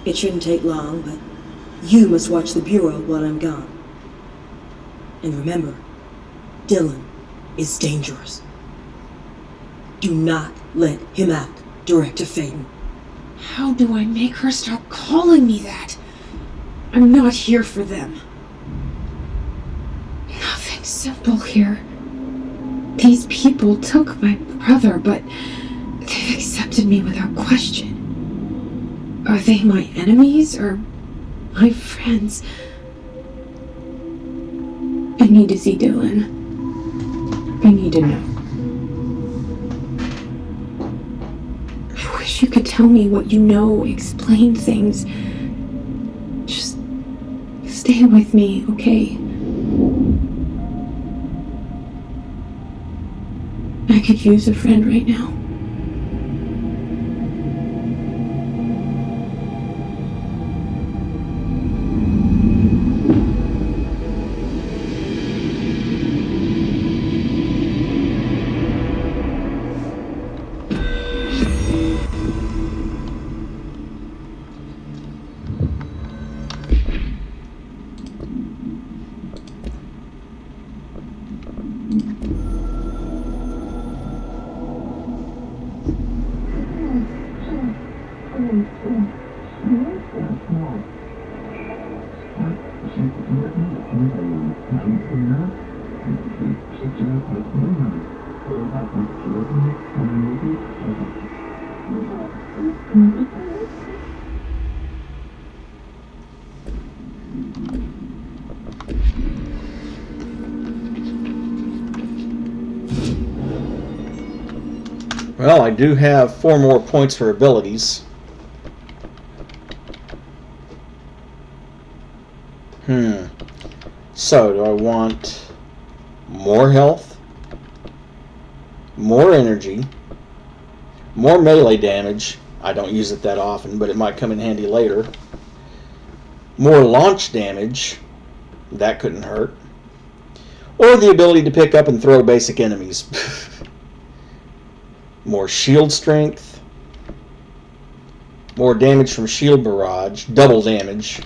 It shouldn't take long, but you must watch the Bureau while I'm gone. And remember, Dylan is dangerous. Do not let him out, Director Faden. How do I make her stop calling me that? I'm not here for them. Nothing simple here. These people took my brother, but they've accepted me without question. Are they my enemies or my friends? I need to see Dylan. I need to know. I wish you could tell me what you know, explain things. Just stay with me, okay? I could use a friend right now. Well, I do have 4 more points for abilities. So, do I want more health, more energy, more melee damage? I don't use it that often, but it might come in handy later. More launch damage. That couldn't hurt. Or the ability to pick up and throw basic enemies. More shield strength. More damage from shield barrage. Double damage.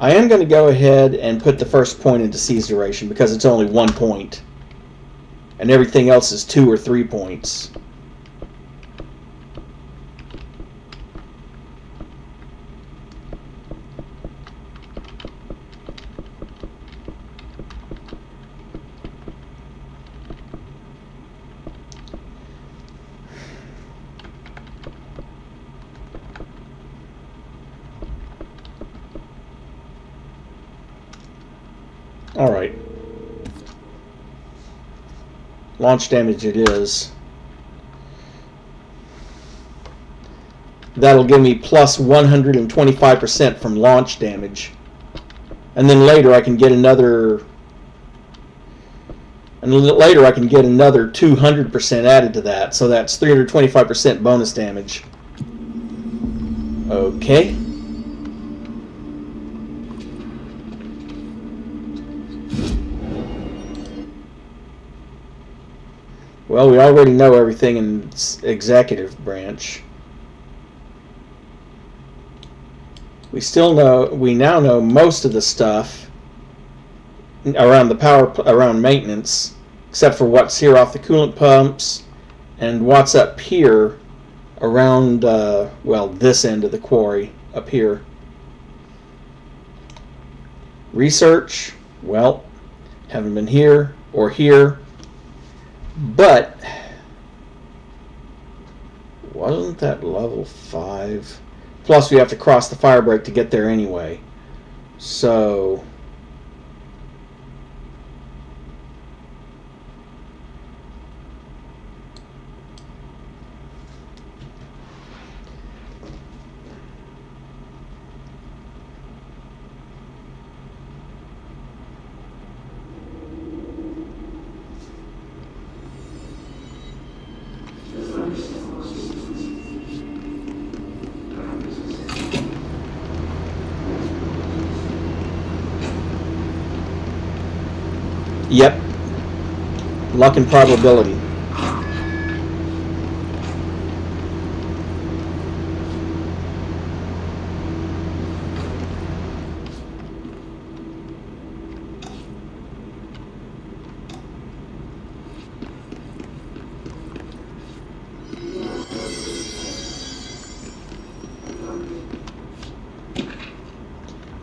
I am going to go ahead and put the first point into seize duration because it's only 1 point. And everything else is 2 or 3 points. Alright. Launch damage it is. That'll give me plus 125% from launch damage. And then later I can get another... And later I can get another 200% added to that. So that's 325% bonus damage. Okay. Well, we already know everything in executive branch. We now know most of the stuff around around maintenance, except for what's here off the coolant pumps and what's up here around, well, this end of the quarry up here. Research, well, haven't been here or here. But wasn't that level 5? Plus we have to cross the fire break to get there anyway. So yep. Luck and probability.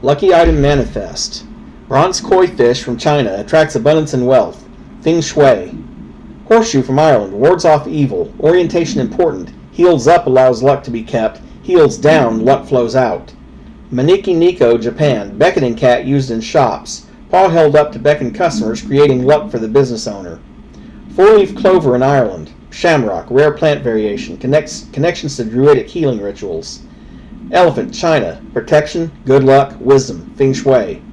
Lucky item manifest. Bronze koi fish from China attracts abundance and wealth. Feng Shui. Horseshoe from Ireland wards off evil. Orientation important. Heals up allows luck to be kept. Heals down, luck flows out. Maniki Nico, Japan. Beckoning cat used in shops. Paw held up to beckon customers, creating luck for the business owner. Four-leaf clover in Ireland. Shamrock, rare plant variation. Connections to druidic healing rituals. Elephant, China. Protection, good luck, wisdom. Feng Shui.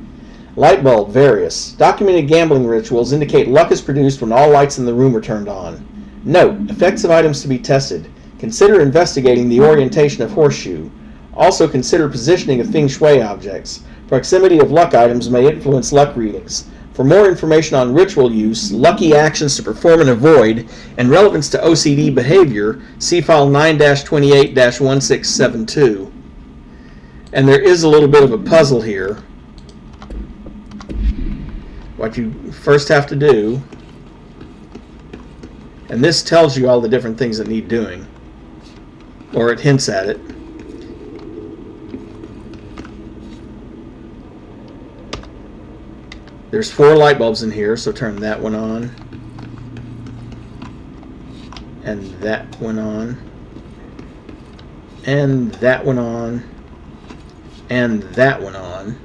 Light bulb, various. Documented gambling rituals indicate luck is produced when all lights in the room are turned on. Note, effects of items to be tested. Consider investigating the orientation of horseshoe. Also consider positioning of Feng Shui objects. Proximity of luck items may influence luck readings. For more information on ritual use, lucky actions to perform and avoid, and relevance to OCD behavior, see file 9-28-1672. And there is a little bit of a puzzle here. What you first have to do, And this tells you all the different things that need doing. Or it hints at it. There's 4 light bulbs in here, so turn that one on. And that one on. And that one on. And that one on.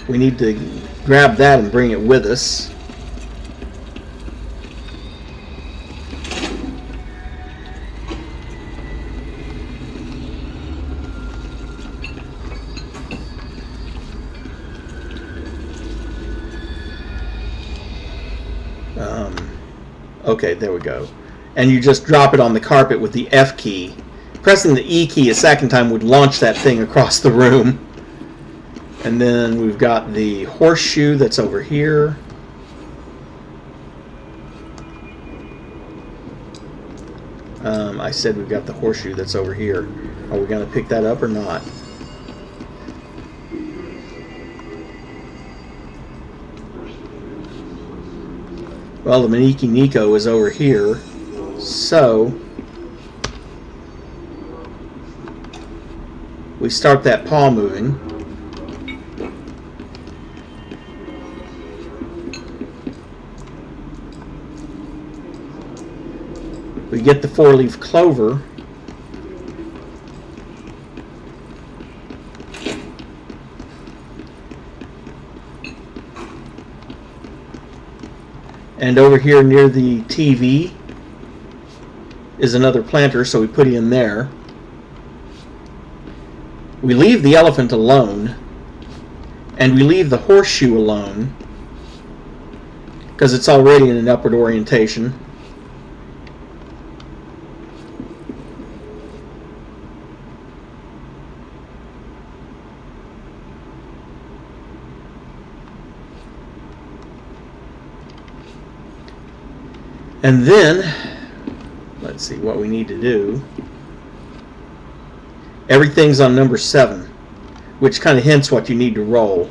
We need to grab that and bring it with us. Okay, there we go. And you just drop it on the carpet with the F key. Pressing the E key a second time would launch that thing across the room. And then we've got the horseshoe that's over here. I said we've got the horseshoe that's over here. Are we going to pick that up or not? Well, the Maneki Nico is over here, so we start that paw moving. We get the 4-leaf clover. And over here near the TV is another planter, so we put it in there. We leave the elephant alone, and we leave the horseshoe alone because it's already in an upward orientation. And then, let's see what we need to do. Everything's on number 7, which kind of hints what you need to roll.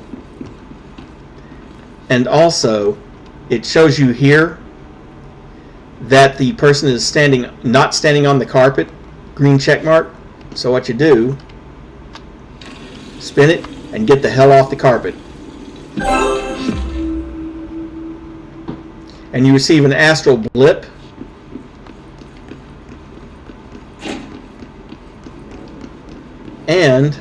And also, it shows you here that the person is not standing on the carpet, green check mark. So what you do, spin it and get the hell off the carpet. And you receive an astral blip. And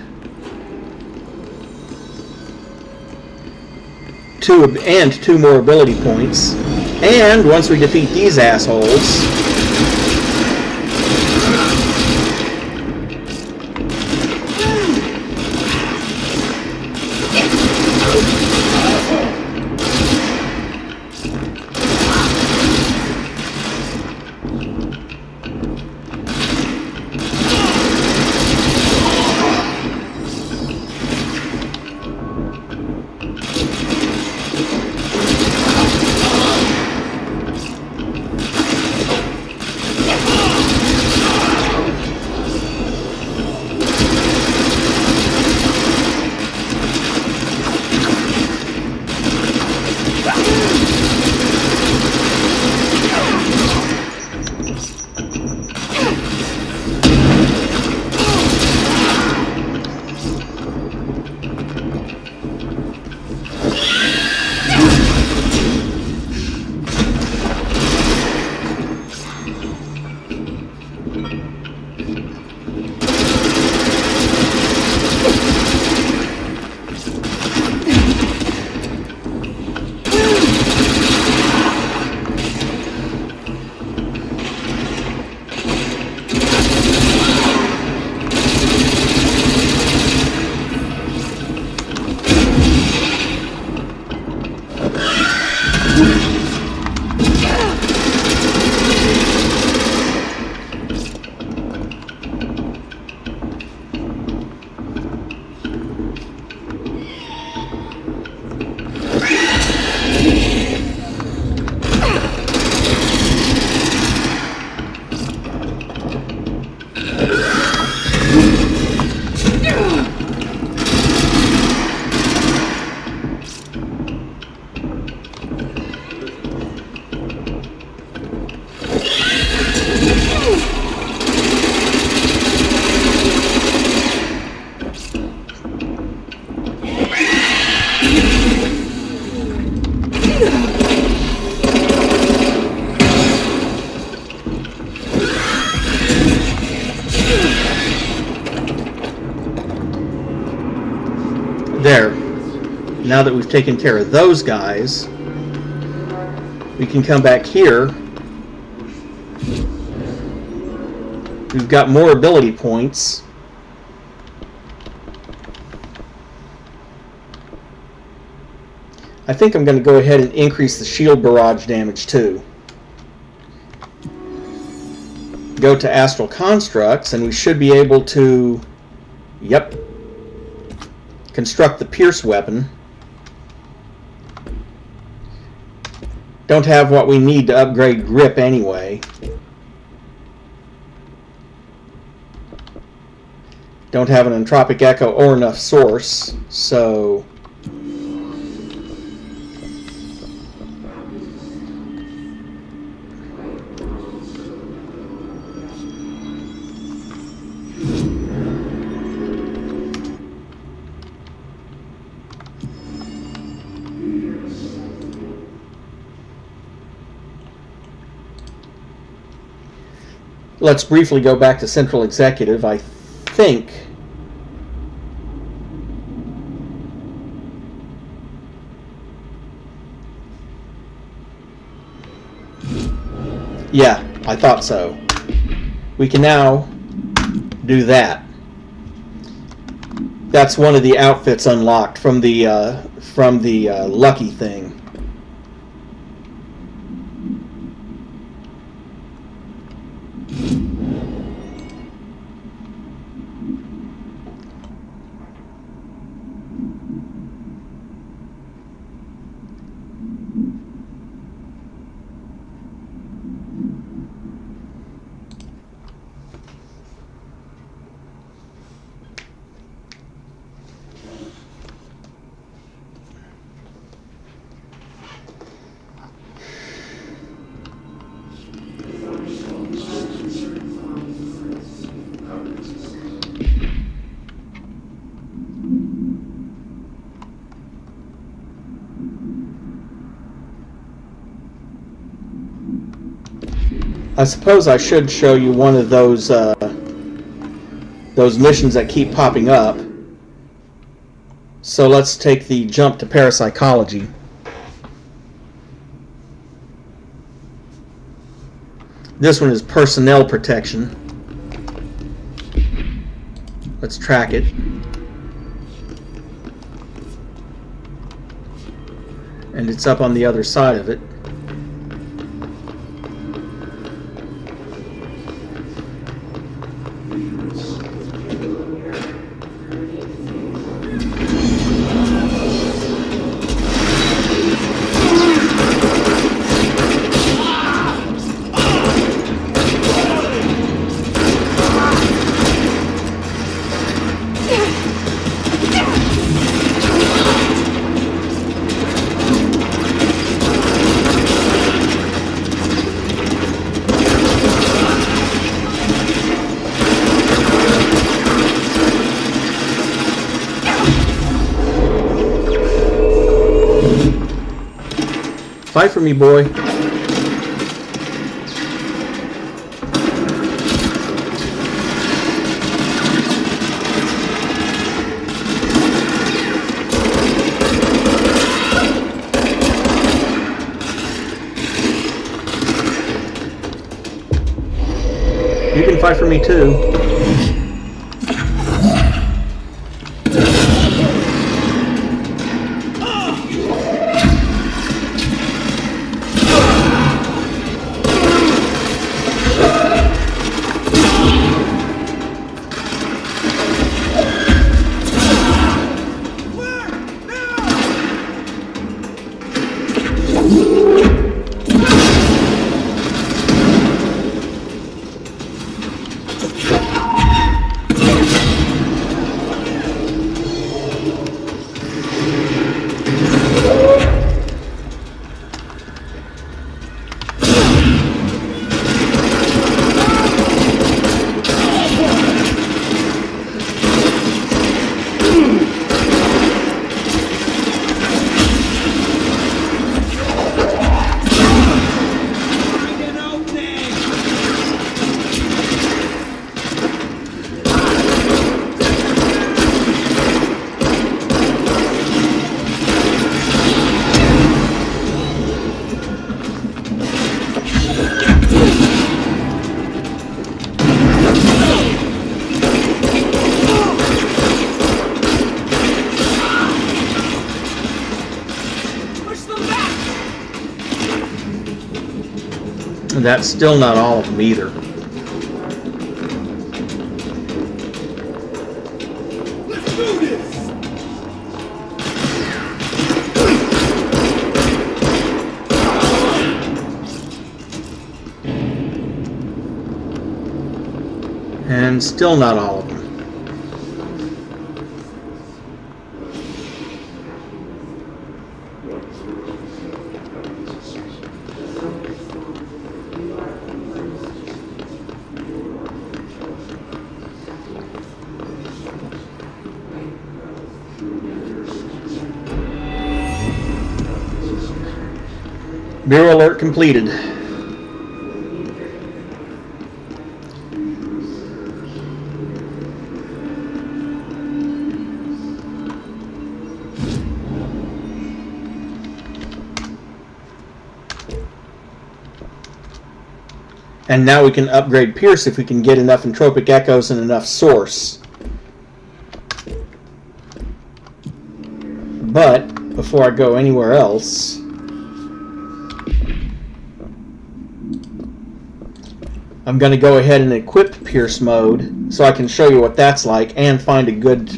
2 more ability points. And once we defeat these assholes, now that we've taken care of those guys, we can come back here. We've got more ability points. I think I'm going to go ahead and increase the shield barrage damage too. Go to Astral Constructs, and we should be able to, yep, construct the Pierce weapon. Don't have what we need to upgrade grip anyway. Don't have an Entropic Echo or enough source, so let's briefly go back to Central Executive. I think yeah, I thought so. We can now do that. That's one of the outfits unlocked from the lucky thing. I suppose I should show you one of those missions that keep popping up. So let's take the jump to parapsychology. This one is personnel protection. Let's track it. And it's up on the other side of it. Fight for me, boy. You can fight for me too. And that's still not all of them either. Let's do this! And still not all of them. Bureau alert completed. And now we can upgrade Pierce if we can get enough entropic echoes and enough source. But before I go anywhere else, I'm going to go ahead and equip Pierce mode so I can show you what that's like and find a good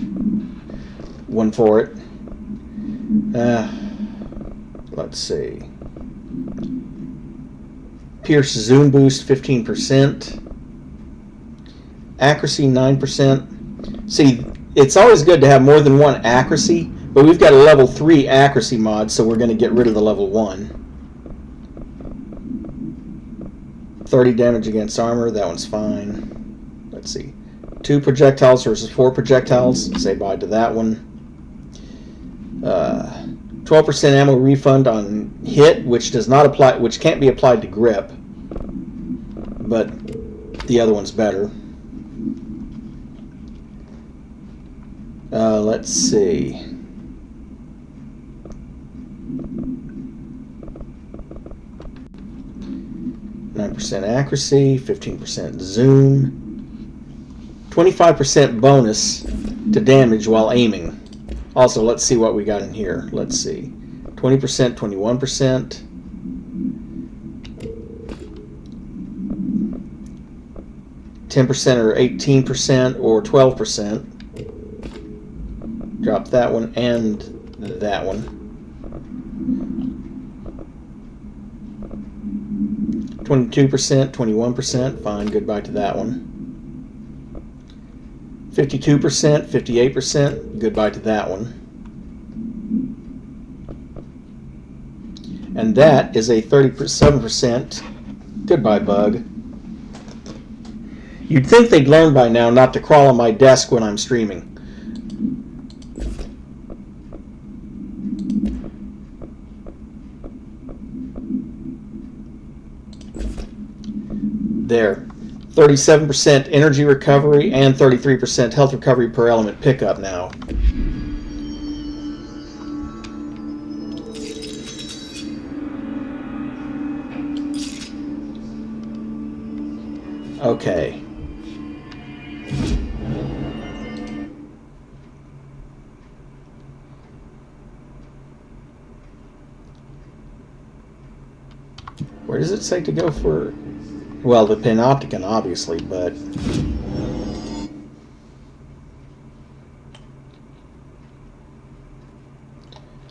one for it. Let's see. Pierce Zoom Boost 15%. Accuracy 9%. See, it's always good to have more than one accuracy, but we've got a level 3 accuracy mod, so we're going to get rid of the level 1. 30 damage against armor, that one's fine. Let's see. 2 projectiles versus 4 projectiles. Say bye to that one. 12% ammo refund on hit, which does not apply, which can't be applied to grip, but the other one's better. Let's see. %9 accuracy, 15% zoom, 25% bonus to damage while aiming. Also, let's see what we got in here. Let's see. 20%, 21%. 10% or 18% or 12%. Drop that one and that one. 22%, 21%. Fine, goodbye to that one. 52%, 58%, goodbye to that one. And that is a 37%, goodbye bug. You'd think they'd learn by now not to crawl on my desk when I'm streaming. There. 37% energy recovery and 33% health recovery per element pickup now. Okay. Where does it say to go for... Well, the Panopticon, obviously, but...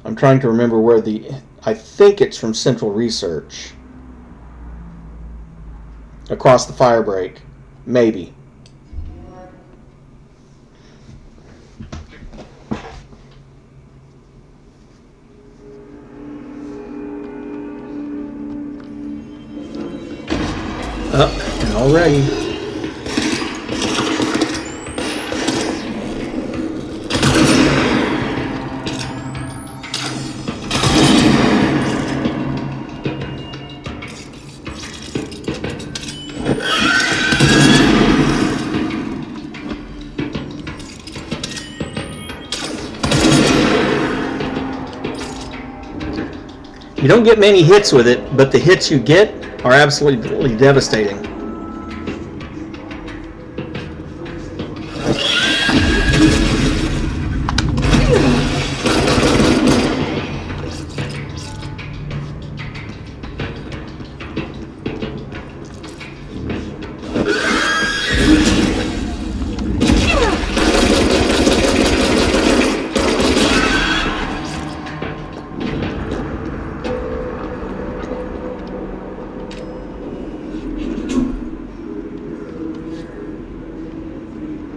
I'm trying to remember where the... I think it's from Central Research. Across the fire break. Maybe. Up and already. You don't get many hits with it, but the hits you get are absolutely devastating.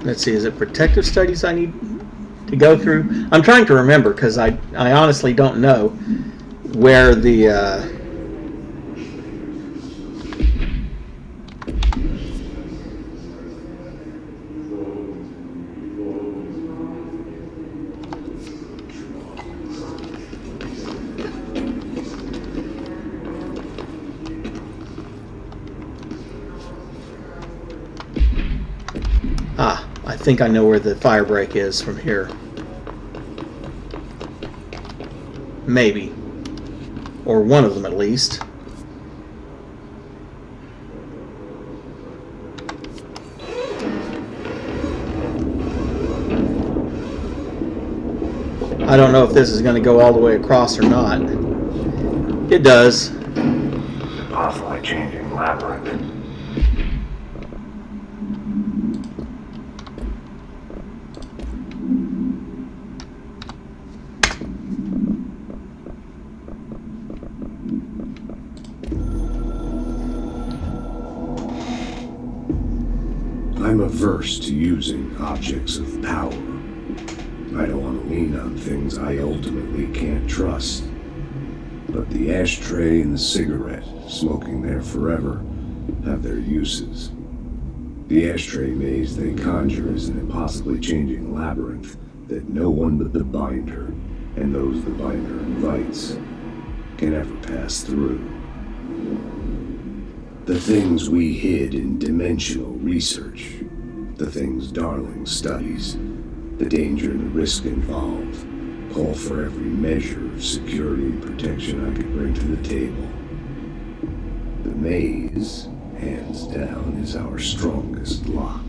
Let's see, is it protective studies I need to go through? I'm trying to remember because I honestly don't know where the... I think I know where the fire break is from here. Maybe. Or one of them at least. I don't know if this is going to go all the way across or not. It does. Possibly changing labyrinth. I'm averse to using objects of power. I don't want to lean on things I ultimately can't trust. But the ashtray and the cigarette, smoking there forever, have their uses. The ashtray maze they conjure is an impossibly changing labyrinth that no one but the binder, and those the binder invites, can ever pass through. The things we hid in dimensional research, the things Darling studies, the danger and the risk involved, call for every measure of security and protection I could bring to the table. The maze, hands down, is our strongest lock.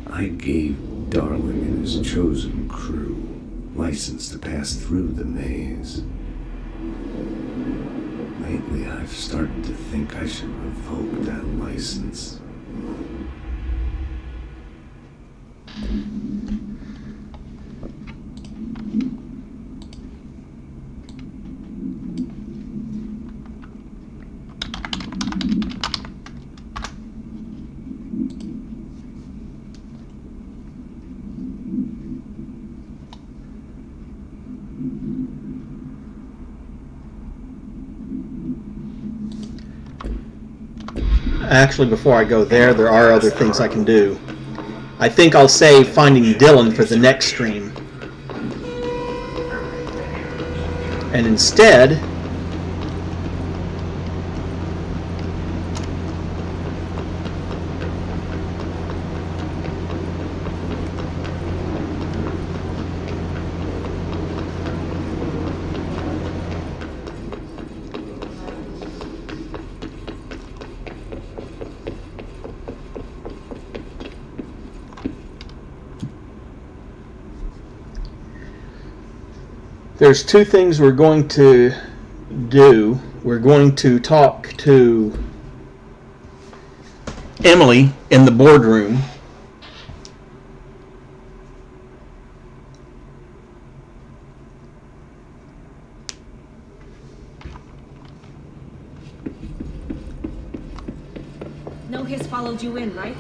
I gave Darling and his chosen crew license to pass through the maze. Lately, I've started to think I should revoke that license. Actually, before I go there are other things I can do. I think I'll save finding Dylan for the next stream. And instead... there's two things we're going to do. We're going to talk to Emily in the boardroom. No hiss followed you in, right?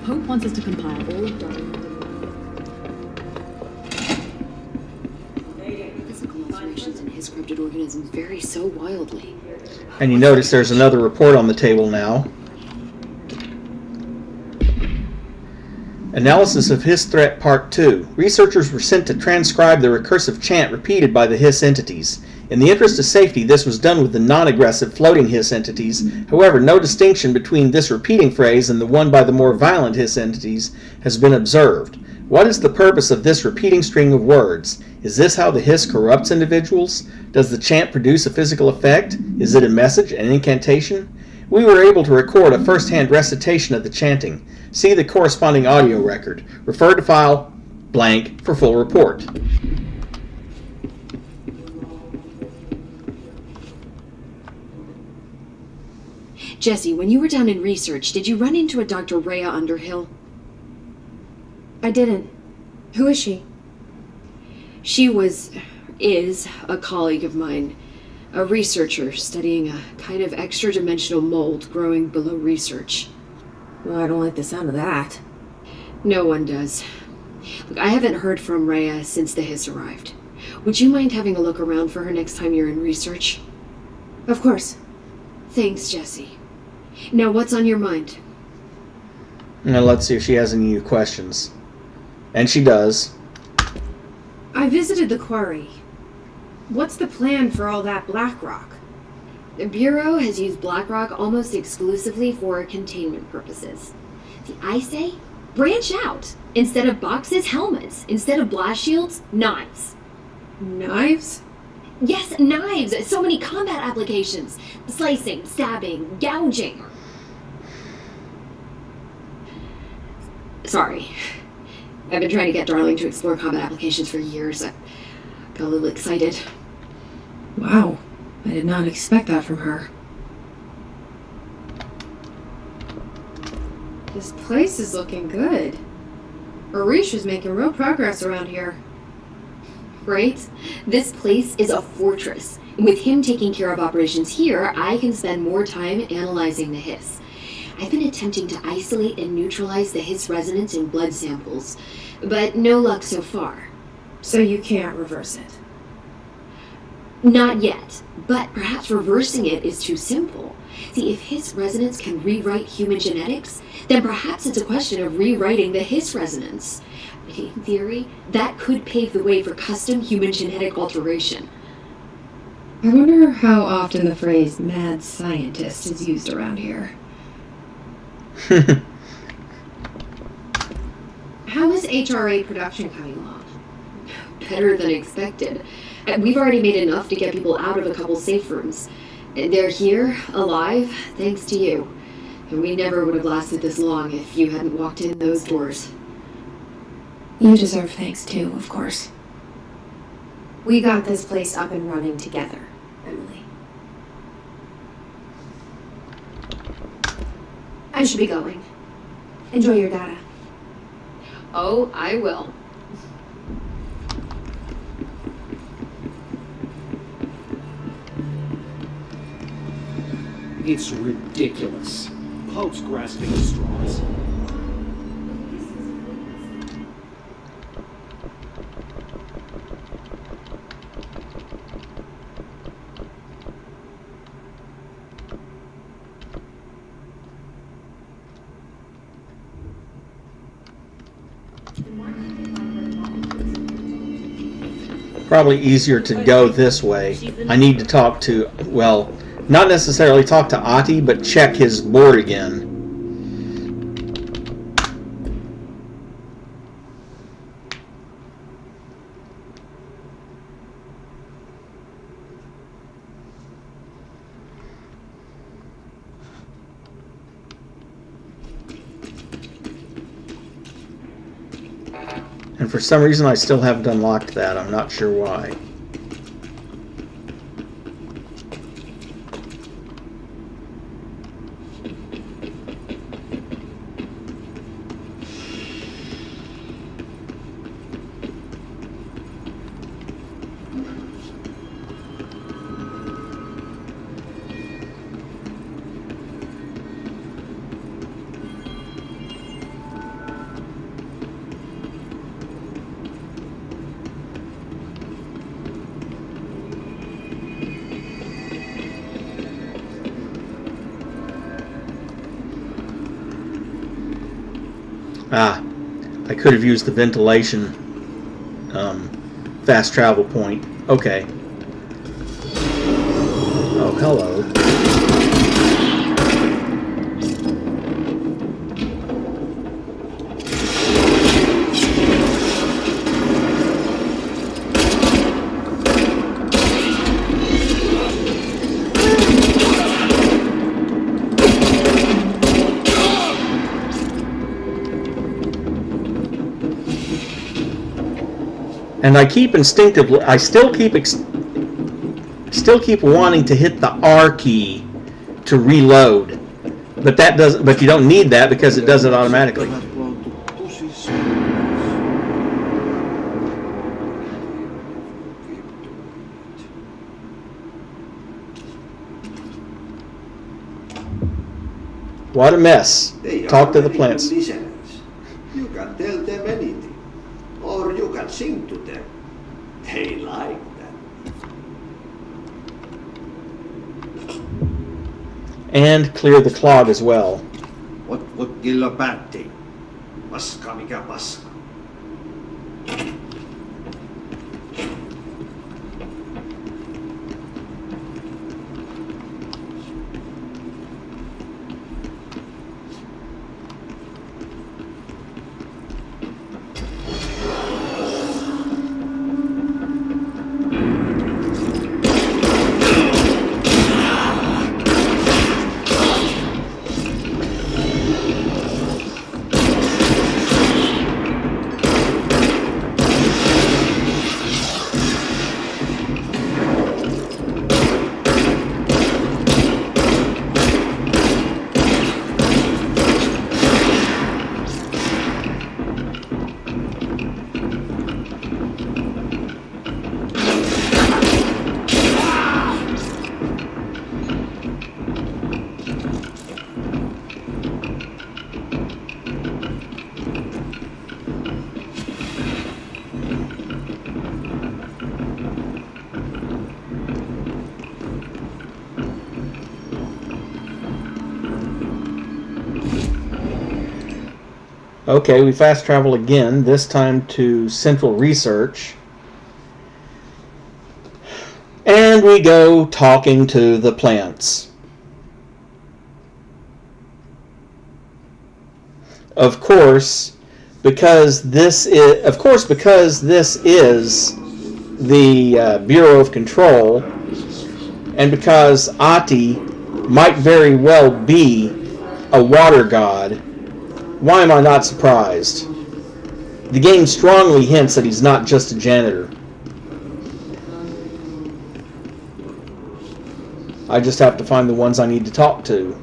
Hope wants us to compile all of Darling. In his scripted organisms vary so wildly. And you notice there's another report on the table now. Analysis of Hiss Threat Part 2. Researchers were sent to transcribe the recursive chant repeated by the Hiss entities. In the interest of safety, this was done with the non-aggressive floating Hiss entities. However, no distinction between this repeating phrase and the one by the more violent Hiss entities has been observed. What is the purpose of this repeating string of words? Is this how the hiss corrupts individuals? Does the chant produce a physical effect? Is it a message, an incantation? We were able to record a first-hand recitation of the chanting. See the corresponding audio record. Refer to file blank for full report. Jesse, when you were down in research, did you run into a Dr. Rhea Underhill? I didn't. Who is she? She is a colleague of mine, a researcher studying a kind of extra-dimensional mold growing below research. Well, I don't like the sound of that. No one does. Look, I haven't heard from Rhea since the Hiss arrived. Would you mind having a look around for her next time you're in research? Of course. Thanks, Jesse. Now, what's on your mind? Now let's see if she has any new questions. And she does. I visited the quarry. What's the plan for all that black rock? The Bureau has used black rock almost exclusively for containment purposes. See, I say, branch out. Instead of boxes, helmets. Instead of blast shields, knives. Knives? Yes, knives! So many combat applications. Slicing, stabbing, gouging. Sorry. I've been trying to get Darling to explore combat applications for years. I got a little excited. Wow. I did not expect that from her. This place is looking good. Arish is making real progress around here. Right? This place is a fortress. With him taking care of operations here, I can spend more time analyzing the Hiss. I've been attempting to isolate and neutralize the Hiss resonance in blood samples, but no luck so far. So you can't reverse it? Not yet, but perhaps reversing it is too simple. See, if Hiss resonance can rewrite human genetics, then perhaps it's a question of rewriting the Hiss resonance. In theory, that could pave the way for custom human genetic alteration. I wonder how often the phrase mad scientist is used around here. How is HRA production coming along? Better than expected. We've already made enough to get people out of a couple safe rooms. They're here, alive, thanks to you. And we never would have lasted this long if you hadn't walked in those doors. You deserve thanks too, of course. We got this place up and running together, Emily. I should be going. Enjoy your data. Oh, I will. It's ridiculous. Pope's grasping at straws. Probably easier to go this way. I need to talk to, well, not necessarily talk to Ati, but check his board again. And for some reason I still haven't unlocked that. I'm not sure why. Ah, I could have used the ventilation fast travel point. Okay. Oh, hello. And I keep instinctively, I still keep wanting to hit the R key to reload, but that doesn't. But you don't need that because it does it automatically. What a mess. They Talk are to the very plants. good listeners. You can tell them anything, or you can sing to them. They like that. And clear the clog as well. What would kill a bad thing? Paska mikä paska. Okay, we fast travel again, this time to Central Research. And we go talking to the plants. Of course, because this is the Bureau of Control, and because Ati might very well be a water god, why am I not surprised? The game strongly hints that he's not just a janitor. I just have to find the ones I need to talk to.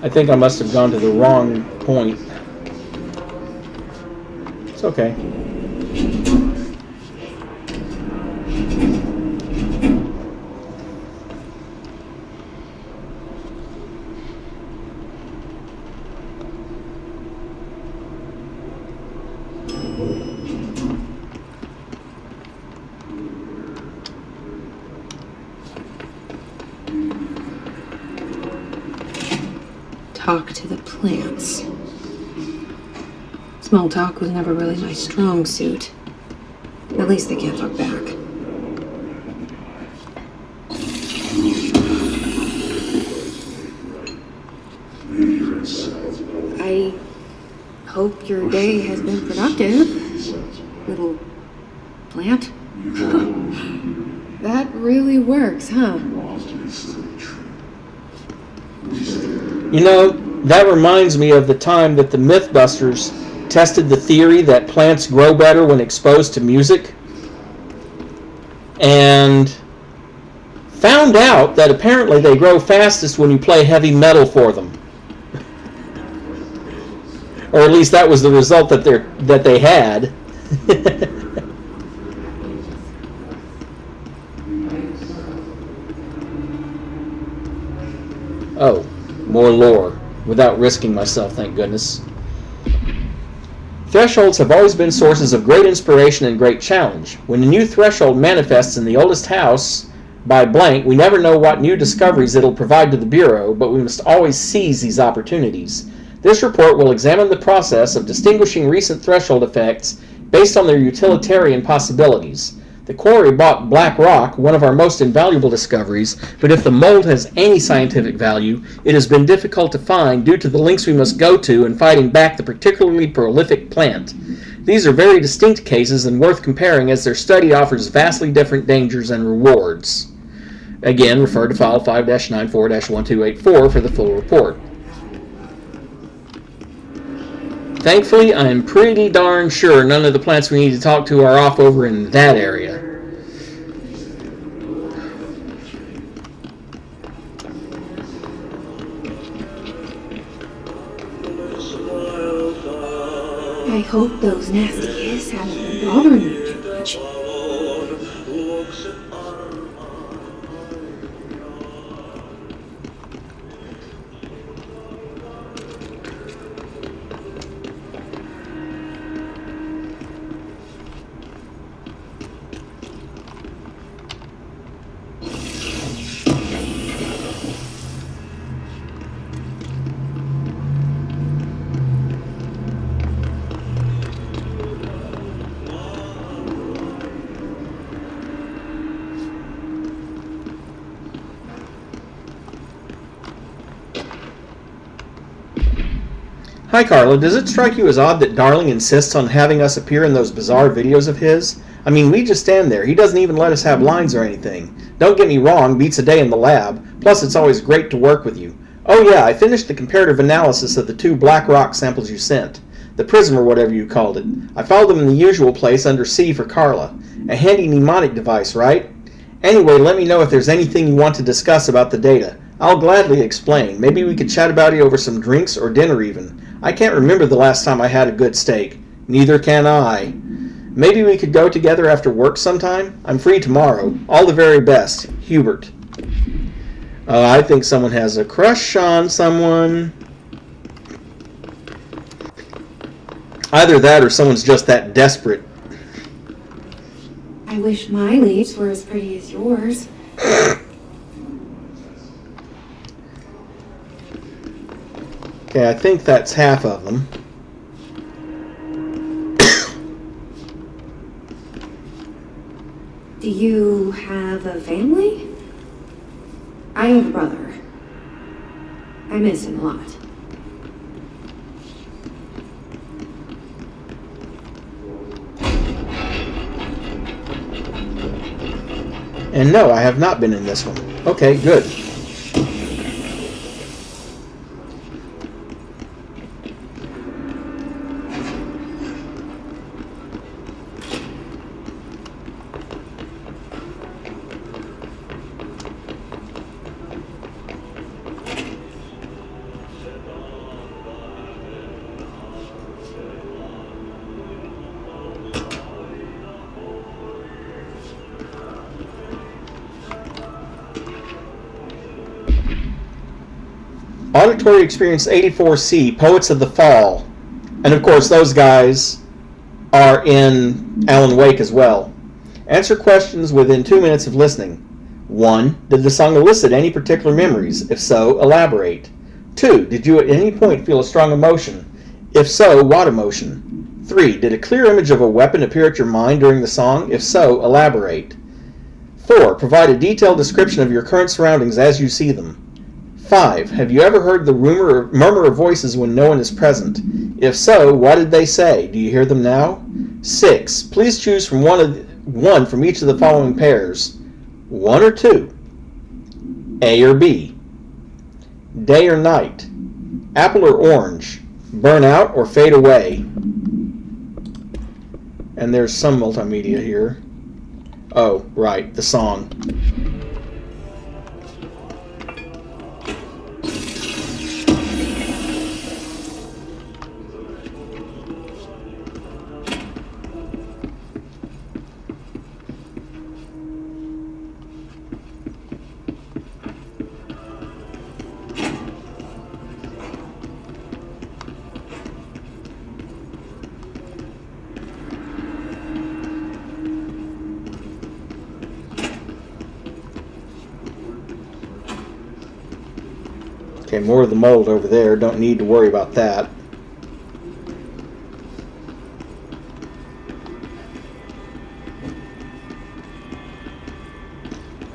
I think I must have gone to the wrong point. It's okay. Talk to the plants. Small talk was never really my strong suit. At least they can't talk back. I hope your day has been productive, little plant. That really works, huh? You know, that reminds me of the time that the Mythbusters tested the theory that plants grow better when exposed to music, and found out that apparently they grow fastest when you play heavy metal for them. Or at least that was the result that they had. Oh, more lore. Without risking myself, thank goodness. Thresholds have always been sources of great inspiration and great challenge. When a new threshold manifests in the oldest house by blank, we never know what new discoveries it'll provide to the Bureau, but we must always seize these opportunities. This report will examine the process of distinguishing recent threshold effects based on their utilitarian possibilities. The quarry bought black rock, one of our most invaluable discoveries, but if the mold has any scientific value, it has been difficult to find due to the lengths we must go to in fighting back the particularly prolific plant. These are very distinct cases and worth comparing as their study offers vastly different dangers and rewards. Again, refer to file 5-94-1284 for the full report. Thankfully, I am pretty darn sure none of the plants we need to talk to are off over in that area. I hope those nasty hiss haven't been bothering you too much. Hi Carla, does it strike you as odd that Darling insists on having us appear in those bizarre videos of his? I mean, we just stand there. He doesn't even let us have lines or anything. Don't get me wrong, beats a day in the lab. Plus, it's always great to work with you. Oh yeah, I finished the comparative analysis of the 2 black rock samples you sent. The prism or whatever you called it. I filed them in the usual place under C for Carla. A handy mnemonic device, right? Anyway, let me know if there's anything you want to discuss about the data. I'll gladly explain. Maybe we could chat about it over some drinks or dinner even. I can't remember the last time I had a good steak. Neither can I. Maybe we could go together after work sometime? I'm free tomorrow. All the very best. Hubert. I think someone has a crush on someone. Either that or someone's just that desperate. I wish my leaves were as pretty as yours. Okay, I think that's half of them. Do you have a family? I have a brother. I miss him a lot. And no, I have not been in this one. Okay, good. Auditory Experience 84C, Poets of the Fall. And of course, those guys are in Alan Wake as well. Answer questions within 2 minutes of listening. 1. Did the song elicit any particular memories? If so, elaborate. 2. Did you at any point feel a strong emotion? If so, what emotion? 3. Did a clear image of a weapon appear at your mind during the song? If so, elaborate. 4. Provide a detailed description of your current surroundings as you see them. 5. Have you ever heard the murmur of voices when no one is present? If so, what did they say? Do you hear them now? 6. Please choose from one from each of the following pairs. 1 or 2? A or B? Day or night? Apple or orange? Burn out or fade away? And there's some multimedia here. Oh, right, the song. Okay, more of the mold over there. Don't need to worry about that.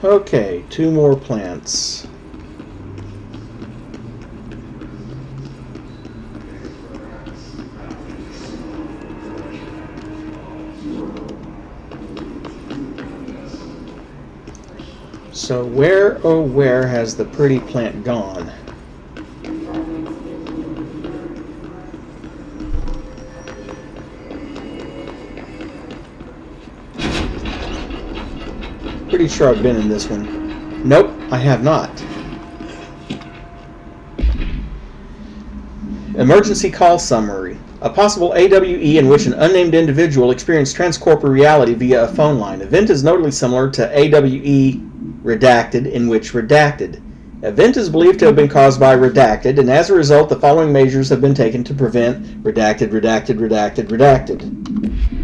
Okay, 2 more plants. So where, oh where has the pretty plant gone? Pretty sure I've been in this one. Nope, I have not. Emergency call summary. A possible AWE in which an unnamed individual experienced transcorporeal reality via a phone line. Event is notably similar to AWE Redacted, in which Redacted. Event is believed to have been caused by Redacted, and as a result, the following measures have been taken to prevent Redacted, Redacted, Redacted, Redacted.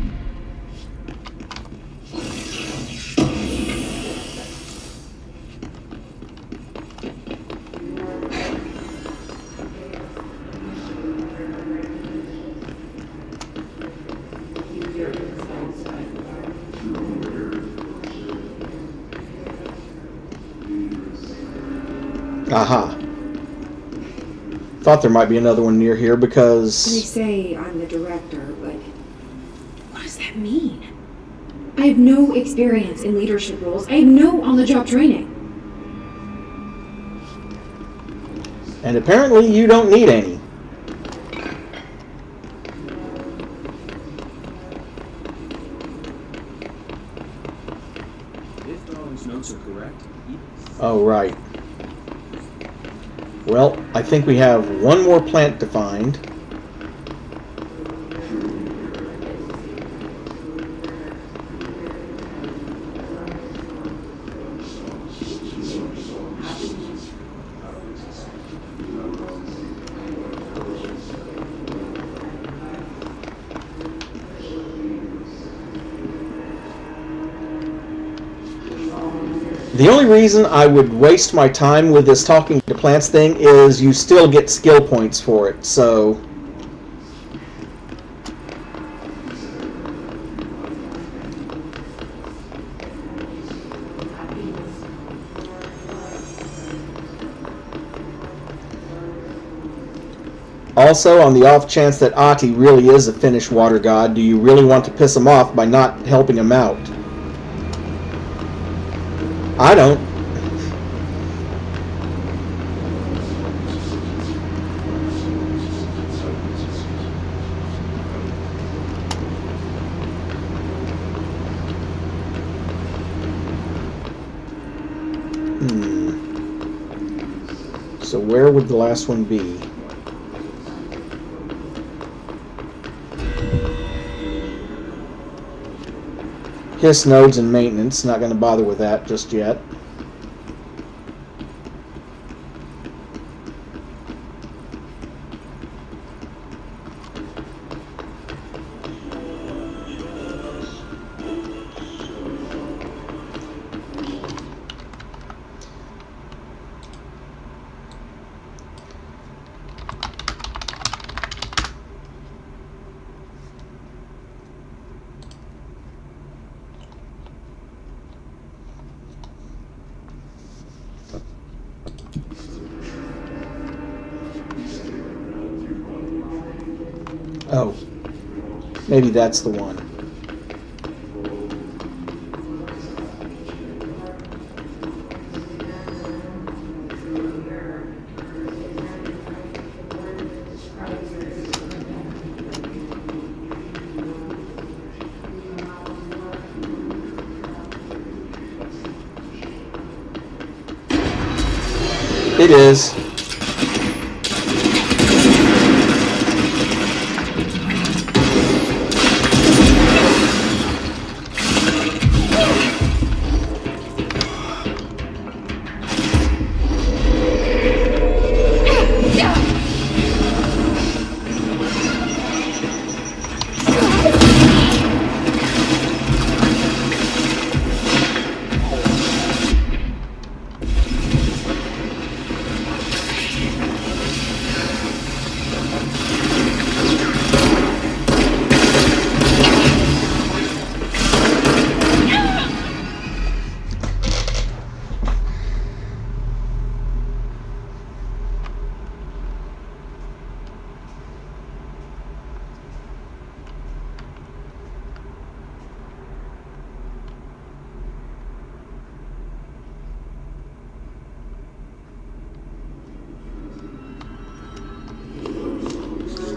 Aha. Thought there might be another one near here because... They say I'm the director, but what does that mean? I have no experience in leadership roles. I have no on-the-job training. And apparently you don't need any. If Darling's notes are correct... Oh, right. Well, I think we have one more plant to find. The only reason I would waste my time with this talking to plants thing is you still get skill points for it, so... Also, on the off chance that Ahti really is a Finnish water god, do you really want to piss him off by not helping him out? I don't. So where would the last one be? Hiss nodes and maintenance, not going to bother with that just yet. Oh, maybe that's the one. It is.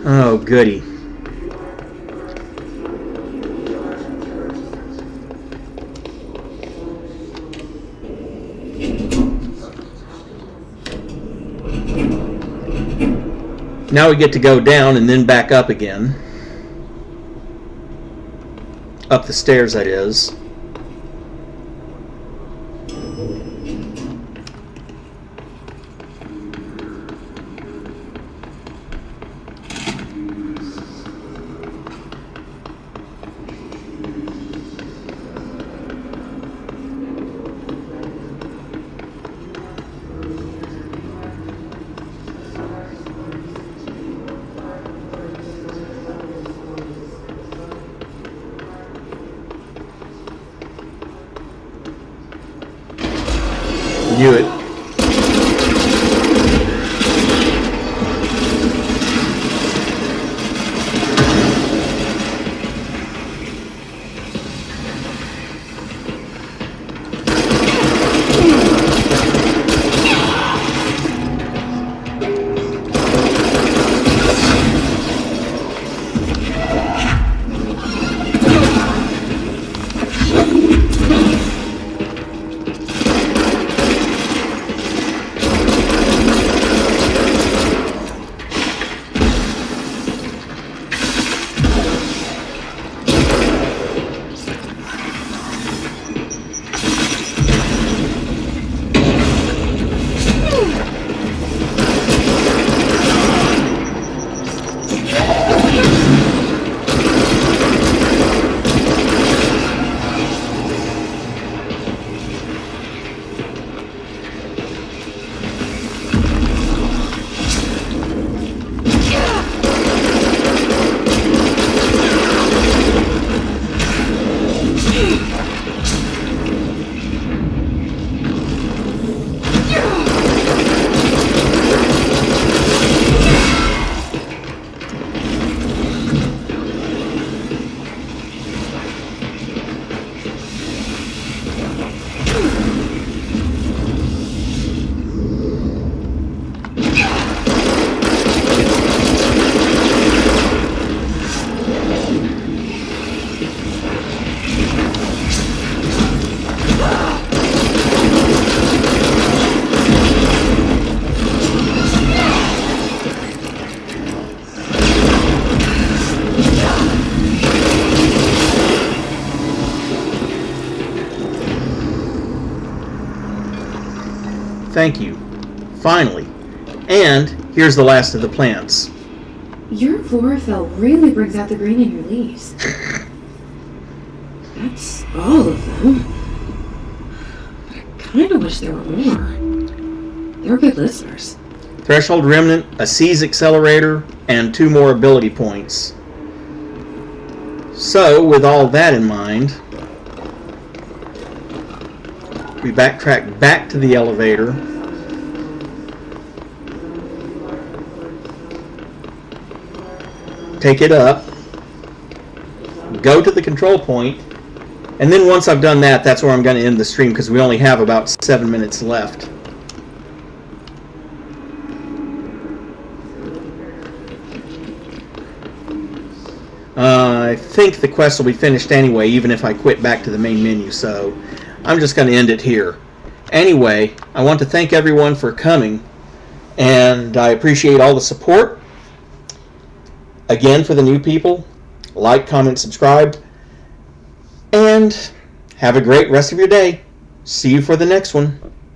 Oh, goody. Now we get to go down and then back up again. Up the stairs, that is. Knew it. Thank you. Finally. And here's the last of the plants. Your chlorophyll really brings out the green in your leaves. That's all of them. But I kind of wish there were more. They're good listeners. Threshold Remnant, a Seize Accelerator, and 2 more ability points. So, with all that in mind, we backtrack back to the elevator. Take it up. Go to the control point. And then once I've done that, that's where I'm going to end the stream because we only have about 7 minutes left. I think the quest will be finished anyway, even if I quit back to the main menu, so I'm just going to end it here. Anyway, I want to thank everyone for coming And I appreciate all the support. Again, for the new people, like, comment, subscribe, and have a great rest of your day. See you for the next one.